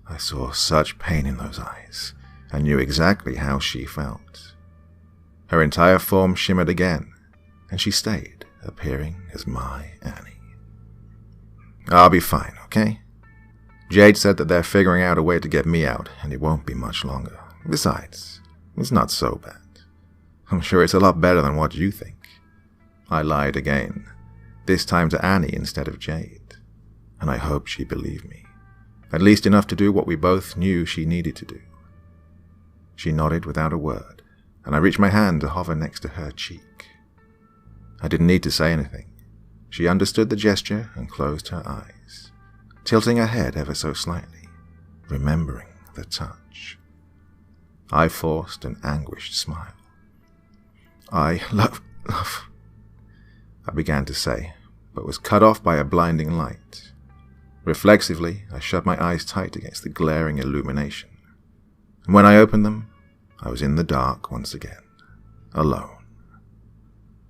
I saw such pain in those eyes and knew exactly how she felt. Her entire form shimmered again, and she stayed, appearing as my Annie. "I'll be fine, okay? Jade said that they're figuring out a way to get me out, and it won't be much longer. Besides, it's not so bad. I'm sure it's a lot better than what you think." I lied again, this time to Annie instead of Jade, and I hoped she believed me, at least enough to do what we both knew she needed to do. She nodded without a word, and I reached my hand to hover next to her cheek. I didn't need to say anything. She understood the gesture and closed her eyes, tilting her head ever so slightly, remembering the touch. I forced an anguished smile. "I love," I began to say, but was cut off by a blinding light. Reflexively, I shut my eyes tight against the glaring illumination, and when I opened them, I was in the dark once again, alone.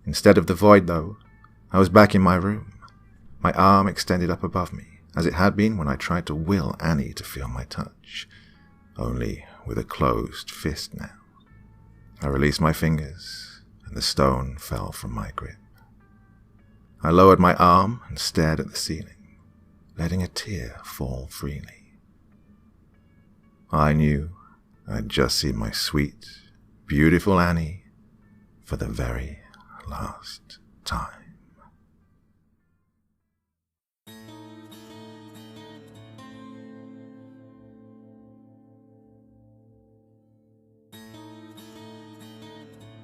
Instead of the void, though, I was back in my room, my arm extended up above me, as it had been when I tried to will Annie to feel my touch, only with a closed fist now. I released my fingers, and the stone fell from my grip. I lowered my arm and stared at the ceiling, letting a tear fall freely. I knew I'd just seen my sweet, beautiful Annie for the very last time.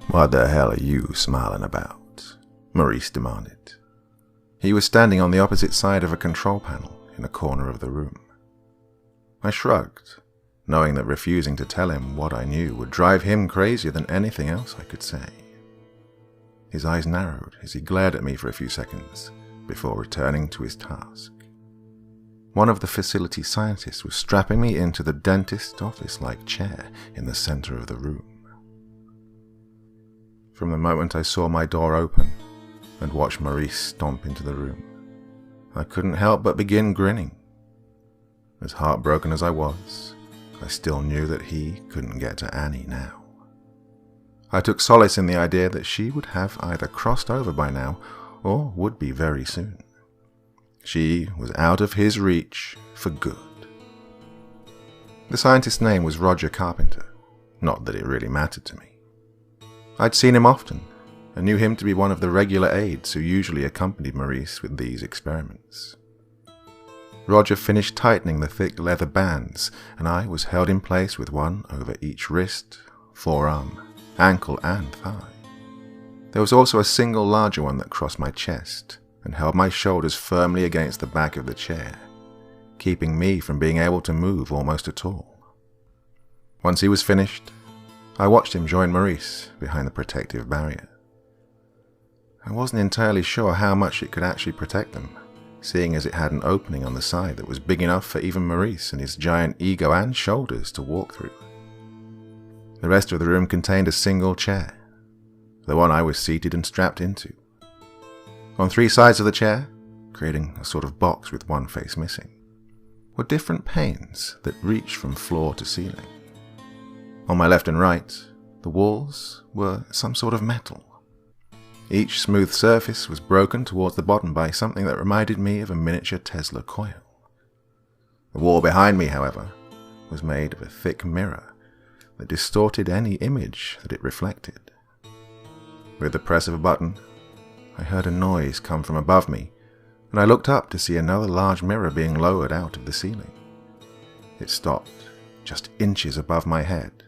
"What the hell are you smiling about?" Maurice demanded. He was standing on the opposite side of a control panel in a corner of the room. I shrugged, knowing that refusing to tell him what I knew would drive him crazier than anything else I could say. His eyes narrowed as he glared at me for a few seconds before returning to his task. One of the facility scientists was strapping me into the dentist's office-like chair in the center of the room. From the moment I saw my door open and watched Maurice stomp into the room, I couldn't help but begin grinning. As heartbroken as I was, I still knew that he couldn't get to Annie now. I took solace in the idea that she would have either crossed over by now or would be very soon. She was out of his reach for good. The scientist's name was Roger Carpenter, not that it really mattered to me. I'd seen him often, and knew him to be one of the regular aides who usually accompanied Maurice with these experiments. Roger finished tightening the thick leather bands, and I was held in place with one over each wrist, forearm, ankle, and thigh. There was also a single larger one that crossed my chest and held my shoulders firmly against the back of the chair, keeping me from being able to move almost at all. Once he was finished, I watched him join Maurice behind the protective barrier. I wasn't entirely sure how much it could actually protect them, seeing as it had an opening on the side that was big enough for even Maurice and his giant ego and shoulders to walk through. The rest of the room contained a single chair, the one I was seated and strapped into. On three sides of the chair, creating a sort of box with one face missing, were different panes that reached from floor to ceiling. On my left and right, the walls were some sort of metal. Each smooth surface was broken towards the bottom by something that reminded me of a miniature Tesla coil. The wall behind me, however, was made of a thick mirror that distorted any image that it reflected. With the press of a button, I heard a noise come from above me, and I looked up to see another large mirror being lowered out of the ceiling. It stopped just inches above my head,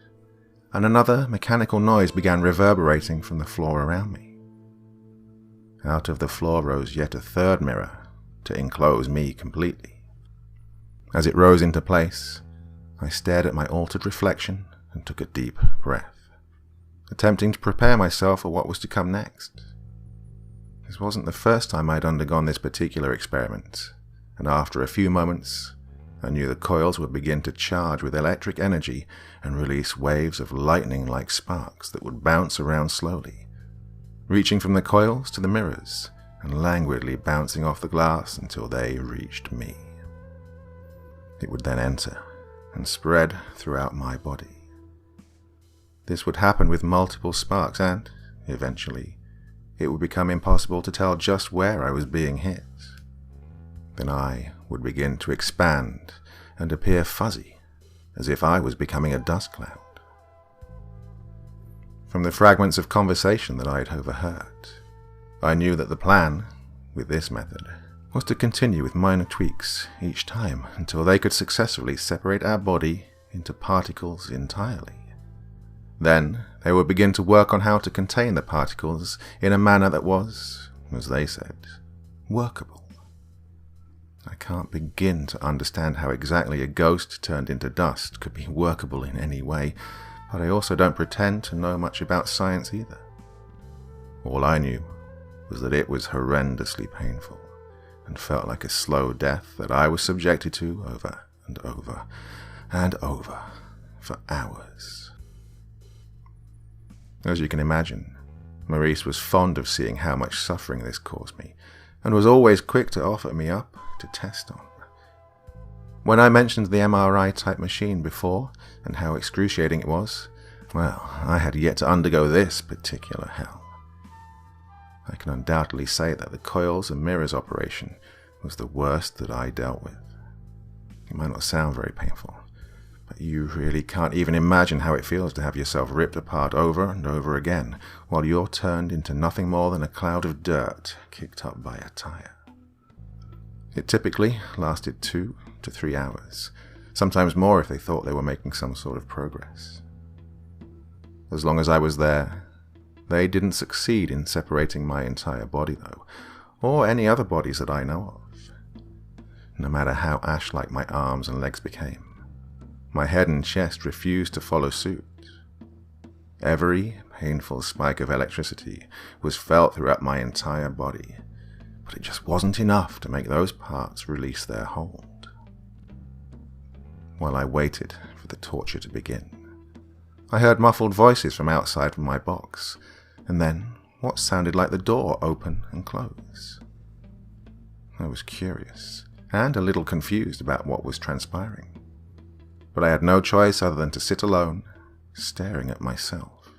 and another mechanical noise began reverberating from the floor around me. Out of the floor rose yet a third mirror to enclose me completely. As it rose into place, I stared at my altered reflection and took a deep breath, attempting to prepare myself for what was to come next. This wasn't the first time I'd undergone this particular experiment, and after a few moments, I knew the coils would begin to charge with electric energy and release waves of lightning-like sparks that would bounce around slowly, reaching from the coils to the mirrors and languidly bouncing off the glass until they reached me. It would then enter and spread throughout my body. This would happen with multiple sparks and, eventually, it would become impossible to tell just where I was being hit. Then I would begin to expand and appear fuzzy, as if I was becoming a dust cloud. From the fragments of conversation that I had overheard, I knew that the plan, with this method, was to continue with minor tweaks each time until they could successfully separate our body into particles entirely. Then they would begin to work on how to contain the particles in a manner that was, as they said, workable. I can't begin to understand how exactly a ghost turned into dust could be workable in any way, but I also don't pretend to know much about science either. All I knew was that it was horrendously painful and felt like a slow death that I was subjected to over and over and over for hours. As you can imagine, Maurice was fond of seeing how much suffering this caused me, and was always quick to offer me up to test on. When I mentioned the MRI-type machine before, and how excruciating it was, well, I had yet to undergo this particular hell. I can undoubtedly say that the coils and mirrors operation was the worst that I dealt with. It might not sound very painful, but you really can't even imagine how it feels to have yourself ripped apart over and over again, while you're turned into nothing more than a cloud of dirt kicked up by a tire. It typically lasted 2 to 3 hours, sometimes more if they thought they were making some sort of progress. As long as I was there, they didn't succeed in separating my entire body though, or any other bodies that I know of. No matter how ash-like my arms and legs became, my head and chest refused to follow suit. Every painful spike of electricity was felt throughout my entire body, but it just wasn't enough to make those parts release their hold. While I waited for the torture to begin, I heard muffled voices from outside my box, and then what sounded like the door open and close. I was curious and a little confused about what was transpiring, but I had no choice other than to sit alone, staring at myself.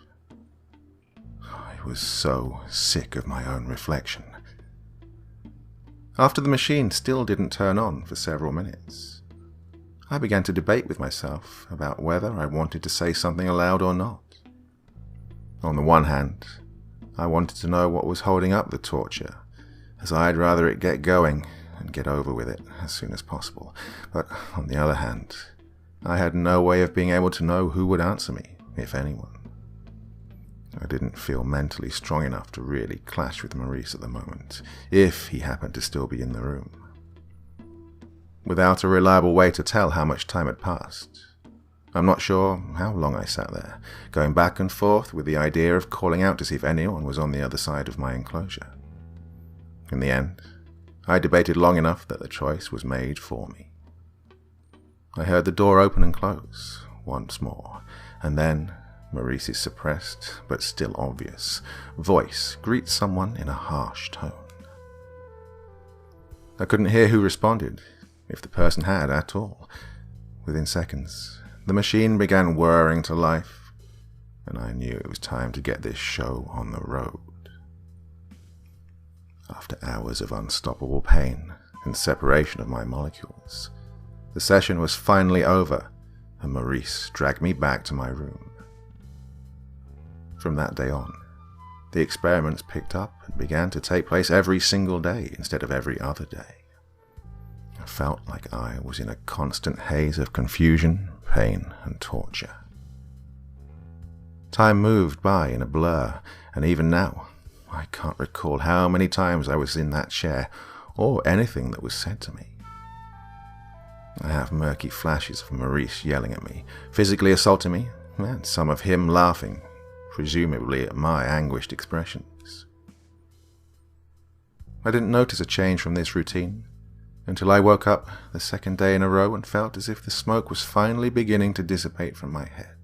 I was so sick of my own reflection. After the machine still didn't turn on for several minutes, I began to debate with myself about whether I wanted to say something aloud or not. On the one hand, I wanted to know what was holding up the torture, as I'd rather it get going and get over with it as soon as possible. But on the other hand, I had no way of being able to know who would answer me, if anyone. I didn't feel mentally strong enough to really clash with Maurice at the moment, if he happened to still be in the room. Without a reliable way to tell how much time had passed, I'm not sure how long I sat there, going back and forth with the idea of calling out to see if anyone was on the other side of my enclosure. In the end, I debated long enough that the choice was made for me. I heard the door open and close once more, and then Maurice's suppressed, but still obvious, voice greet someone in a harsh tone. I couldn't hear who responded, if the person had at all. Within seconds, the machine began whirring to life, and I knew it was time to get this show on the road. After hours of unstoppable pain and separation of my molecules, the session was finally over, and Maurice dragged me back to my room. From that day on, the experiments picked up and began to take place every single day instead of every other day. I felt like I was in a constant haze of confusion, pain, and torture. Time moved by in a blur, and even now, I can't recall how many times I was in that chair, or anything that was said to me. I have murky flashes of Maurice yelling at me, physically assaulting me, and some of him laughing, presumably at my anguished expressions. I didn't notice a change from this routine until I woke up the second day in a row and felt as if the smoke was finally beginning to dissipate from my head.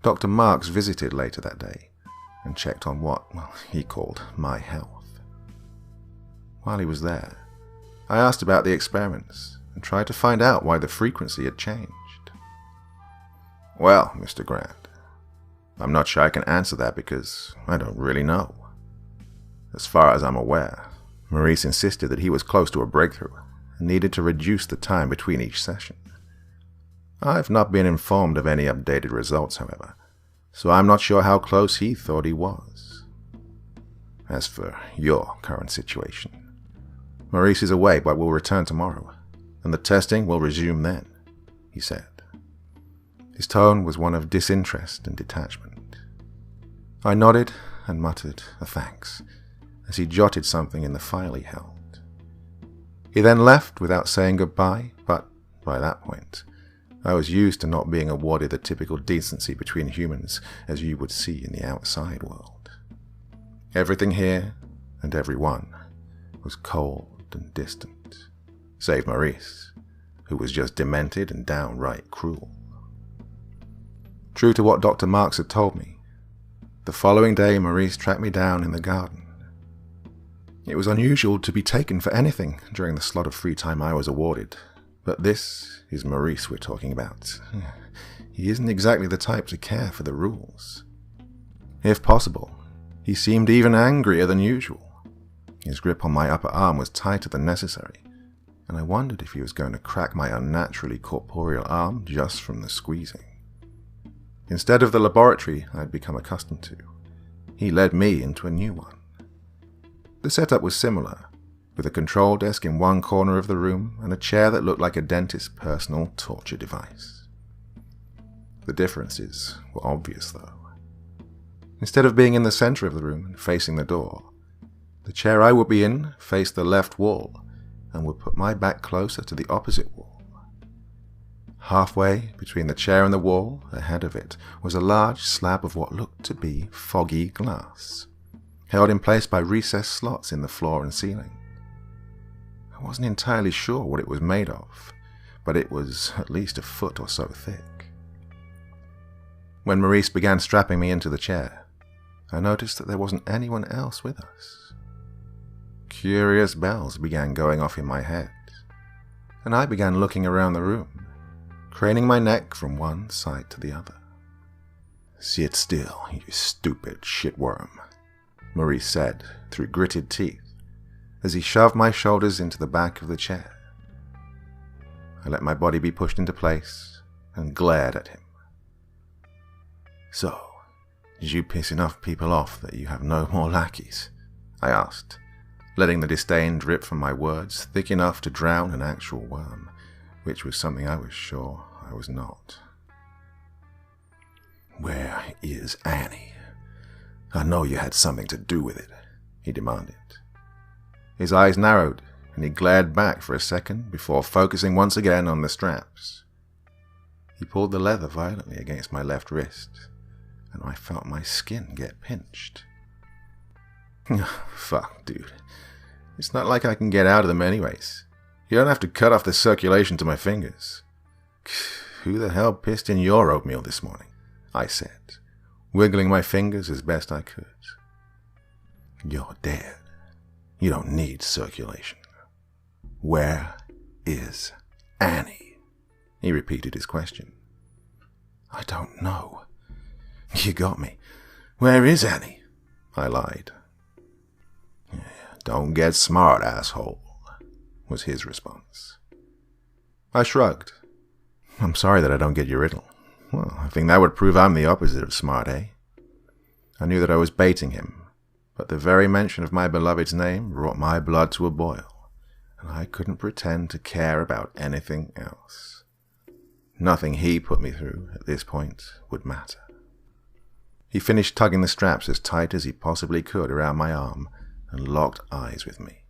Dr. Marks visited later that day and checked on what, he called my health. While he was there, I asked about the experiments and tried to find out why the frequency had changed. "Well, Mr. Grant, I'm not sure I can answer that because I don't really know. As far as I'm aware, Maurice insisted that he was close to a breakthrough and needed to reduce the time between each session. I've not been informed of any updated results, however, so I'm not sure how close he thought he was. As for your current situation, Maurice is away but will return tomorrow, and the testing will resume then," he said. His tone was one of disinterest and detachment. I nodded and muttered a thanks as he jotted something in the file he held. He then left without saying goodbye, but by that point, I was used to not being awarded the typical decency between humans as you would see in the outside world. Everything here and everyone was cold and distant, save Maurice, who was just demented and downright cruel. True to what Dr. Marks had told me, the following day Maurice tracked me down in the garden. It was unusual to be taken for anything during the slot of free time I was awarded, but this is Maurice we're talking about. He isn't exactly the type to care for the rules. If possible, he seemed even angrier than usual. His grip on my upper arm was tighter than necessary, and I wondered if he was going to crack my unnaturally corporeal arm just from the squeezing. Instead of the laboratory I'd become accustomed to, he led me into a new one. The setup was similar, with a control desk in one corner of the room and a chair that looked like a dentist's personal torture device. The differences were obvious, though. Instead of being in the center of the room and facing the door, the chair I would be in faced the left wall and would put my back closer to the opposite wall. Halfway between the chair and the wall, ahead of it, was a large slab of what looked to be foggy glass, held in place by recessed slots in the floor and ceiling. I wasn't entirely sure what it was made of, but it was at least a foot or so thick. When Maurice began strapping me into the chair, I noticed that there wasn't anyone else with us. Curious bells began going off in my head, and I began looking around the room, craning my neck from one side to the other. "Sit still, you stupid shitworm," Maurice said through gritted teeth as he shoved my shoulders into the back of the chair. I let my body be pushed into place and glared at him. "So, did you piss enough people off that you have no more lackeys?" I asked, letting the disdain drip from my words thick enough to drown an actual worm, which was something I was sure I was not. "Where is Annie? I know you had something to do with it," he demanded. His eyes narrowed, and he glared back for a second before focusing once again on the straps. He pulled the leather violently against my left wrist, and I felt my skin get pinched. "Fuck, dude. It's not like I can get out of them anyways. You don't have to cut off the circulation to my fingers." "Who the hell pissed in your oatmeal this morning?" I said, wiggling my fingers as best I could. "You're dead. You don't need circulation. Where is Annie?" He repeated his question. "I don't know. You got me. Where is Annie?" I lied. "Don't get smart, asshole," was his response. I shrugged. "I'm sorry that I don't get your riddle." Well, I think that would prove I'm the opposite of smart, eh? I knew that I was baiting him, but the very mention of my beloved's name brought my blood to a boil, and I couldn't pretend to care about anything else. Nothing he put me through at this point would matter. He finished tugging the straps as tight as he possibly could around my arm and locked eyes with me.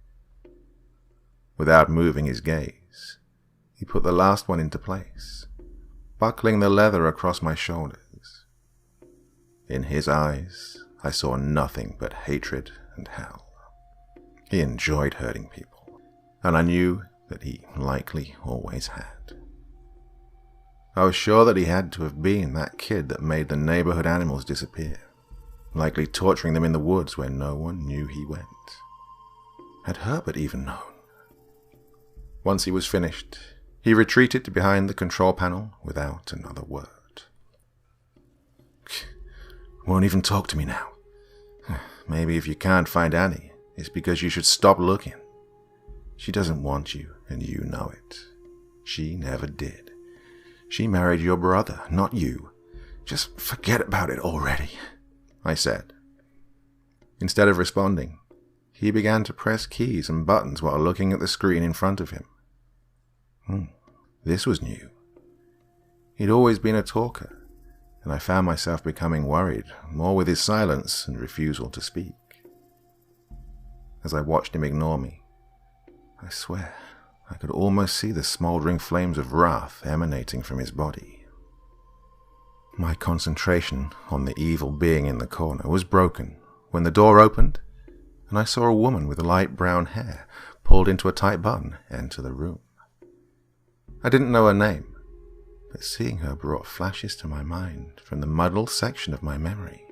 Without moving his gaze, he put the last one into place, buckling the leather across my shoulders. In his eyes, I saw nothing but hatred and hell. He enjoyed hurting people, and I knew that he likely always had. I was sure that he had to have been that kid that made the neighborhood animals disappear, likely torturing them in the woods where no one knew he went. Had Herbert even known? Once he was finished, he retreated behind the control panel without another word. Won't even talk to me now. Maybe if you can't find Annie, it's because you should stop looking. She doesn't want you, and you know it. She never did. She married your brother, not you. Just forget about it already, I said. Instead of responding, he began to press keys and buttons while looking at the screen in front of him. This was new. He'd always been a talker, and I found myself becoming worried, more with his silence and refusal to speak. As I watched him ignore me, I swear I could almost see the smouldering flames of wrath emanating from his body. My concentration on the evil being in the corner was broken when the door opened and I saw a woman with light brown hair pulled into a tight bun enter the room. I didn't know her name, but seeing her brought flashes to my mind from the muddled section of my memory.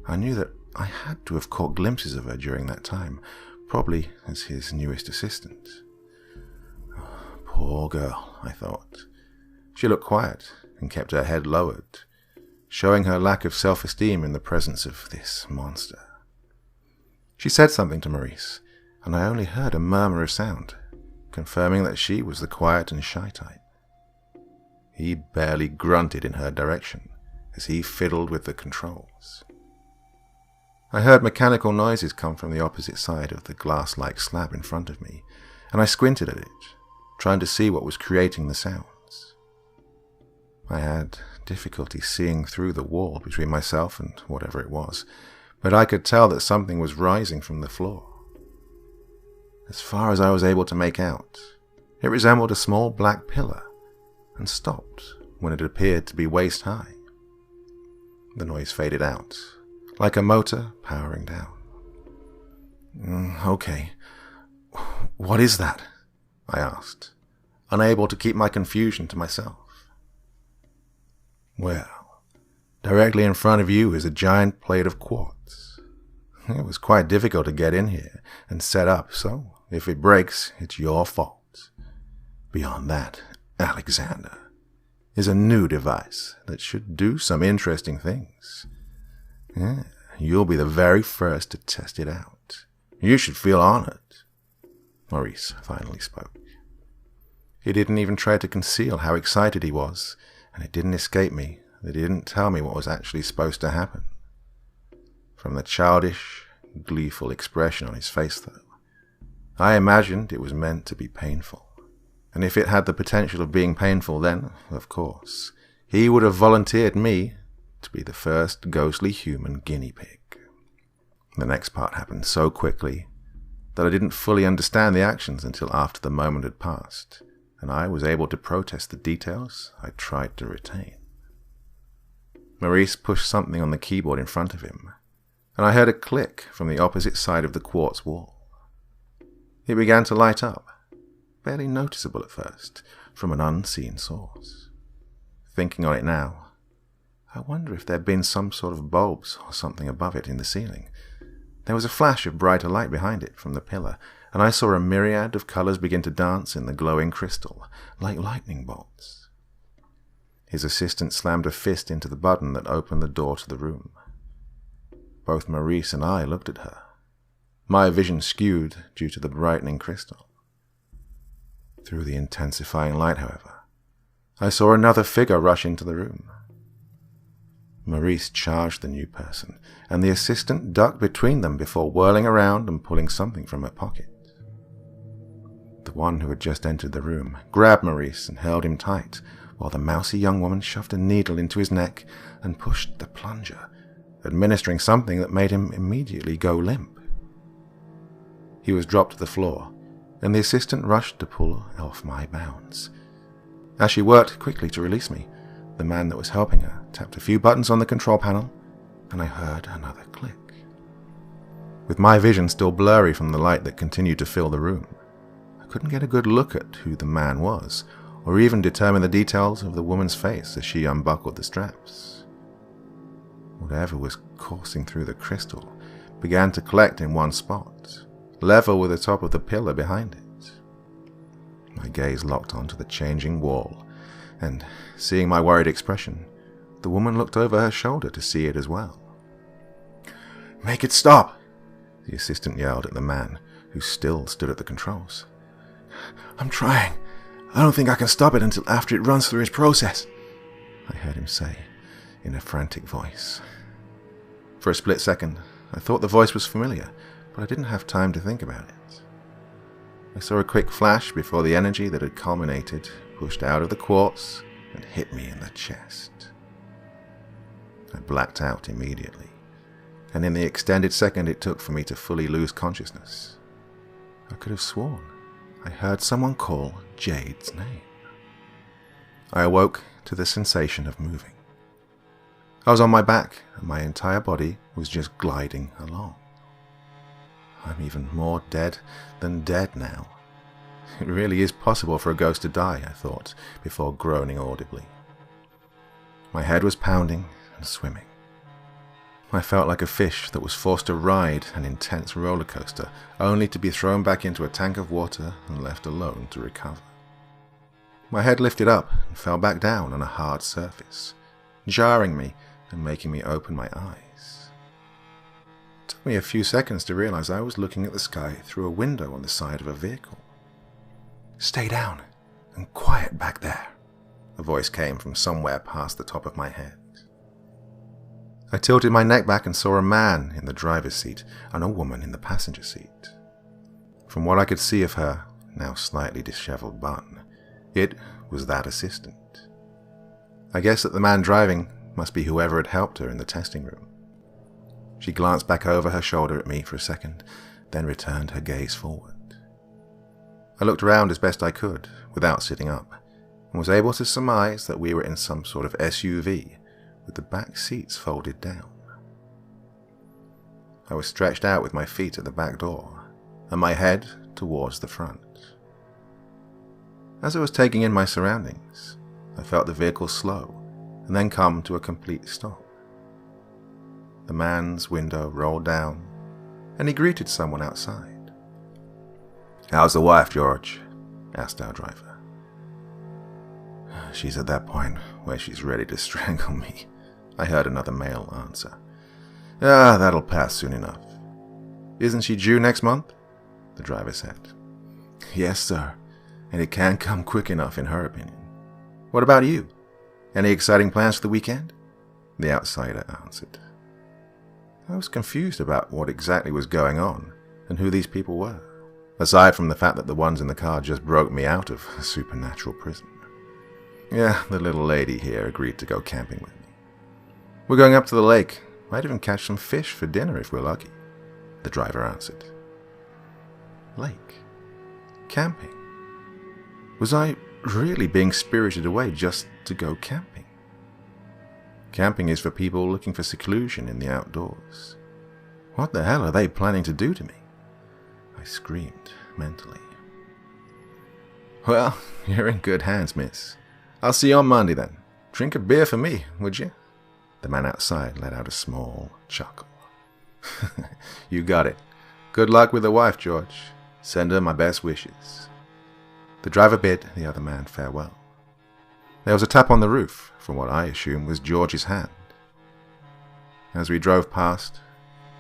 I knew that I had to have caught glimpses of her during that time, probably as his newest assistant. Poor girl, I thought. She looked quiet and kept her head lowered, showing her lack of self-esteem in the presence of this monster. She said something to Maurice, and I only heard a murmur of sound, confirming that she was the quiet and shy type. He barely grunted in her direction as he fiddled with the controls. I heard mechanical noises come from the opposite side of the glass-like slab in front of me, and I squinted at it, trying to see what was creating the sounds. I had difficulty seeing through the wall between myself and whatever it was, but I could tell that something was rising from the floor. As far as I was able to make out, it resembled a small black pillar, and stopped when it appeared to be waist-high. The noise faded out, like a motor powering down. Okay, what is that? I asked, unable to keep my confusion to myself. Well, directly in front of you is a giant plate of quartz. It was quite difficult to get in here and set up, so if it breaks, it's your fault. Beyond that, Alexander, is a new device that should do some interesting things. Yeah, you'll be the very first to test it out. You should feel honored. Maurice finally spoke. He didn't even try to conceal how excited he was, and it didn't escape me that he didn't tell me what was actually supposed to happen. From the childish, gleeful expression on his face, though, I imagined it was meant to be painful. And if it had the potential of being painful, then, of course, he would have volunteered me to be the first ghostly human guinea pig. The next part happened so quickly that I didn't fully understand the actions until after the moment had passed, and I was able to protest the details I tried to retain. Maurice pushed something on the keyboard in front of him, and I heard a click from the opposite side of the quartz wall. It began to light up, barely noticeable at first, from an unseen source. Thinking on it now, I wonder if there had been some sort of bulbs or something above it in the ceiling. There was a flash of brighter light behind it from the pillar, and I saw a myriad of colors begin to dance in the glowing crystal, like lightning bolts. His assistant slammed a fist into the button that opened the door to the room. Both Maurice and I looked at her, my vision skewed due to the brightening crystal. Through the intensifying light, however, I saw another figure rush into the room. Maurice charged the new person, and the assistant ducked between them before whirling around and pulling something from her pocket. The one who had just entered the room grabbed Maurice and held him tight, while the mousy young woman shoved a needle into his neck and pushed the plunger, administering something that made him immediately go limp. He was dropped to the floor, and the assistant rushed to pull off my bounds. As she worked quickly to release me, the man that was helping her tapped a few buttons on the control panel, and I heard another click. With my vision still blurry from the light that continued to fill the room, I couldn't get a good look at who the man was, or even determine the details of the woman's face as she unbuckled the straps. Whatever was coursing through the crystal began to collect in one spot, level with the top of the pillar behind it. My gaze locked onto the changing wall, and, seeing my worried expression, the woman looked over her shoulder to see it as well. "Make it stop!" the assistant yelled at the man, who still stood at the controls. "I'm trying. I don't think I can stop it until after it runs through its process," I heard him say in a frantic voice. For a split second, I thought the voice was familiar, but I didn't have time to think about it. I saw a quick flash before the energy that had culminated pushed out of the quartz and hit me in the chest. I blacked out immediately, and in the extended second it took for me to fully lose consciousness, I could have sworn I heard someone call Jade's name. I awoke to the sensation of moving. I was on my back, and my entire body was just gliding along. I'm even more dead than dead now. It really is possible for a ghost to die, I thought, before groaning audibly. My head was pounding and swimming. I felt like a fish that was forced to ride an intense roller coaster, only to be thrown back into a tank of water and left alone to recover. My head lifted up and fell back down on a hard surface, jarring me and making me open my eyes. It took me a few seconds to realize I was looking at the sky through a window on the side of a vehicle. "Stay down and quiet back there," a voice came from somewhere past the top of my head. I tilted my neck back and saw a man in the driver's seat and a woman in the passenger seat. From what I could see of her, now slightly disheveled bun, it was that assistant. I guess that the man driving must be whoever had helped her in the testing room. She glanced back over her shoulder at me for a second, then returned her gaze forward. I looked around as best I could, without sitting up, and was able to surmise that we were in some sort of SUV, with the back seats folded down. I was stretched out with my feet at the back door, and my head towards the front. As I was taking in my surroundings, I felt the vehicle slow, and then come to a complete stop. The man's window rolled down, and he greeted someone outside. "How's the wife, George?" asked our driver. "She's at that point where she's ready to strangle me," I heard another male answer. That'll pass soon enough." "Isn't she due next month?" the driver said. "Yes, sir, and it can't come quick enough in her opinion." "What about you? Any exciting plans for the weekend?" the outsider answered. I was confused about what exactly was going on and who these people were, aside from the fact that the ones in the car just broke me out of a supernatural prison. Yeah, the little lady here agreed to go camping with me. "We're going up to the lake. Might even catch some fish for dinner if we're lucky," the driver answered. Lake. Camping. Was I really being spirited away just to go camping? Camping is for people looking for seclusion in the outdoors. What the hell are they planning to do to me? I screamed mentally. "Well, you're in good hands, miss. I'll see you on Monday then. Drink a beer for me, would you?" The man outside let out a small chuckle. "You got it. Good luck with the wife, George. Send her my best wishes." The driver bid the other man farewell. There was a tap on the roof from what I assumed was George's hand. As we drove past,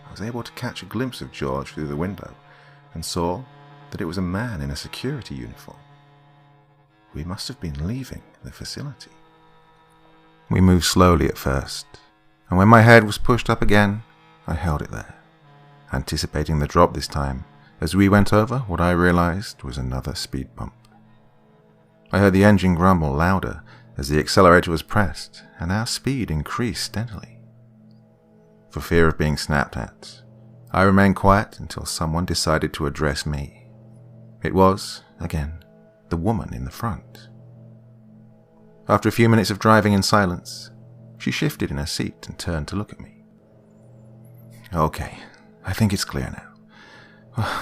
I was able to catch a glimpse of George through the window and saw that it was a man in a security uniform. We must have been leaving the facility. We moved slowly at first, and when my head was pushed up again, I held it there, anticipating the drop this time as we went over what I realized was another speed bump. I heard the engine grumble louder as the accelerator was pressed, and our speed increased steadily. For fear of being snapped at, I remained quiet until someone decided to address me. It was, again, the woman in the front. After a few minutes of driving in silence, she shifted in her seat and turned to look at me. Okay, I think it's clear now.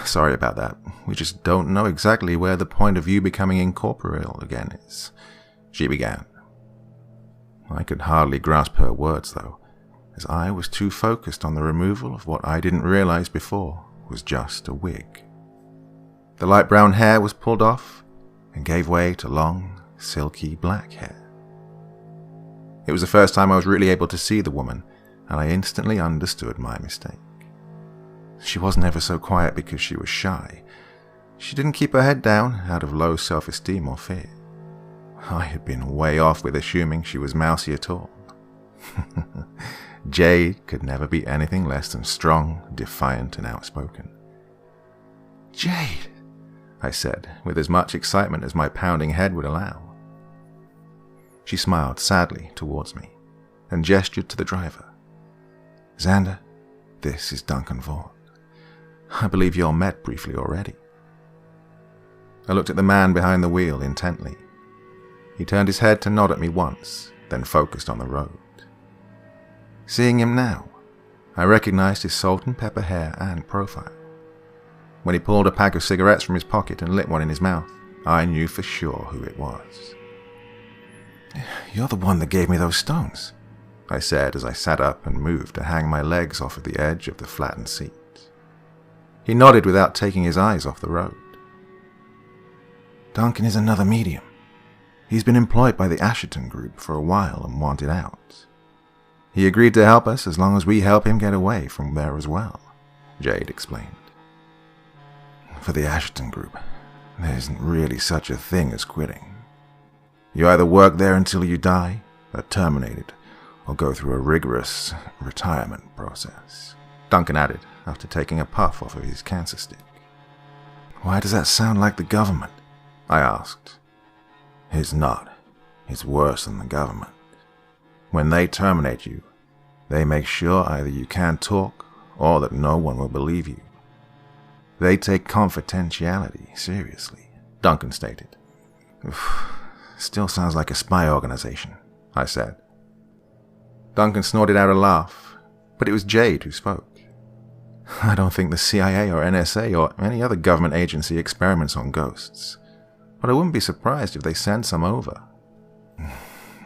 Sorry about that. We just don't know exactly where the point of you becoming incorporeal again is, she began. I could hardly grasp her words, though, as I was too focused on the removal of what I didn't realize before was just a wig. The light brown hair was pulled off and gave way to long, silky black hair. It was the first time I was really able to see the woman, and I instantly understood my mistake. She wasn't ever so quiet because she was shy. She didn't keep her head down out of low self-esteem or fear. I had been way off with assuming she was mousy at all. Jade could never be anything less than strong, defiant, and outspoken. "Jade," I said, with as much excitement as my pounding head would allow. She smiled sadly towards me and gestured to the driver. "Xander, this is Duncan Vaughan. I believe you're met briefly already." I looked at the man behind the wheel intently. He turned his head to nod at me once, then focused on the road. Seeing him now, I recognized his salt and pepper hair and profile. When he pulled a pack of cigarettes from his pocket and lit one in his mouth, I knew for sure who it was. "You're the one that gave me those stones," I said as I sat up and moved to hang my legs off of the edge of the flattened seat. He nodded without taking his eyes off the road. "Duncan is another medium. He's been employed by the Asherton Group for a while and wanted out. He agreed to help us as long as we help him get away from there as well," Jade explained. "For the Asherton Group, there isn't really such a thing as quitting. You either work there until you die, are terminated, or go through a rigorous retirement process," Duncan added after taking a puff off of his cancer stick. "Why does that sound like the government?" I asked. "It's not. It's worse than the government. When they terminate you, they make sure either you can't talk or that no one will believe you. They take confidentiality seriously," Duncan stated. "Still sounds like a spy organization," I said. Duncan snorted out a laugh, but it was Jade who spoke. "I don't think the CIA or NSA or any other government agency experiments on ghosts, but I wouldn't be surprised if they send some over."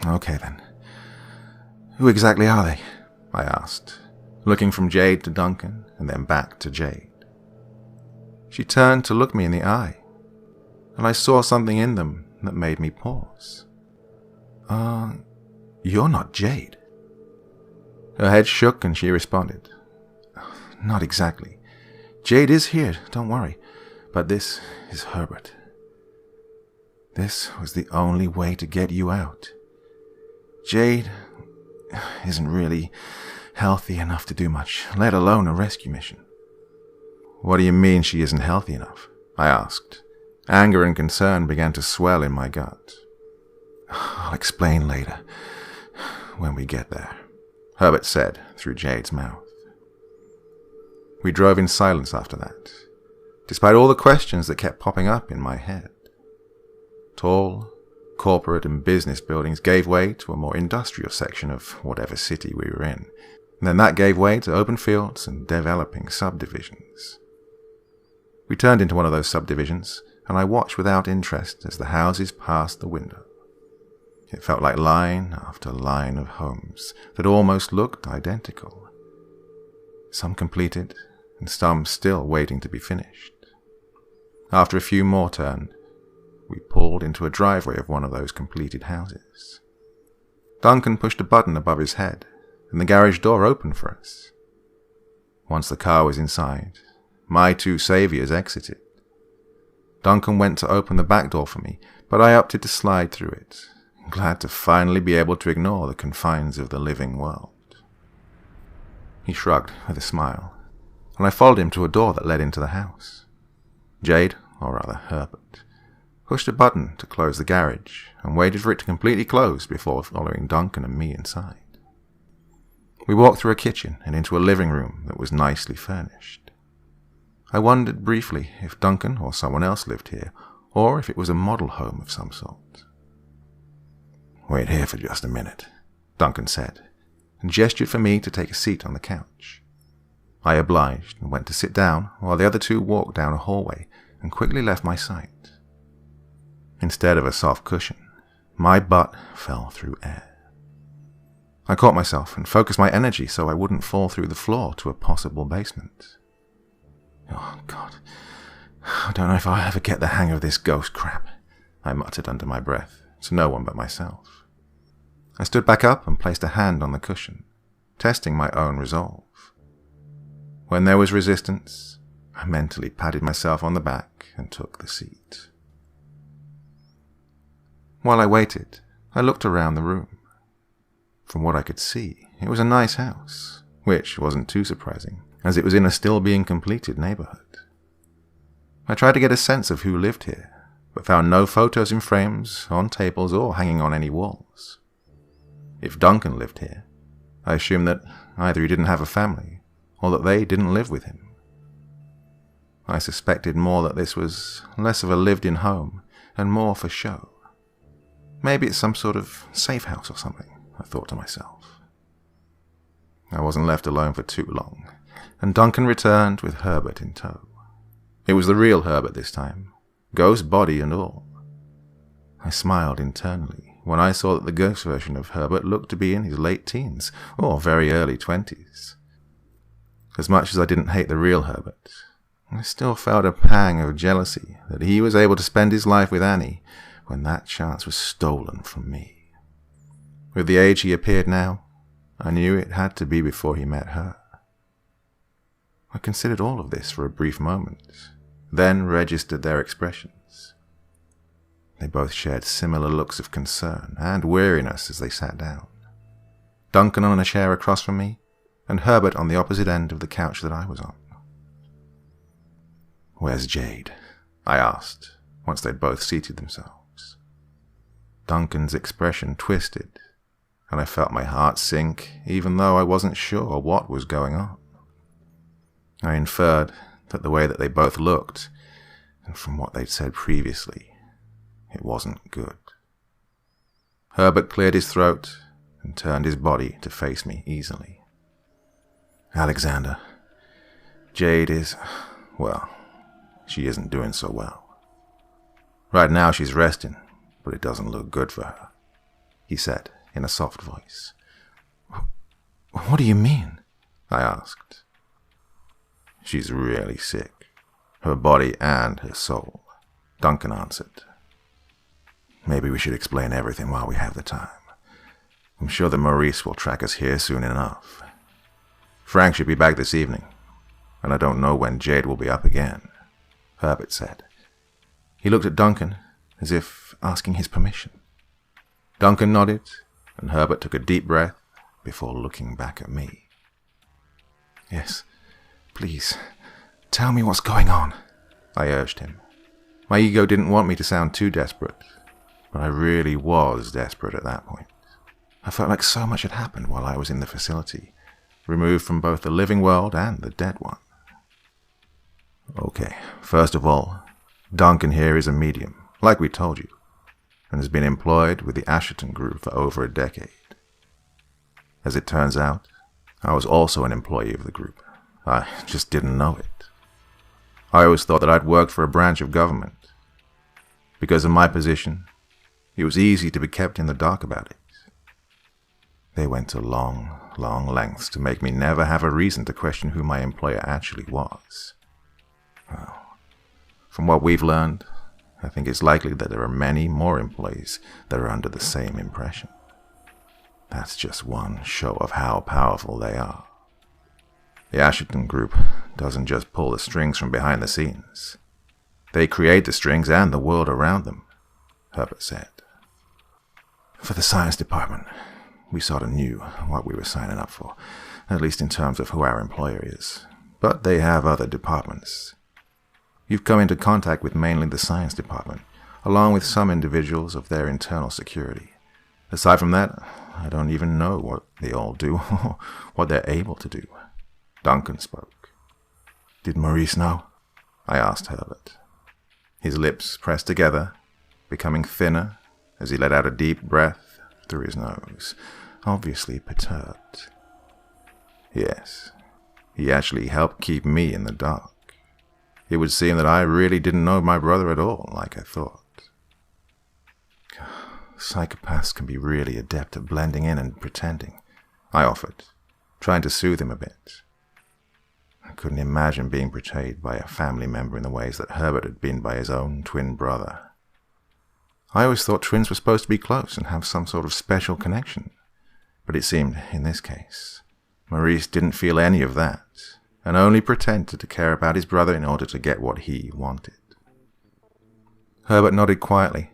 "Okay then. Who exactly are they?" I asked, looking from Jade to Duncan and then back to Jade. She turned to look me in the eye, and I saw something in them that made me pause. You're not Jade." Her head shook and she responded, "Not exactly. Jade is here, don't worry, but this is Herbert. This was the only way to get you out. Jade isn't really healthy enough to do much, let alone a rescue mission." "What do you mean she isn't healthy enough?" I asked. Anger and concern began to swell in my gut. "I'll explain later, when we get there," Herbert said through Jade's mouth. We drove in silence after that, despite all the questions that kept popping up in my head. Tall, corporate and business buildings gave way to a more industrial section of whatever city we were in, and then that gave way to open fields and developing subdivisions. We turned into one of those subdivisions, and I watched without interest as the houses passed the window. It felt like line after line of homes that almost looked identical, some completed and some still waiting to be finished. After a few more turned, we pulled into a driveway of one of those completed houses. Duncan pushed a button above his head, and the garage door opened for us. Once the car was inside, my two saviors exited. Duncan went to open the back door for me, but I opted to slide through it, glad to finally be able to ignore the confines of the living world. He shrugged with a smile, and I followed him to a door that led into the house. Jade, or rather Herbert, pushed a button to close the garage and waited for it to completely close before following Duncan and me inside. We walked through a kitchen and into a living room that was nicely furnished. I wondered briefly if Duncan or someone else lived here, or if it was a model home of some sort. "Wait here for just a minute," Duncan said, and gestured for me to take a seat on the couch. I obliged and went to sit down while the other two walked down a hallway and quickly left my sight. Instead of a soft cushion, my butt fell through air. I caught myself and focused my energy so I wouldn't fall through the floor to a possible basement. Oh, God. I don't know if I'll ever get the hang of this ghost crap, I muttered under my breath, to no one but myself. I stood back up and placed a hand on the cushion, testing my own resolve. When there was resistance, I mentally patted myself on the back and took the seat. While I waited, I looked around the room. From what I could see, it was a nice house, which wasn't too surprising, as it was in a still-being-completed neighborhood. I tried to get a sense of who lived here, but found no photos in frames, on tables, or hanging on any walls. If Duncan lived here, I assumed that either he didn't have a family, or that they didn't live with him. I suspected more that this was less of a lived-in home, and more for show. Maybe it's some sort of safe house or something, I thought to myself. I wasn't left alone for too long, and Duncan returned with Herbert in tow. It was the real Herbert this time, ghost body and all. I smiled internally when I saw that the ghost version of Herbert looked to be in his late teens, or very early 20s. As much as I didn't hate the real Herbert, I still felt a pang of jealousy that he was able to spend his life with Annie when that chance was stolen from me. With the age he appeared now, I knew it had to be before he met her. I considered all of this for a brief moment, then registered their expressions. They both shared similar looks of concern and weariness as they sat down. Duncan on a chair across from me, and Herbert on the opposite end of the couch that I was on. "Where's Jade?" I asked, once they'd both seated themselves. Duncan's expression twisted, and I felt my heart sink, even though I wasn't sure what was going on. I inferred that the way that they both looked, and from what they'd said previously, it wasn't good. Herbert cleared his throat and turned his body to face me easily. "Alexander, Jade is, well, she isn't doing so well. Right now she's resting, but it doesn't look good for her," he said in a soft voice. "What do you mean?" I asked. "She's really sick, her body and her soul," Duncan answered. "Maybe we should explain everything while we have the time. I'm sure that Maurice will track us here soon enough. Frank should be back this evening, and I don't know when Jade will be up again," Herbert said. He looked at Duncan as if asking his permission. Duncan nodded, and Herbert took a deep breath before looking back at me. "Yes, please, tell me what's going on," I urged him. My ego didn't want me to sound too desperate, but I really was desperate at that point. I felt like so much had happened while I was in the facility, removed from both the living world and the dead one. "Okay, first of all, Duncan here is a medium, like we told you, and has been employed with the Asherton Group for over a decade. As it turns out, I was also an employee of the group. I just didn't know it. I always thought that I'd worked for a branch of government. Because of my position, it was easy to be kept in the dark about it. They went to long, long lengths to make me never have a reason to question who my employer actually was. Well, from what we've learned, I think it's likely that there are many more employees that are under the same impression. That's just one show of how powerful they are. The Asherton Group doesn't just pull the strings from behind the scenes. They create the strings and the world around them," Herbert said. "For the science department, we sort of knew what we were signing up for, at least in terms of who our employer is. But they have other departments. You've come into contact with mainly the science department, along with some individuals of their internal security. Aside from that, I don't even know what they all do or what they're able to do." Duncan spoke. "Did Maurice know?" I asked Herbert. His lips pressed together, becoming thinner as he let out a deep breath through his nose, obviously perturbed. Yes, he actually helped keep me in the dark. It would seem that I really didn't know my brother at all, like I thought. Psychopaths can be really adept at blending in and pretending, I offered, trying to soothe him a bit. I couldn't imagine being betrayed by a family member in the ways that Herbert had been by his own twin brother. I always thought twins were supposed to be close and have some sort of special connection, but it seemed, in this case, Maurice didn't feel any of that, and only pretended to care about his brother in order to get what he wanted. Herbert nodded quietly,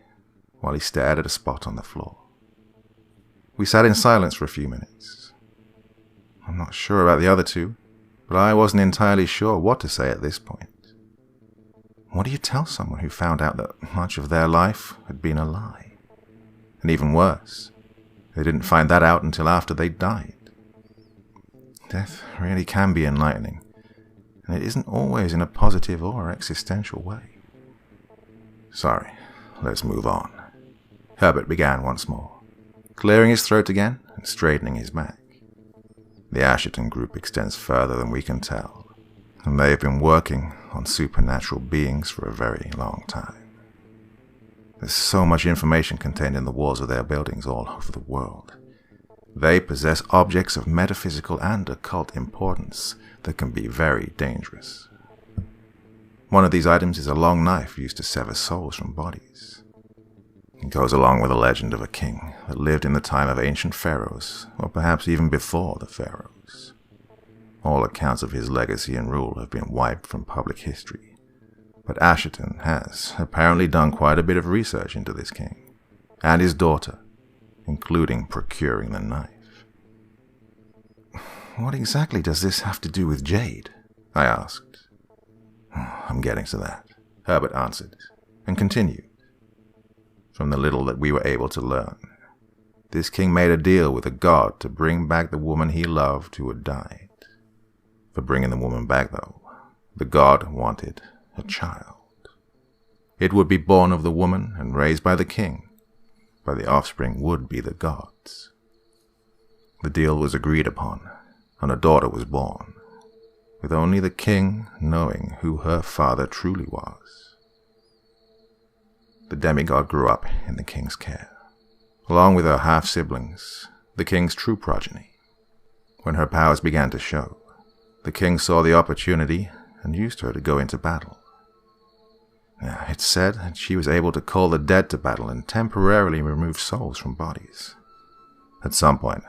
while he stared at a spot on the floor. We sat in silence for a few minutes. I'm not sure about the other two, but I wasn't entirely sure what to say at this point. What do you tell someone who found out that much of their life had been a lie? And even worse, they didn't find that out until after they died. Death really can be enlightening, and it isn't always in a positive or existential way. Sorry, let's move on. Herbert began once more, clearing his throat again and straightening his back. The Asherton group extends further than we can tell, and they have been working on supernatural beings for a very long time. There's so much information contained in the walls of their buildings all over the world. They possess objects of metaphysical and occult importance that can be very dangerous. One of these items is a long knife used to sever souls from bodies. It goes along with a legend of a king that lived in the time of ancient pharaohs, or perhaps even before the pharaohs. All accounts of his legacy and rule have been wiped from public history, but Asherton has apparently done quite a bit of research into this king, and his daughter, including procuring the knife. What exactly does this have to do with Jade? I asked. I'm getting to that, Herbert answered, and continued. From the little that we were able to learn, this king made a deal with a god to bring back the woman he loved who had died. For bringing the woman back, though, the god wanted a child. It would be born of the woman and raised by the king, but the offspring would be the gods. The deal was agreed upon, and a daughter was born, with only the king knowing who her father truly was. The demigod grew up in the king's care, along with her half-siblings, the king's true progeny. When her powers began to show, the king saw the opportunity and used her to go into battle. It's said that she was able to call the dead to battle and temporarily remove souls from bodies. At some point,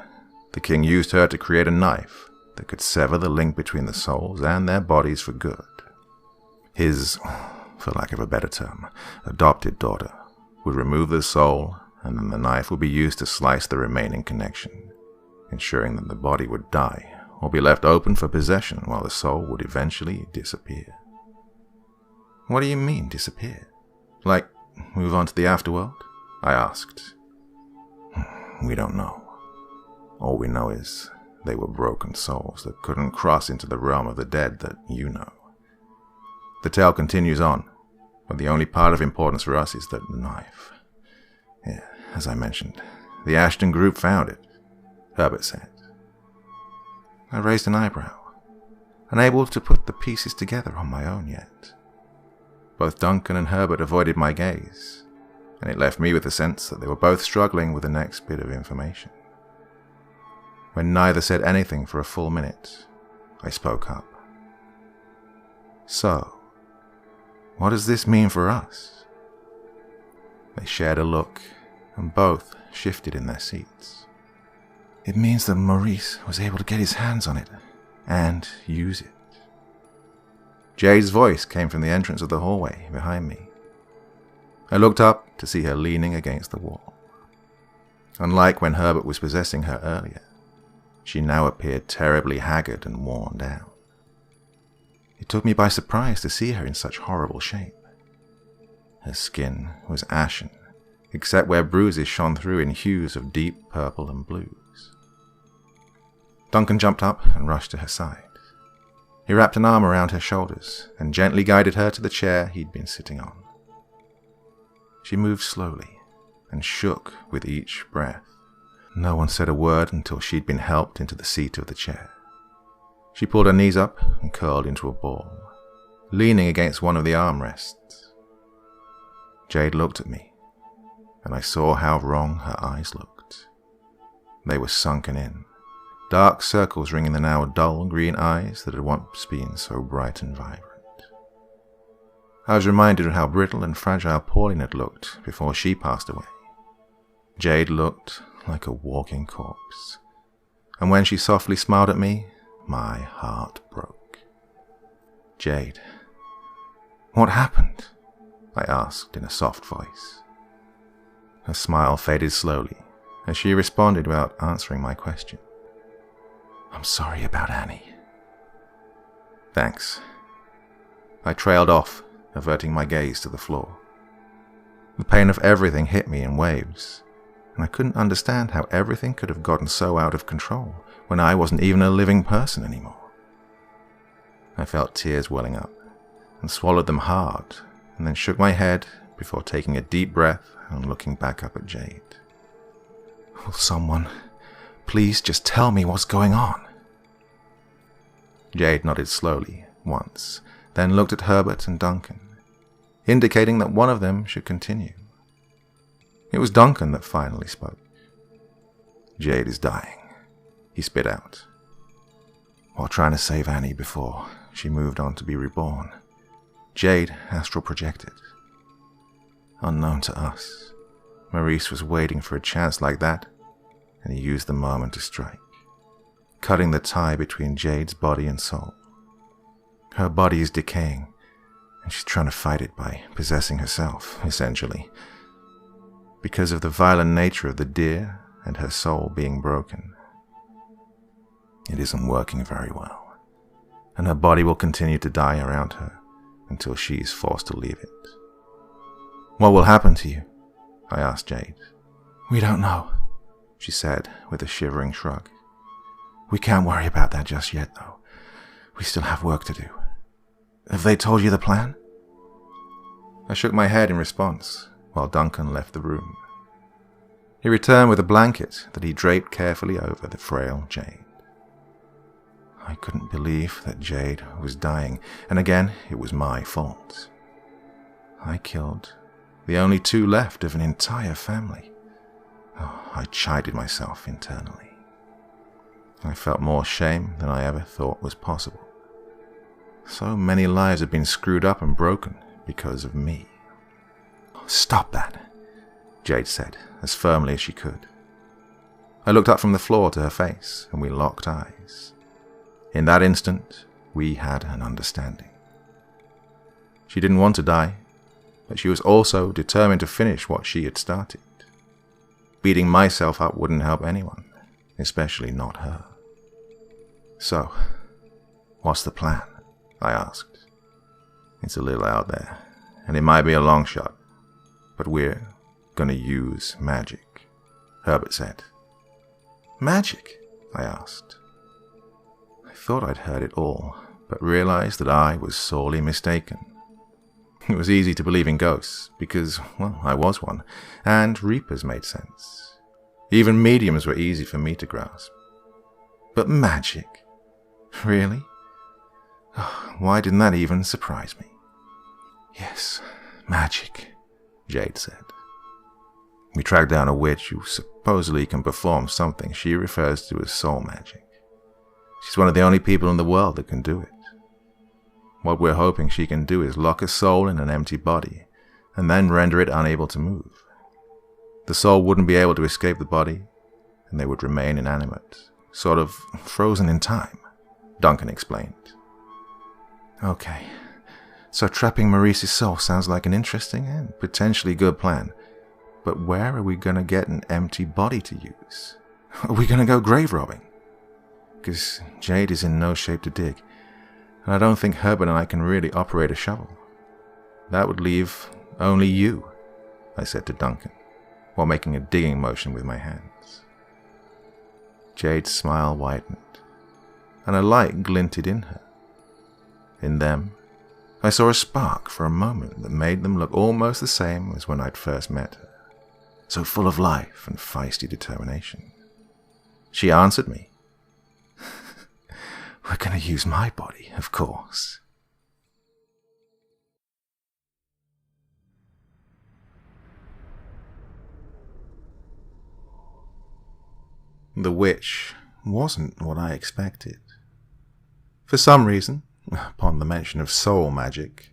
the king used her to create a knife that could sever the link between the souls and their bodies for good. His, for lack of a better term, adopted daughter would remove the soul, and then the knife would be used to slice the remaining connection, ensuring that the body would die or be left open for possession while the soul would eventually disappear. What do you mean, disappear? Like, move on to the afterworld? I asked. We don't know. All we know is they were broken souls that couldn't cross into the realm of the dead that you know. The tale continues on, but the only part of importance for us is that the knife. Yeah, as I mentioned, the Ashton group found it, Herbert said. I raised an eyebrow, unable to put the pieces together on my own yet. Both Duncan and Herbert avoided my gaze, and it left me with the sense that they were both struggling with the next bit of information. When neither said anything for a full minute, I spoke up. So, what does this mean for us? They shared a look, and both shifted in their seats. It means that Maurice was able to get his hands on it, and use it. Jade's voice came from the entrance of the hallway behind me. I looked up to see her leaning against the wall. Unlike when Herbert was possessing her earlier, she now appeared terribly haggard and worn down. It took me by surprise to see her in such horrible shape. Her skin was ashen, except where bruises shone through in hues of deep purple and blues. Duncan jumped up and rushed to her side. He wrapped an arm around her shoulders and gently guided her to the chair he'd been sitting on. She moved slowly and shook with each breath. No one said a word until she'd been helped into the seat of the chair. She pulled her knees up and curled into a ball, leaning against one of the armrests. Jade looked at me, and I saw how wrong her eyes looked. They were sunken in, dark circles ringing the now dull green eyes that had once been so bright and vibrant. I was reminded of how brittle and fragile Pauline had looked before she passed away. Jade looked like a walking corpse, and when she softly smiled at me, my heart broke. "Jade, what happened?" I asked in a soft voice. Her smile faded slowly as she responded without answering my question. "I'm sorry about Annie." "Thanks." I trailed off, averting my gaze to the floor. The pain of everything hit me in waves, and I couldn't understand how everything could have gotten so out of control when I wasn't even a living person anymore. I felt tears welling up and swallowed them hard, and then shook my head before taking a deep breath and looking back up at Jade. "Will someone please just tell me what's going on?" Jade nodded slowly once, then looked at Herbert and Duncan, indicating that one of them should continue. It was Duncan that finally spoke. "Jade is dying," he spit out. "While trying to save Annie before she moved on to be reborn, Jade astral projected. Unknown to us, Maurice was waiting for a chance like that, and he used the moment to strike, cutting the tie between Jade's body and soul. Her body is decaying, and she's trying to fight it by possessing herself, essentially. Because of the violent nature of the deer and her soul being broken, it isn't working very well, and her body will continue to die around her until she is forced to leave it." "What will happen to you?" I asked Jade. "We don't know," she said with a shivering shrug. "We can't worry about that just yet, though. We still have work to do. Have they told you the plan?" I shook my head in response, while Duncan left the room. He returned with a blanket that he draped carefully over the frail Jade. I couldn't believe that Jade was dying, and again, it was my fault. I killed the only two left of an entire family. I chided myself internally. I felt more shame than I ever thought was possible. So many lives had been screwed up and broken because of me. "Stop that," Jade said, as firmly as she could. I looked up from the floor to her face, and we locked eyes. In that instant, we had an understanding. She didn't want to die, but she was also determined to finish what she had started. Beating myself up wouldn't help anyone, especially not her. "So, what's the plan?" I asked. "It's a little out there, and it might be a long shot, but we're gonna use magic," Herbert said. "Magic?" I asked. I thought I'd heard it all, but realized that I was sorely mistaken. It was easy to believe in ghosts, because, well, I was one, and reapers made sense. Even mediums were easy for me to grasp. But magic? Really? Why didn't that even surprise me? "Yes, magic," Jade said. "We tracked down a witch who supposedly can perform something she refers to as soul magic. She's one of the only people in the world that can do it. What we're hoping she can do is lock a soul in an empty body, and then render it unable to move. The soul wouldn't be able to escape the body, and they would remain inanimate, sort of frozen in time," Duncan explained. "Okay, so trapping Maurice's soul sounds like an interesting and potentially good plan. But where are we going to get an empty body to use? Are we going to go grave robbing? Because Jade is in no shape to dig, and I don't think Herbert and I can really operate a shovel. That would leave only you," I said to Duncan, while making a digging motion with my hands. Jade's smile widened, and a light glinted in her. In them, I saw a spark for a moment that made them look almost the same as when I'd first met her, so full of life and feisty determination. She answered me. "We're going to use my body, of course." The witch wasn't what I expected. For some reason, upon the mention of soul magic,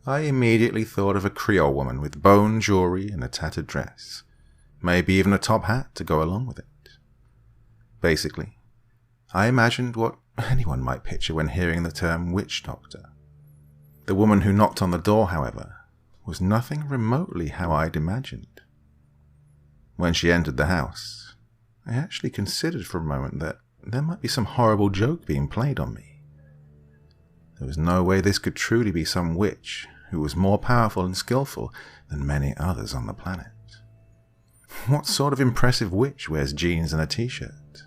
I immediately thought of a Creole woman with bone jewelry and a tattered dress, maybe even a top hat to go along with it. Basically, I imagined what anyone might picture when hearing the term witch doctor. The woman who knocked on the door, however, was nothing remotely how I'd imagined. When she entered the house, I actually considered for a moment that there might be some horrible joke being played on me. There was no way this could truly be some witch who was more powerful and skillful than many others on the planet. What sort of impressive witch wears jeans and a t-shirt?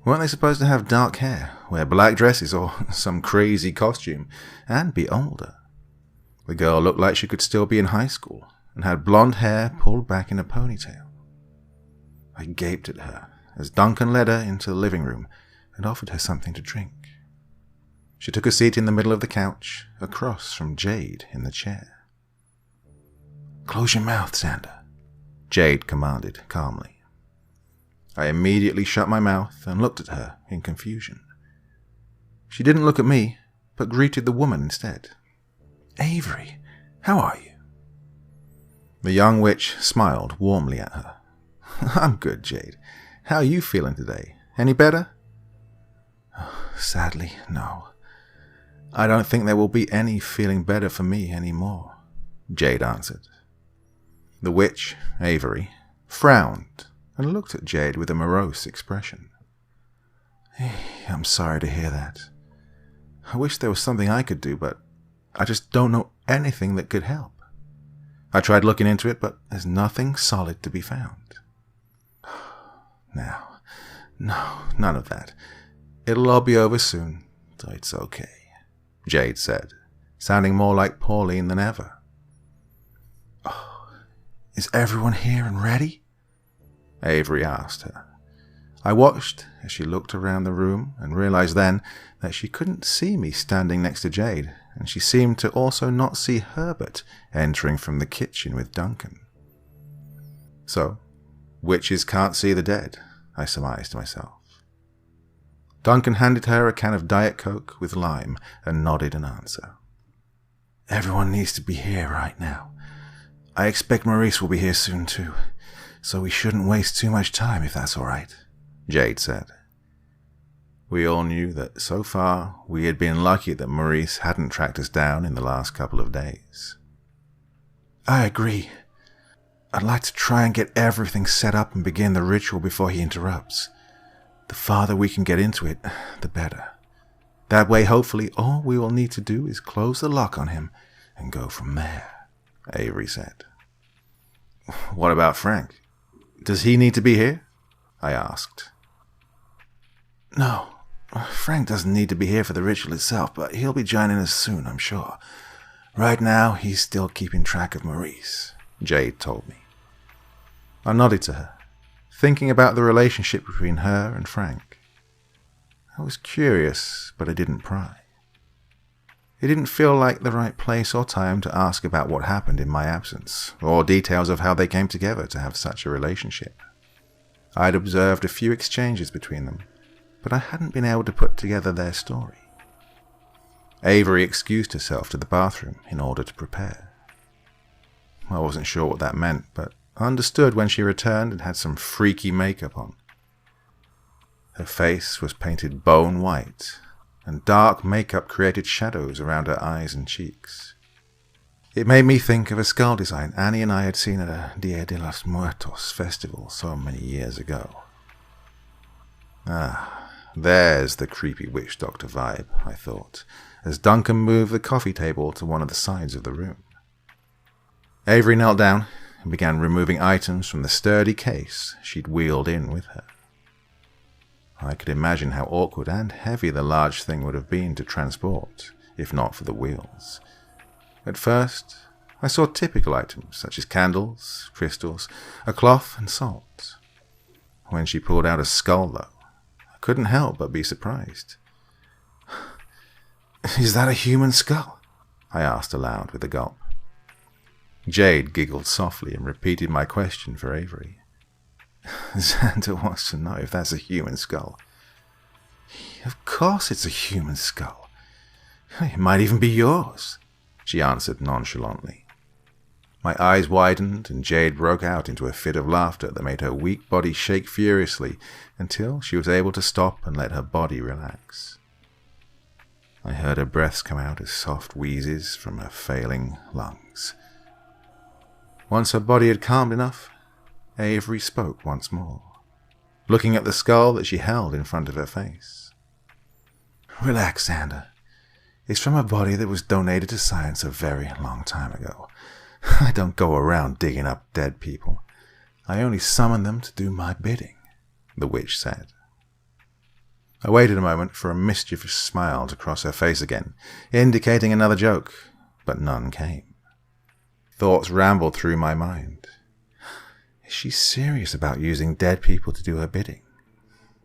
Weren't they supposed to have dark hair, wear black dresses or some crazy costume, and be older? The girl looked like she could still be in high school and had blonde hair pulled back in a ponytail. I gaped at her as Duncan led her into the living room and offered her something to drink. She took a seat in the middle of the couch, across from Jade in the chair. "Close your mouth, Xander," Jade commanded calmly. I immediately shut my mouth and looked at her in confusion. She didn't look at me, but greeted the woman instead. "Avery, how are you?" The young witch smiled warmly at her. "I'm good, Jade. How are you feeling today? Any better?" "Sadly, no. I don't think there will be any feeling better for me anymore," Jade answered. The witch, Avery, frowned and looked at Jade with a morose expression. "I'm sorry to hear that. I wish there was something I could do, but I just don't know anything that could help. I tried looking into it, but there's nothing solid to be found." "Now, no, none of that. It'll all be over soon, so it's okay," Jade said, sounding more like Pauline than ever. "Oh, is everyone here and ready?" Avery asked her. I watched as she looked around the room and realized then that she couldn't see me standing next to Jade, and she seemed to also not see Herbert entering from the kitchen with Duncan. So, witches can't see the dead, I surmised to myself. Duncan handed her a can of Diet Coke with lime and nodded an answer. "Everyone needs to be here right now. I expect Maurice will be here soon too, so we shouldn't waste too much time if that's all right," Jade said. We all knew that so far we had been lucky that Maurice hadn't tracked us down in the last couple of days. "I agree. I'd like to try and get everything set up and begin the ritual before he interrupts. The farther we can get into it, the better. That way, hopefully, all we will need to do is close the lock on him and go from there," Avery said. "What about Frank? Does he need to be here?" I asked. "No, Frank doesn't need to be here for the ritual itself, but he'll be joining us soon, I'm sure. Right now, he's still keeping track of Maurice," Jade told me. I nodded to her, thinking about the relationship between her and Frank. I was curious, but I didn't pry. It didn't feel like the right place or time to ask about what happened in my absence, or details of how they came together to have such a relationship. I'd observed a few exchanges between them, but I hadn't been able to put together their story. Avery excused herself to the bathroom in order to prepare. I wasn't sure what that meant, but understood when she returned and had some freaky makeup on. Her face was painted bone white, and dark makeup created shadows around her eyes and cheeks. It made me think of a skull design Annie and I had seen at a Dia de los Muertos festival so many years ago. Ah, there's the creepy witch doctor vibe, I thought, as Duncan moved the coffee table to one of the sides of the room. Avery knelt down and began removing items from the sturdy case she'd wheeled in with her. I could imagine how awkward and heavy the large thing would have been to transport, if not for the wheels. At first, I saw typical items such as candles, crystals, a cloth, and salt. When she pulled out a skull, though, I couldn't help but be surprised. "Is that a human skull?" I asked aloud with a gulp. Jade giggled softly and repeated my question for Avery. "Xander wants to know if that's a human skull." "Of course it's a human skull. It might even be yours," she answered nonchalantly. My eyes widened and Jade broke out into a fit of laughter that made her weak body shake furiously until she was able to stop and let her body relax. I heard her breaths come out as soft wheezes from her failing lungs. Once her body had calmed enough, Avery spoke once more, looking at the skull that she held in front of her face. "Relax, Xander. It's from a body that was donated to science a very long time ago. I don't go around digging up dead people. I only summon them to do my bidding," the witch said. I waited a moment for a mischievous smile to cross her face again, indicating another joke, but none came. Thoughts rambled through my mind. Is she serious about using dead people to do her bidding?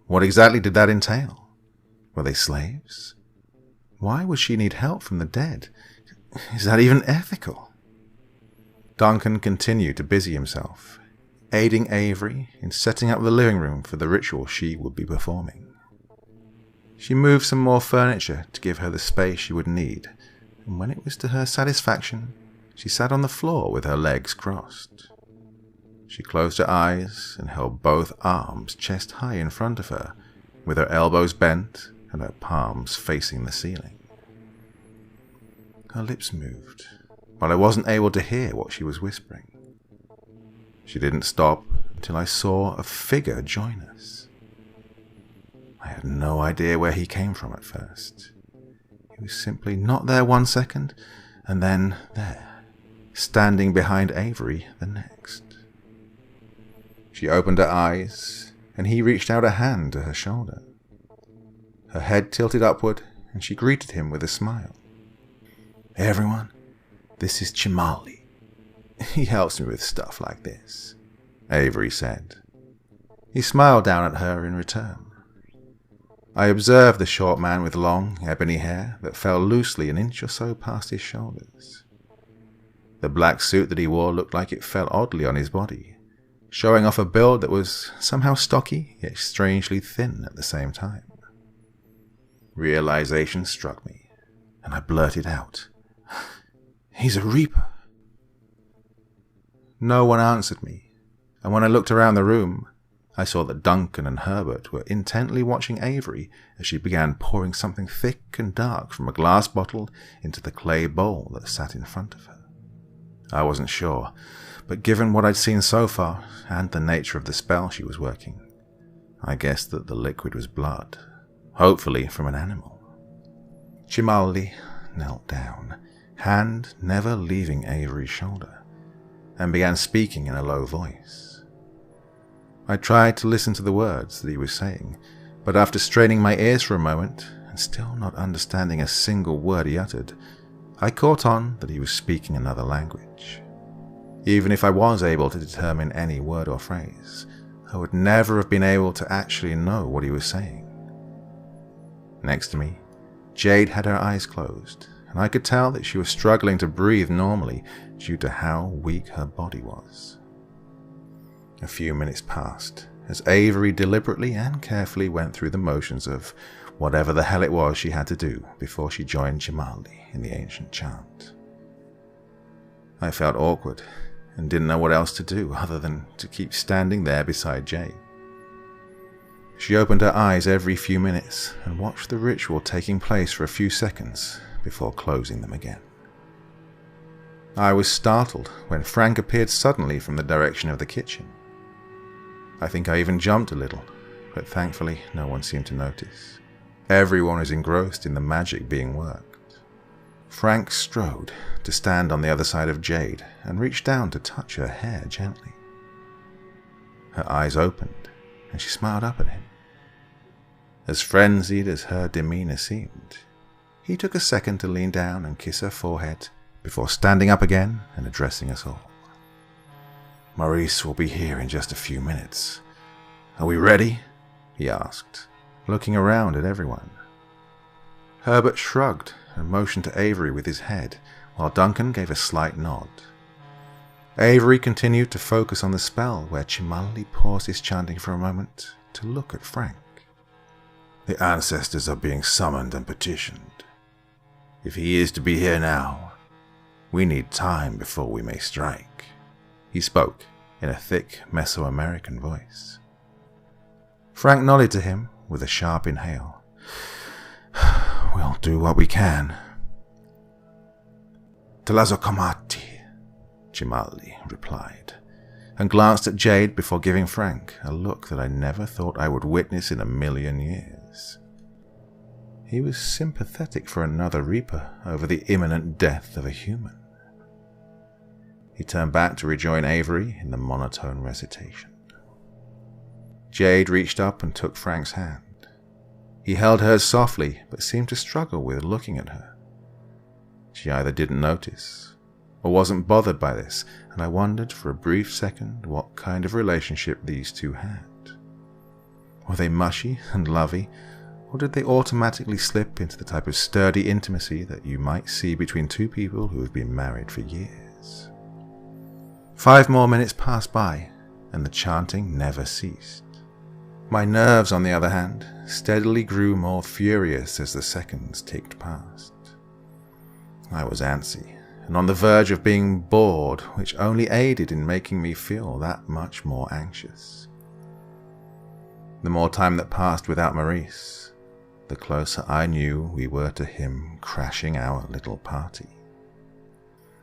What exactly did that entail? Were they slaves? Why would she need help from the dead? Is that even ethical? Duncan continued to busy himself, aiding Avery in setting up the living room for the ritual she would be performing. She moved some more furniture to give her the space she would need, and when it was to her satisfaction, she sat on the floor with her legs crossed. She closed her eyes and held both arms chest high in front of her, with her elbows bent and her palms facing the ceiling. Her lips moved, but I wasn't able to hear what she was whispering. She didn't stop until I saw a figure join us. I had no idea where he came from at first. He was simply not there one second, and then there, standing behind Avery the next. She opened her eyes, and he reached out a hand to her shoulder. Her head tilted upward, and she greeted him with a smile. "Everyone, this is Chimali. He helps me with stuff like this," Avery said. He smiled down at her in return. I observed the short man with long, ebony hair that fell loosely an inch or so past his shoulders. The black suit that he wore looked like it fell oddly on his body, showing off a build that was somehow stocky, yet strangely thin at the same time. Realization struck me, and I blurted out, "He's a Reaper." No one answered me, and when I looked around the room, I saw that Duncan and Herbert were intently watching Avery as she began pouring something thick and dark from a glass bottle into the clay bowl that sat in front of her. I wasn't sure, but given what I'd seen so far, and the nature of the spell she was working, I guessed that the liquid was blood, hopefully from an animal. Chimali knelt down, hand never leaving Avery's shoulder, and began speaking in a low voice. I tried to listen to the words that he was saying, but after straining my ears for a moment, and still not understanding a single word he uttered, I caught on that he was speaking another language. Even if I was able to determine any word or phrase, I would never have been able to actually know what he was saying. Next to me, Jade had her eyes closed, and I could tell that she was struggling to breathe normally due to how weak her body was. A few minutes passed, as Avery deliberately and carefully went through the motions of whatever the hell it was she had to do before she joined Chimali in the ancient chant. I felt awkward, and didn't know what else to do other than to keep standing there beside Jade. She opened her eyes every few minutes and watched the ritual taking place for a few seconds before closing them again. I was startled when Frank appeared suddenly from the direction of the kitchen. I think I even jumped a little, but thankfully no one seemed to notice. Everyone was engrossed in the magic being worked. Frank strode to stand on the other side of Jade and reached down to touch her hair gently. Her eyes opened, and she smiled up at him. As frenzied as her demeanor seemed, he took a second to lean down and kiss her forehead before standing up again and addressing us all. "Maurice will be here in just a few minutes. Are we ready?" he asked, looking around at everyone. Herbert shrugged and motioned to Avery with his head, while Duncan gave a slight nod. Avery continued to focus on the spell, where Chimaldi paused his chanting for a moment to look at Frank. "The ancestors are being summoned and petitioned. If he is to be here now, we need time before we may strike," he spoke in a thick Mesoamerican voice. Frank nodded to him with a sharp inhale. "We'll do what we can." "Tlazokamati," Chimaldi replied, and glanced at Jade before giving Frank a look that I never thought I would witness in a million years. He was sympathetic for another Reaper over the imminent death of a human. He turned back to rejoin Avery in the monotone recitation. Jade reached up and took Frank's hand. He held hers softly, but seemed to struggle with looking at her. She either didn't notice, or wasn't bothered by this, and I wondered for a brief second what kind of relationship these two had. Were they mushy and lovey, or did they automatically slip into the type of sturdy intimacy that you might see between two people who have been married for years? 5 more minutes passed by, and the chanting never ceased. My nerves, on the other hand, steadily grew more furious as the seconds ticked past. I was antsy, and on the verge of being bored, which only aided in making me feel that much more anxious. The more time that passed without Maurice, the closer I knew we were to him crashing our little party.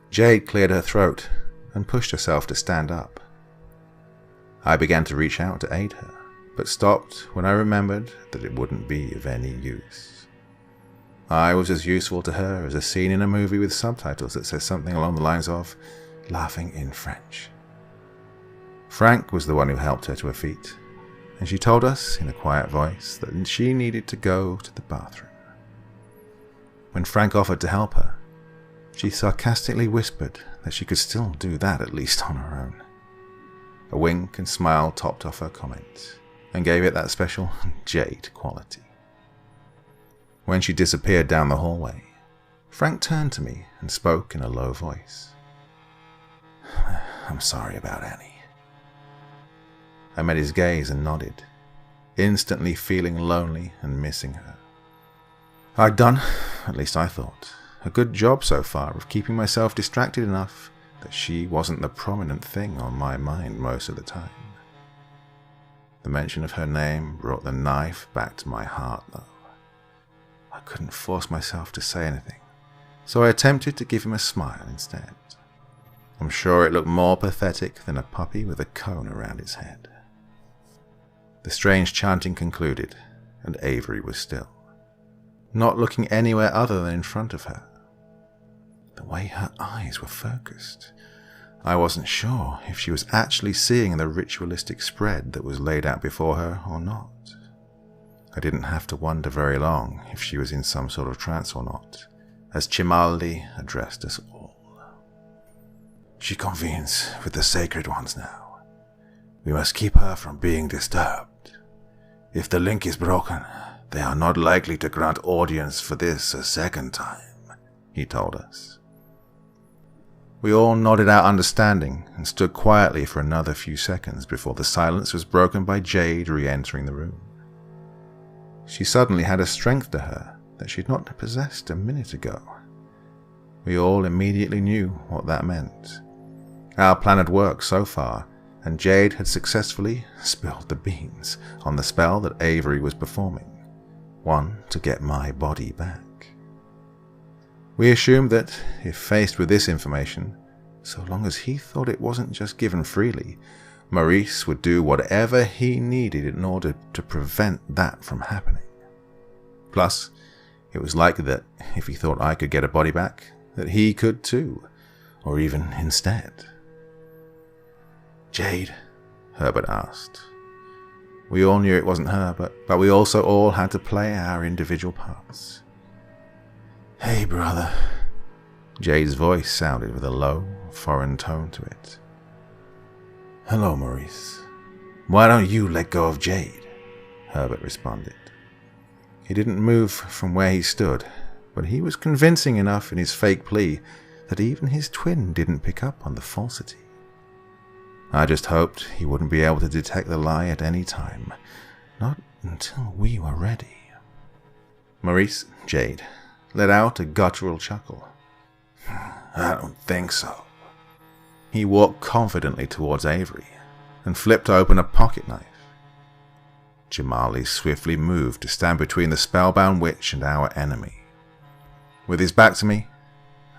Jade cleared her throat and pushed herself to stand up. I began to reach out to aid her, but stopped when I remembered that it wouldn't be of any use. I was as useful to her as a scene in a movie with subtitles that says something along the lines of "laughing in French." Frank was the one who helped her to her feet, and she told us in a quiet voice that she needed to go to the bathroom. When Frank offered to help her, she sarcastically whispered that she could still do that at least on her own. A wink and smile topped off her comment, and gave it that special Jade quality. When she disappeared down the hallway, Frank turned to me and spoke in a low voice. "I'm sorry about Annie." I met his gaze and nodded, instantly feeling lonely and missing her. I'd done, at least I thought, a good job so far of keeping myself distracted enough that she wasn't the prominent thing on my mind most of the time. The mention of her name brought the knife back to my heart, though. I couldn't force myself to say anything, so I attempted to give him a smile instead. I'm sure it looked more pathetic than a puppy with a cone around its head. The strange chanting concluded, and Avery was still, not looking anywhere other than in front of her. The way her eyes were focused, I wasn't sure if she was actually seeing the ritualistic spread that was laid out before her or not. I didn't have to wonder very long if she was in some sort of trance or not, as Chimaldi addressed us all. "She convenes with the sacred ones now. We must keep her from being disturbed. If the link is broken, they are not likely to grant audience for this a second time," he told us. We all nodded our understanding and stood quietly for another few seconds before the silence was broken by Jade re-entering the room. She suddenly had a strength to her that she'd not possessed a minute ago. We all immediately knew what that meant. Our plan had worked so far, and Jade had successfully spilled the beans on the spell that Avery was performing, one to get my body back. We assumed that, if faced with this information, so long as he thought it wasn't just given freely, Maurice would do whatever he needed in order to prevent that from happening. Plus, it was likely that if he thought I could get a body back, that he could too, or even instead. "Jade," Herbert asked, We all knew it wasn't her, but we also all had to play our individual parts. "Hey, brother." Jade's voice sounded with a low, foreign tone to it. "Hello, Maurice. Why don't you let go of Jade?" Herbert responded. He didn't move from where he stood, but he was convincing enough in his fake plea that even his twin didn't pick up on the falsity. I just hoped he wouldn't be able to detect the lie at any time, not until we were ready. Maurice, Jade, let out a guttural chuckle. "I don't think so." He walked confidently towards Avery and flipped open a pocket knife. Jamali swiftly moved to stand between the spellbound witch and our enemy. With his back to me,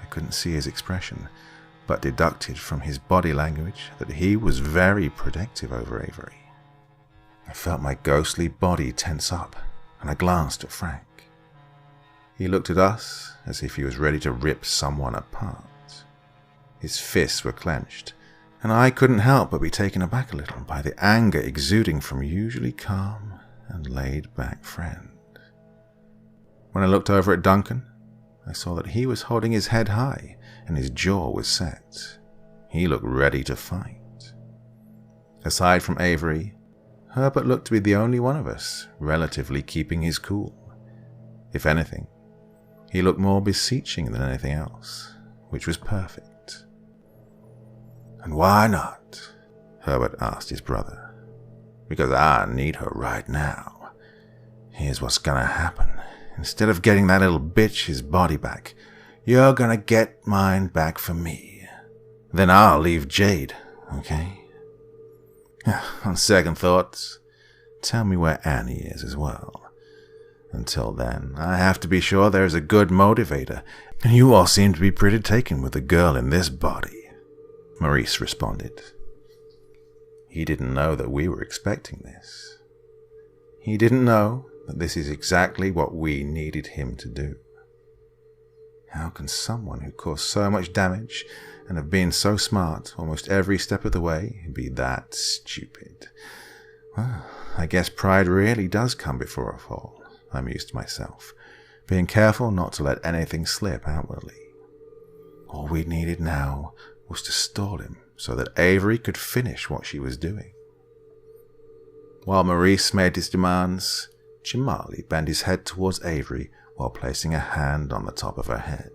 I couldn't see his expression, but deducted from his body language that he was very protective over Avery. I felt my ghostly body tense up, and I glanced at Frank. He looked at us as if he was ready to rip someone apart. His fists were clenched, and I couldn't help but be taken aback a little by the anger exuding from usually calm and laid-back friend. When I looked over at Duncan, I saw that he was holding his head high and his jaw was set. He looked ready to fight. Aside from Avery, Herbert looked to be the only one of us relatively keeping his cool. If anything, he looked more beseeching than anything else, which was perfect. "And why not?" Herbert asked his brother. "Because I need her right now. Here's what's gonna happen. Instead of getting that little bitch his body back, you're gonna get mine back for me. Then I'll leave Jade, okay? On second thoughts, tell me where Annie is as well. Until then, I have to be sure there's a good motivator, and you all seem to be pretty taken with the girl in this body," Maurice responded. He didn't know that we were expecting this. He didn't know that this is exactly what we needed him to do. How can someone who caused so much damage and have been so smart almost every step of the way be that stupid? Well, I guess pride really does come before a fall, I mused to myself, being careful not to let anything slip outwardly. All we needed now was to stall him so that Avery could finish what she was doing. While Maurice made his demands, Jamali bent his head towards Avery while placing a hand on the top of her head.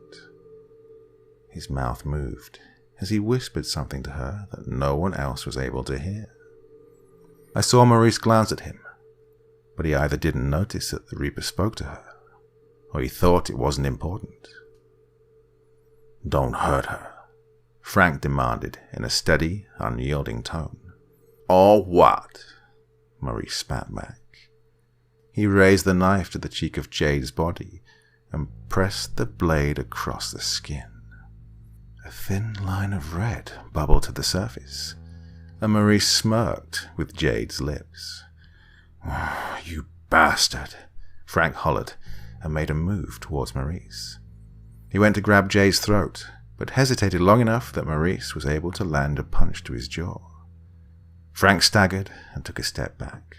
His mouth moved as he whispered something to her that no one else was able to hear. I saw Maurice glance at him, but he either didn't notice that the Reaper spoke to her, or he thought it wasn't important. "Don't hurt her," Frank demanded in a steady, unyielding tone. "Or what?" Maurice spat back. He raised the knife to the cheek of Jade's body and pressed the blade across the skin. A thin line of red bubbled to the surface, and Maurice smirked with Jade's lips. "Oh, you bastard," Frank hollered and made a move towards Maurice. He went to grab Jade's throat, but hesitated long enough that Maurice was able to land a punch to his jaw. Frank staggered and took a step back.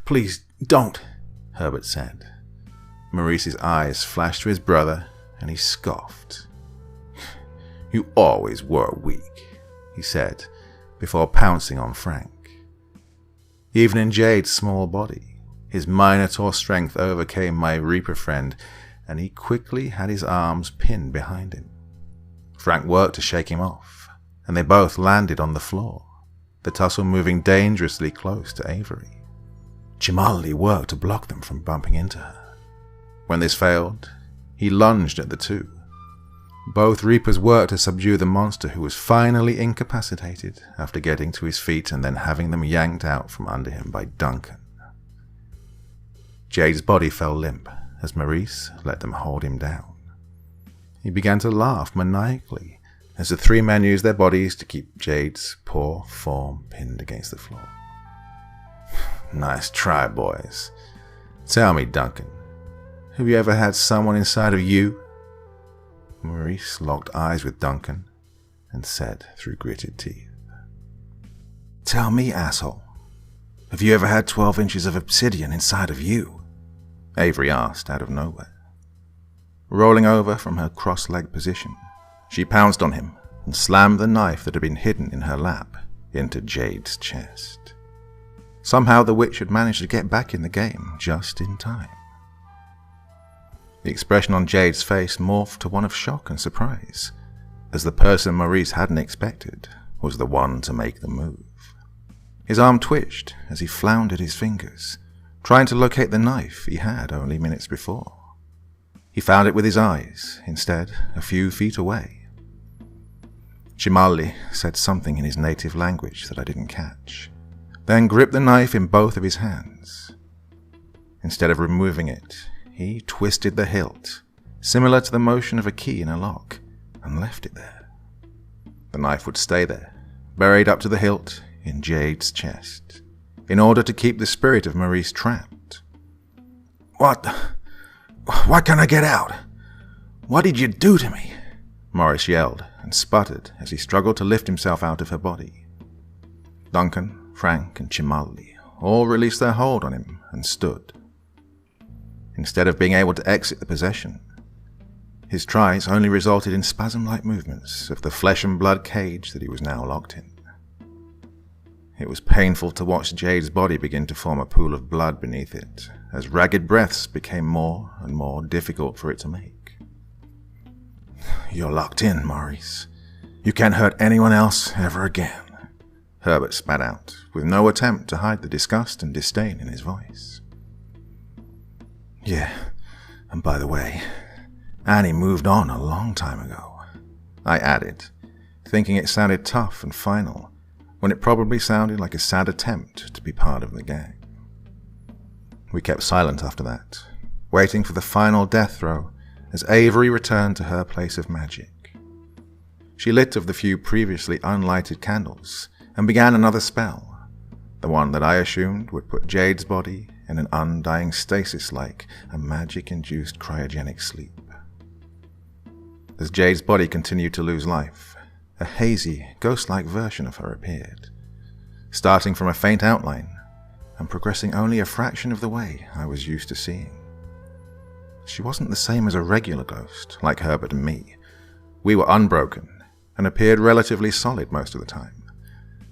"Please, don't," Herbert said. Maurice's eyes flashed to his brother, and he scoffed. "You always were weak," he said, before pouncing on Frank. Even in Jade's small body, his Minotaur strength overcame my Reaper friend, and he quickly had his arms pinned behind him. Frank worked to shake him off, and they both landed on the floor, the tussle moving dangerously close to Avery. Jamali worked to block them from bumping into her. When this failed, he lunged at the two. Both Reapers worked to subdue the monster, who was finally incapacitated after getting to his feet and then having them yanked out from under him by Duncan. Jade's body fell limp as Maurice let them hold him down. He began to laugh maniacally as the three men used their bodies to keep Jade's poor form pinned against the floor. "Nice try, boys. Tell me, Duncan, have you ever had someone inside of you?" Maurice locked eyes with Duncan and said through gritted teeth, "Tell me, asshole. Have you ever had 12 inches of obsidian inside of you? Avery asked out of nowhere. Rolling over from her cross-legged position, she pounced on him and slammed the knife that had been hidden in her lap into Jade's chest. Somehow the witch had managed to get back in the game just in time. The expression on Jade's face morphed to one of shock and surprise, as the person Maurice hadn't expected was the one to make the move. His arm twitched as he floundered his fingers, trying to locate the knife he had only minutes before. He found it with his eyes, instead, a few feet away. Chimali said something in his native language that I didn't catch, then gripped the knife in both of his hands. Instead of removing it, he twisted the hilt, similar to the motion of a key in a lock, and left it there. The knife would stay there, buried up to the hilt in Jade's chest, in order to keep the spirit of Maurice trapped. What? Why can't I get out? What did you do to me? Maurice yelled and sputtered as he struggled to lift himself out of her body. Duncan, Frank, and Chimali all released their hold on him and stood. Instead of being able to exit the possession, his tries only resulted in spasm-like movements of the flesh and blood cage that he was now locked in. It was painful to watch Jade's body begin to form a pool of blood beneath it, as ragged breaths became more and more difficult for it to make. You're locked in, Maurice. You can't hurt anyone else ever again, Herbert spat out, with no attempt to hide the disgust and disdain in his voice. Yeah, and by the way, Annie moved on a long time ago, I added, thinking it sounded tough and final, when it probably sounded like a sad attempt to be part of the gang. We kept silent after that, waiting for the final death throw as Avery returned to her place of magic. She lit of the few previously unlighted candles and began another spell, the one that I assumed would put Jade's body in an undying stasis like a magic-induced cryogenic sleep. As Jade's body continued to lose life, a hazy, ghost-like version of her appeared, starting from a faint outline and progressing only a fraction of the way I was used to seeing. She wasn't the same as a regular ghost, like Herbert and me. We were unbroken and appeared relatively solid most of the time,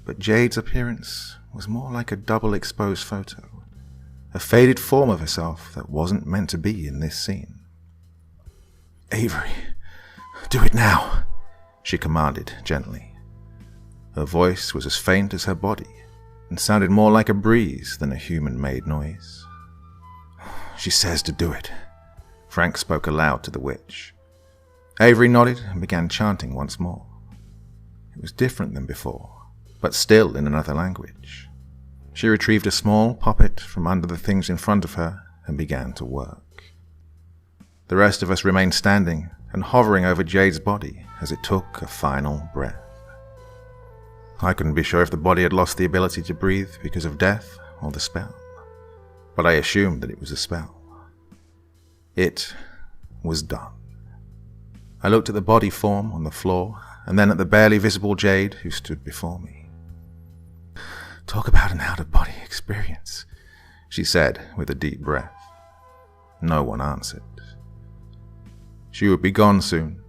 but Jade's appearance was more like a double-exposed photo, a faded form of herself that wasn't meant to be in this scene. Avery, do it now, she commanded gently. Her voice was as faint as her body and sounded more like a breeze than a human-made noise. She says to do it. Frank spoke aloud to the witch. Avery nodded and began chanting once more. It was different than before, but still in another language. She retrieved a small poppet from under the things in front of her and began to work. The rest of us remained standing and hovering over Jade's body as it took a final breath. I couldn't be sure if the body had lost the ability to breathe because of death or the spell, but I assumed that it was a spell. It was done. I looked at the body form on the floor and then at the barely visible Jade who stood before me. Talk about an out-of-body experience, she said with a deep breath. No one answered. She would be gone soon,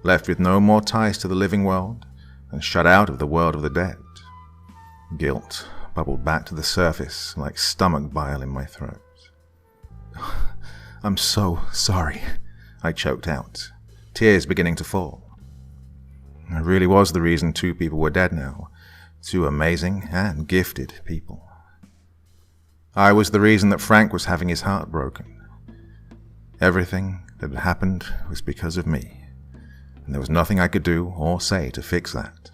left with no more ties to the living world and shut out of the world of the dead. Guilt bubbled back to the surface like stomach bile in my throat. I'm so sorry, I choked out, tears beginning to fall. I really was the reason 2 people were dead now, 2 amazing and gifted people. I was the reason that Frank was having his heart broken. Everything that had happened was because of me, and there was nothing I could do or say to fix that.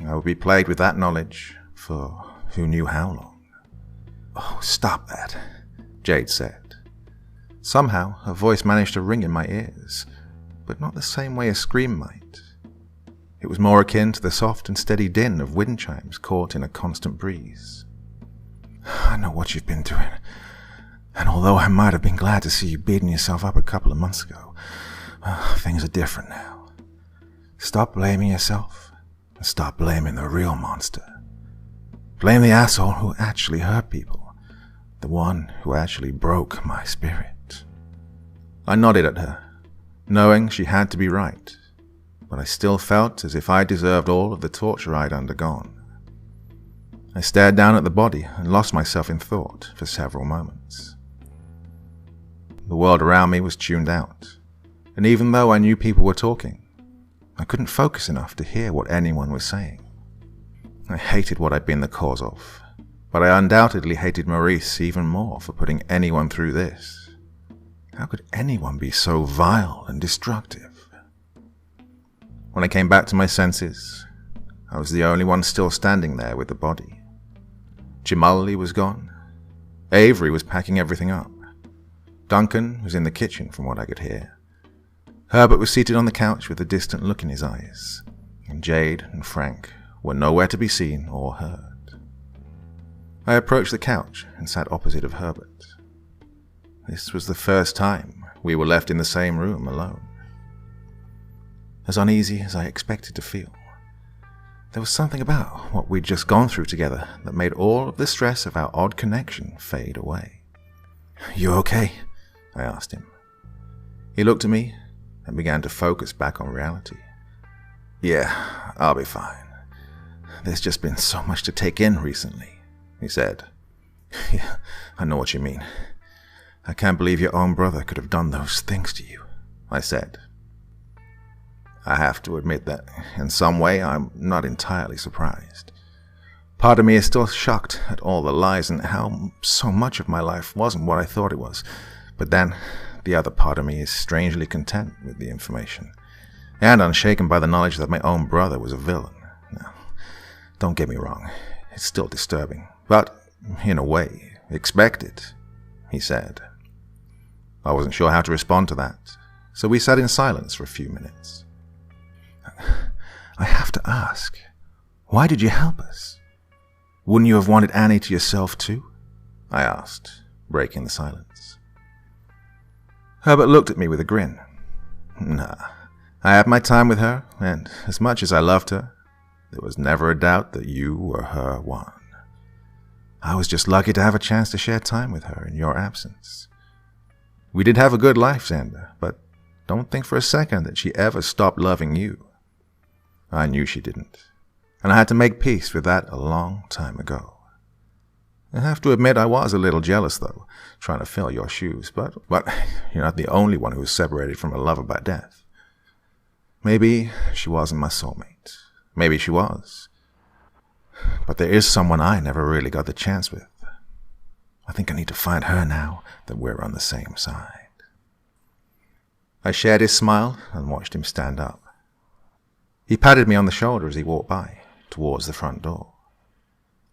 I would be plagued with that knowledge for who knew how long. Oh, stop that, Jade said. Somehow, her voice managed to ring in my ears, but not the same way a scream might. It was more akin to the soft and steady din of wind chimes caught in a constant breeze. I know what you've been doing, and although I might have been glad to see you beating yourself up a couple of months ago, things are different now. Stop blaming yourself, and stop blaming the real monster. Blame the asshole who actually hurt people. The one who actually broke my spirit. I nodded at her, knowing she had to be right, but I still felt as if I deserved all of the torture I'd undergone. I stared down at the body and lost myself in thought for several moments. The world around me was tuned out, and even though I knew people were talking, I couldn't focus enough to hear what anyone was saying. I hated what I'd been the cause of, but I undoubtedly hated Maurice even more for putting anyone through this. How could anyone be so vile and destructive? When I came back to my senses, I was the only one still standing there with the body. Jamali was gone. Avery was packing everything up. Duncan was in the kitchen from what I could hear. Herbert was seated on the couch with a distant look in his eyes, and Jade and Frank were nowhere to be seen or heard. I approached the couch and sat opposite of Herbert. This was the first time we were left in the same room alone. As uneasy as I expected to feel, there was something about what we'd just gone through together that made all of the stress of our odd connection fade away. "You okay?" I asked him. He looked at me and began to focus back on reality. "Yeah, I'll be fine. There's just been so much to take in recently," he said. "Yeah, I know what you mean. I can't believe your own brother could have done those things to you," I said. I have to admit that, in some way, I'm not entirely surprised. Part of me is still shocked at all the lies and how so much of my life wasn't what I thought it was. But then, the other part of me is strangely content with the information, and unshaken by the knowledge that my own brother was a villain. Now, don't get me wrong, it's still disturbing, but, in a way, expected, he said. I wasn't sure how to respond to that, so we sat in silence for a few minutes. "I have to ask, why did you help us? Wouldn't you have wanted Annie to yourself too?" I asked, breaking the silence. Herbert looked at me with a grin. "Nah, I had my time with her, and as much as I loved her, there was never a doubt that you were her one. I was just lucky to have a chance to share time with her in your absence. We did have a good life, Xander, but don't think for a second that she ever stopped loving you. I knew she didn't, and I had to make peace with that a long time ago. I have to admit I was a little jealous, though, trying to fill your shoes, but you're not the only one who was separated from a lover by death. Maybe she wasn't my soulmate. Maybe she was. But there is someone I never really got the chance with. I think I need to find her now that we're on the same side." I shared his smile and watched him stand up. He patted me on the shoulder as he walked by, towards the front door.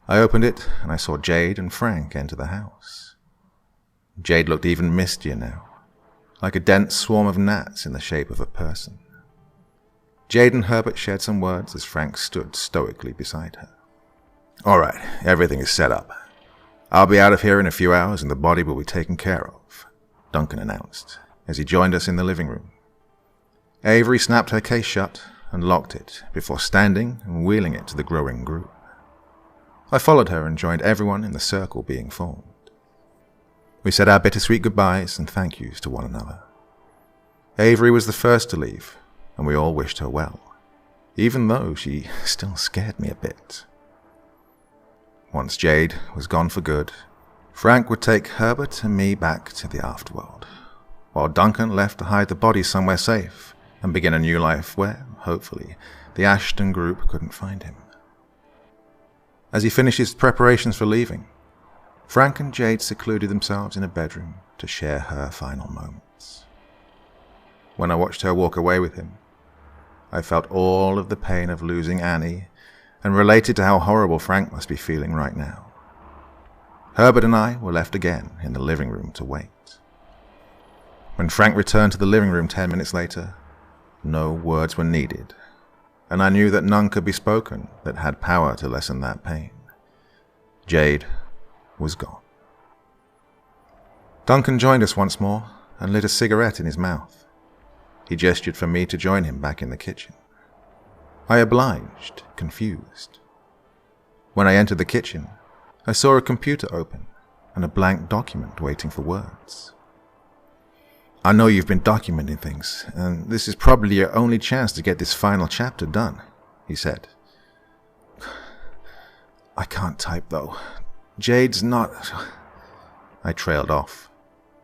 I opened it, and I saw Jade and Frank enter the house. Jade looked even mistier now, like a dense swarm of gnats in the shape of a person. Jade and Herbert shared some words as Frank stood stoically beside her. "All right, everything is set up. I'll be out of here in a few hours and the body will be taken care of," Duncan announced, as he joined us in the living room. Avery snapped her case shut and locked it before standing and wheeling it to the growing group. I followed her and joined everyone in the circle being formed. We said our bittersweet goodbyes and thank yous to one another. Avery was the first to leave, and we all wished her well, even though she still scared me a bit. Once Jade was gone for good, Frank would take Herbert and me back to the afterworld, while Duncan left to hide the body somewhere safe and begin a new life where, hopefully, the Ashton group couldn't find him. As he finished his preparations for leaving, Frank and Jade secluded themselves in a bedroom to share her final moments. When I watched her walk away with him, I felt all of the pain of losing Annie and related to how horrible Frank must be feeling right now. Herbert and I were left again in the living room to wait. When Frank returned to the living room 10 minutes later, no words were needed, and I knew that none could be spoken that had power to lessen that pain. Jade was gone. Duncan joined us once more and lit a cigarette in his mouth. He gestured for me to join him back in the kitchen. I obliged, confused. When I entered the kitchen, I saw a computer open and a blank document waiting for words. "I know you've been documenting things, and this is probably your only chance to get this final chapter done," he said. "I can't type, though. Jade's not..." I trailed off.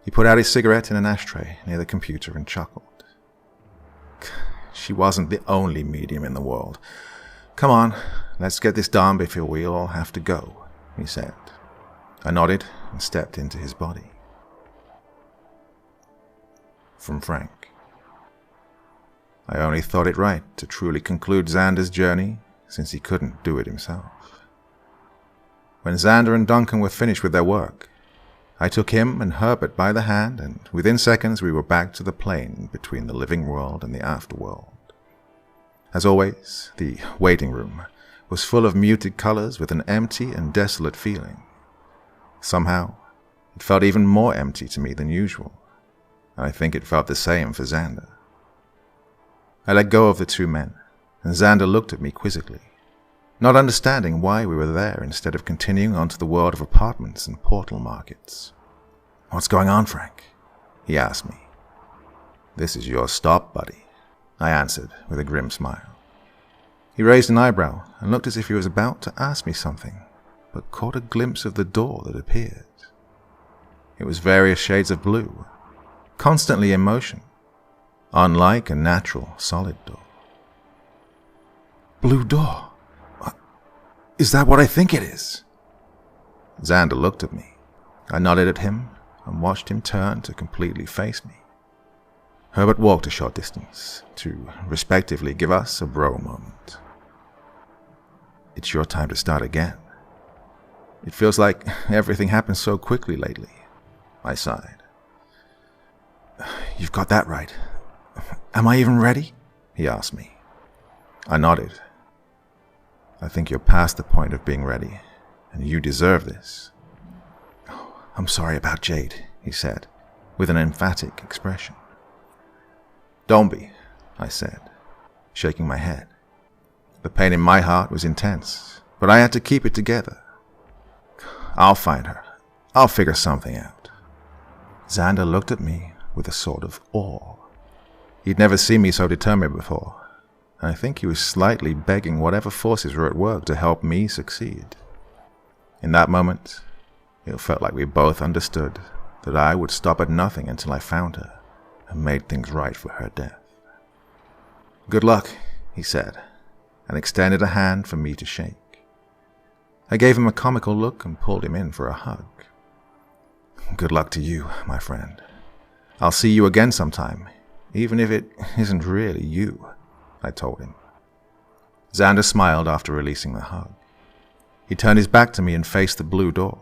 He put out his cigarette in an ashtray near the computer and chuckled. "She wasn't the only medium in the world. Come on, let's get this done before we all have to go," he said. I nodded and stepped into his body. From Frank. I only thought it right to truly conclude Xander's journey, since he couldn't do it himself. When Xander and Duncan were finished with their work, I took him and Herbert by the hand, and within seconds we were back to the plane between the living world and the afterworld. As always, the waiting room was full of muted colors with an empty and desolate feeling. Somehow, it felt even more empty to me than usual, and I think it felt the same for Xander. I let go of the two men, and Xander looked at me quizzically, not understanding why we were there instead of continuing on to the world of apartments and portal markets. "What's going on, Frank?" he asked me. "This is your stop, buddy," I answered with a grim smile. He raised an eyebrow and looked as if he was about to ask me something, but caught a glimpse of the door that appeared. It was various shades of blue, constantly in motion, unlike a natural, solid door. "Blue door? Is that what I think it is?" Xander looked at me. I nodded at him and watched him turn to completely face me. Herbert walked a short distance to respectively give us a bro moment. "It's your time to start again. It feels like everything happens so quickly lately," I sighed. "You've got that right. Am I even ready?" he asked me. I nodded. "I think you're past the point of being ready, and you deserve this." "I'm sorry about Jade," he said, with an emphatic expression. "Don't be," I said, shaking my head. The pain in my heart was intense, but I had to keep it together. "I'll find her. I'll figure something out." Xander looked at me with a sort of awe. He'd never seen me so determined before, and I think he was slightly begging whatever forces were at work to help me succeed. In that moment, it felt like we both understood that I would stop at nothing until I found her and made things right for her death. "Good luck," he said, and extended a hand for me to shake. I gave him a comical look and pulled him in for a hug. "Good luck to you, my friend. I'll see you again sometime, even if it isn't really you," I told him. Xander smiled after releasing the hug. He turned his back to me and faced the blue door.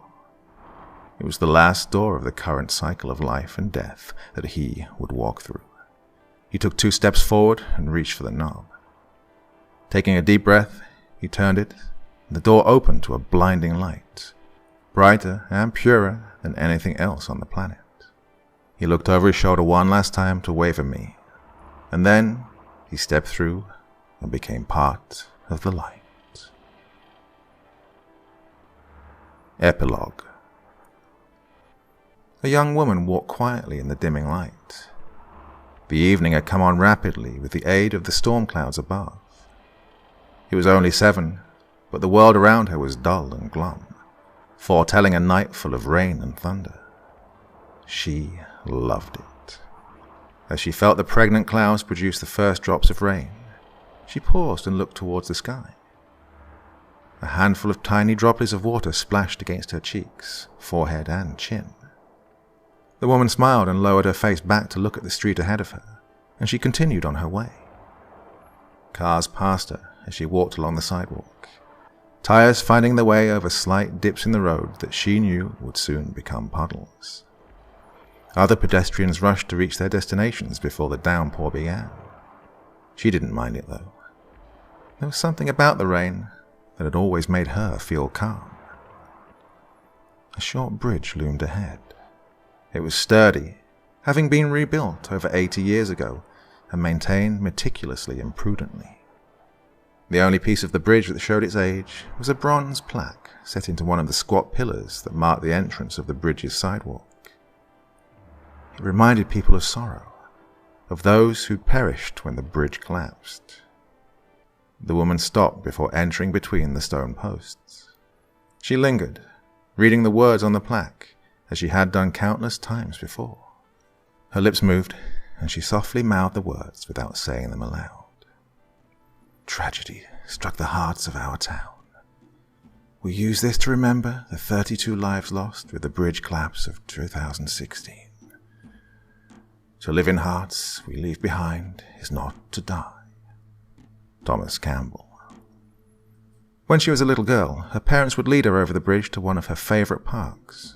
It was the last door of the current cycle of life and death that he would walk through. He took 2 steps forward and reached for the knob. Taking a deep breath, he turned it, and the door opened to a blinding light, brighter and purer than anything else on the planet. He looked over his shoulder one last time to wave at me, and then he stepped through and became part of the light. Epilogue. A young woman walked quietly in the dimming light. The evening had come on rapidly with the aid of the storm clouds above. He was only 7, but the world around her was dull and glum, foretelling a night full of rain and thunder. She loved it. As she felt the pregnant clouds produce the first drops of rain, she paused and looked towards the sky. A handful of tiny droplets of water splashed against her cheeks, forehead, and chin. The woman smiled and lowered her face back to look at the street ahead of her, and she continued on her way. Cars passed her as she walked along the sidewalk, tires finding their way over slight dips in the road that she knew would soon become puddles. Other pedestrians rushed to reach their destinations before the downpour began. She didn't mind it, though. There was something about the rain that had always made her feel calm. A short bridge loomed ahead. It was sturdy, having been rebuilt over 80 years ago and maintained meticulously and prudently. The only piece of the bridge that showed its age was a bronze plaque set into one of the squat pillars that marked the entrance of the bridge's sidewalk. It reminded people of sorrow, of those who'd perished when the bridge collapsed. The woman stopped before entering between the stone posts. She lingered, reading the words on the plaque, as she had done countless times before. Her lips moved, and she softly mouthed the words without saying them aloud. Tragedy struck the hearts of our town. We use this to remember the 32 lives lost with the bridge collapse of 2016. To live in hearts we leave behind is not to die. Thomas Campbell. When she was a little girl, her parents would lead her over the bridge to one of her favorite parks.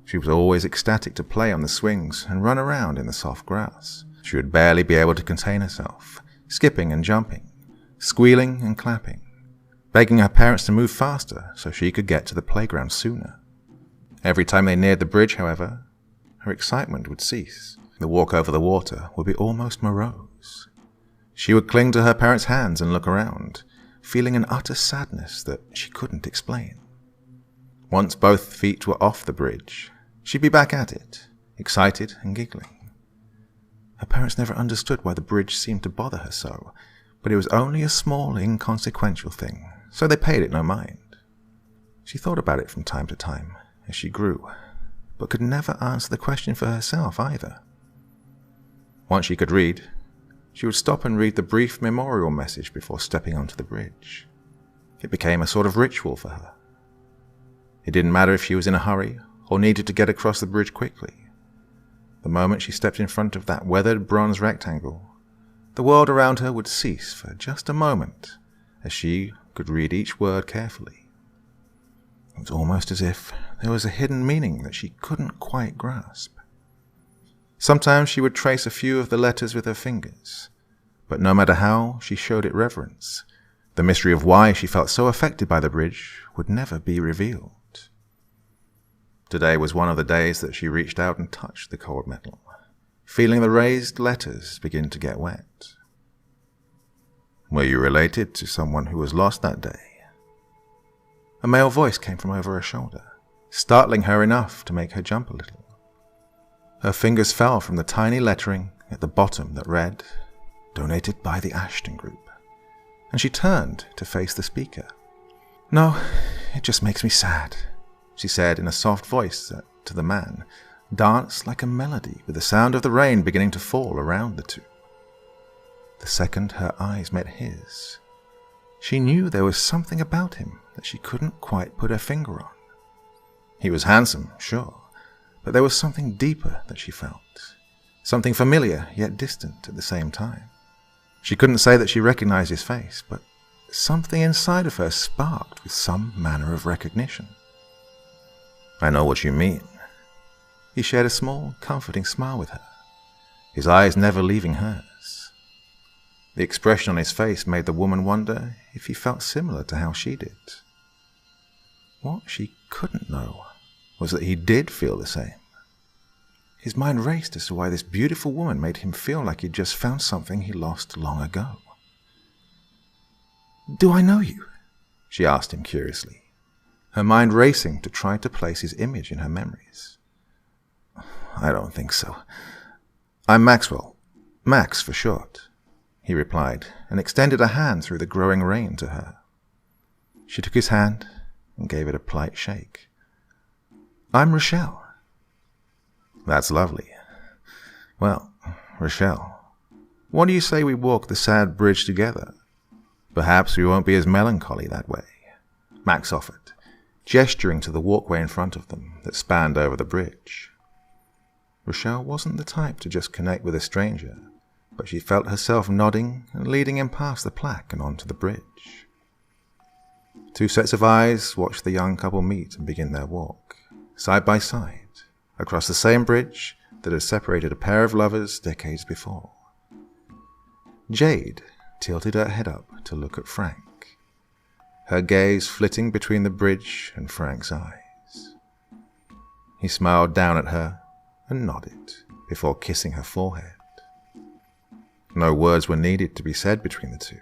She was always ecstatic to play on the swings and run around in the soft grass. She would barely be able to contain herself, skipping and jumping, squealing and clapping, begging her parents to move faster so she could get to the playground sooner. Every time they neared the bridge, however, her excitement would cease. The walk over the water would be almost morose. She would cling to her parents' hands and look around, feeling an utter sadness that she couldn't explain. Once both feet were off the bridge, she'd be back at it, excited and giggling. Her parents never understood why the bridge seemed to bother her so, but it was only a small, inconsequential thing, so they paid it no mind. She thought about it from time to time as she grew, but could never answer the question for herself either. Once she could read, she would stop and read the brief memorial message before stepping onto the bridge. It became a sort of ritual for her. It didn't matter if she was in a hurry or needed to get across the bridge quickly. The moment she stepped in front of that weathered bronze rectangle, the world around her would cease for just a moment as she could read each word carefully. It was almost as if there was a hidden meaning that she couldn't quite grasp. Sometimes she would trace a few of the letters with her fingers, but no matter how she showed it reverence, the mystery of why she felt so affected by the bridge would never be revealed. Today was one of the days that she reached out and touched the cold metal, feeling the raised letters begin to get wet. Were you related to someone who was lost that day? A male voice came from over her shoulder, startling her enough to make her jump a little. Her fingers fell from the tiny lettering at the bottom that read, "Donated by the Ashton Group," and she turned to face the speaker. "No, it just makes me sad," she said in a soft voice that, to the man, danced like a melody with the sound of the rain beginning to fall around the two. The second her eyes met his, she knew there was something about him that she couldn't quite put her finger on. He was handsome, sure, but there was something deeper that she felt, something familiar yet distant at the same time. She couldn't say that she recognized his face, but something inside of her sparked with some manner of recognition. "I know what you mean." He shared a small, comforting smile with her, his eyes never leaving hers. The expression on his face made the woman wonder if he felt similar to how she did. What she couldn't know was that he did feel the same. His mind raced as to why this beautiful woman made him feel like he'd just found something he lost long ago. "Do I know you?" she asked him curiously, her mind racing to try to place his image in her memories. "I don't think so. I'm Maxwell. Max for short," he replied, and extended a hand through the growing rain to her. She took his hand and gave it a polite shake. "I'm Rochelle." "That's lovely. Well, Rochelle, what do you say we walk the sad bridge together? Perhaps we won't be as melancholy that way," Max offered, gesturing to the walkway in front of them that spanned over the bridge. Rochelle wasn't the type to just connect with a stranger, but she felt herself nodding and leading him past the plaque and onto the bridge. Two sets of eyes watched the young couple meet and begin their walk, side by side, across the same bridge that had separated a pair of lovers decades before. Jade tilted her head up to look at Frank, her gaze flitting between the bridge and Frank's eyes. He smiled down at her and nodded before kissing her forehead. No words were needed to be said between the two.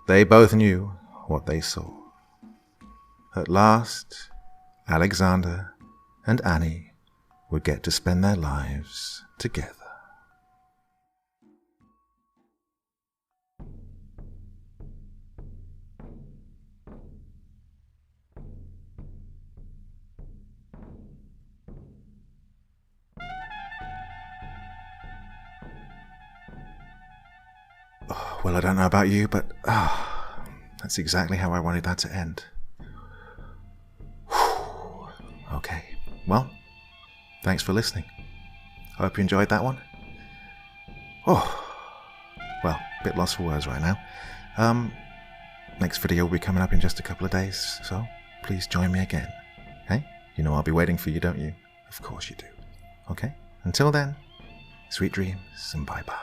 They both knew what they saw. At last, Alexander and Annie would get to spend their lives together. Well, I don't know about you, but that's exactly how I wanted that to end. Okay, well, thanks for listening. I hope you enjoyed that one. Well, a bit lost for words right now. Next video will be coming up in just a couple of days, so please join me again. Hey, you know I'll be waiting for you, don't you? Of course you do. Okay, until then, sweet dreams and bye-bye.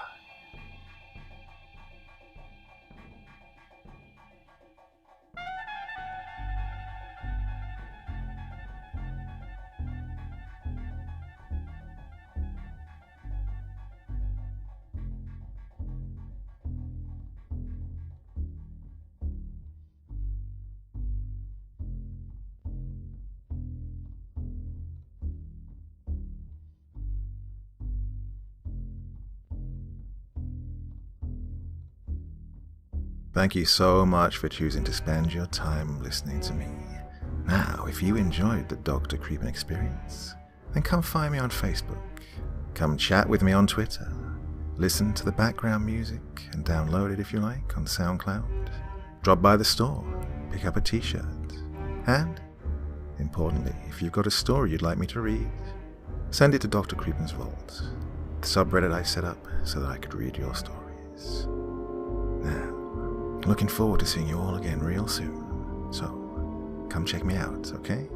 Thank you so much for choosing to spend your time listening to me. Now, if you enjoyed the Dr. Creeping experience, then come find me on Facebook. Come chat with me on Twitter. Listen to the background music and download it if you like on SoundCloud. Drop by the store, pick up a t-shirt. And, importantly, if you've got a story you'd like me to read, send it to Dr. Creeping's Vault, the subreddit I set up so that I could read your stories. Now, looking forward to seeing you all again real soon, so come check me out, okay?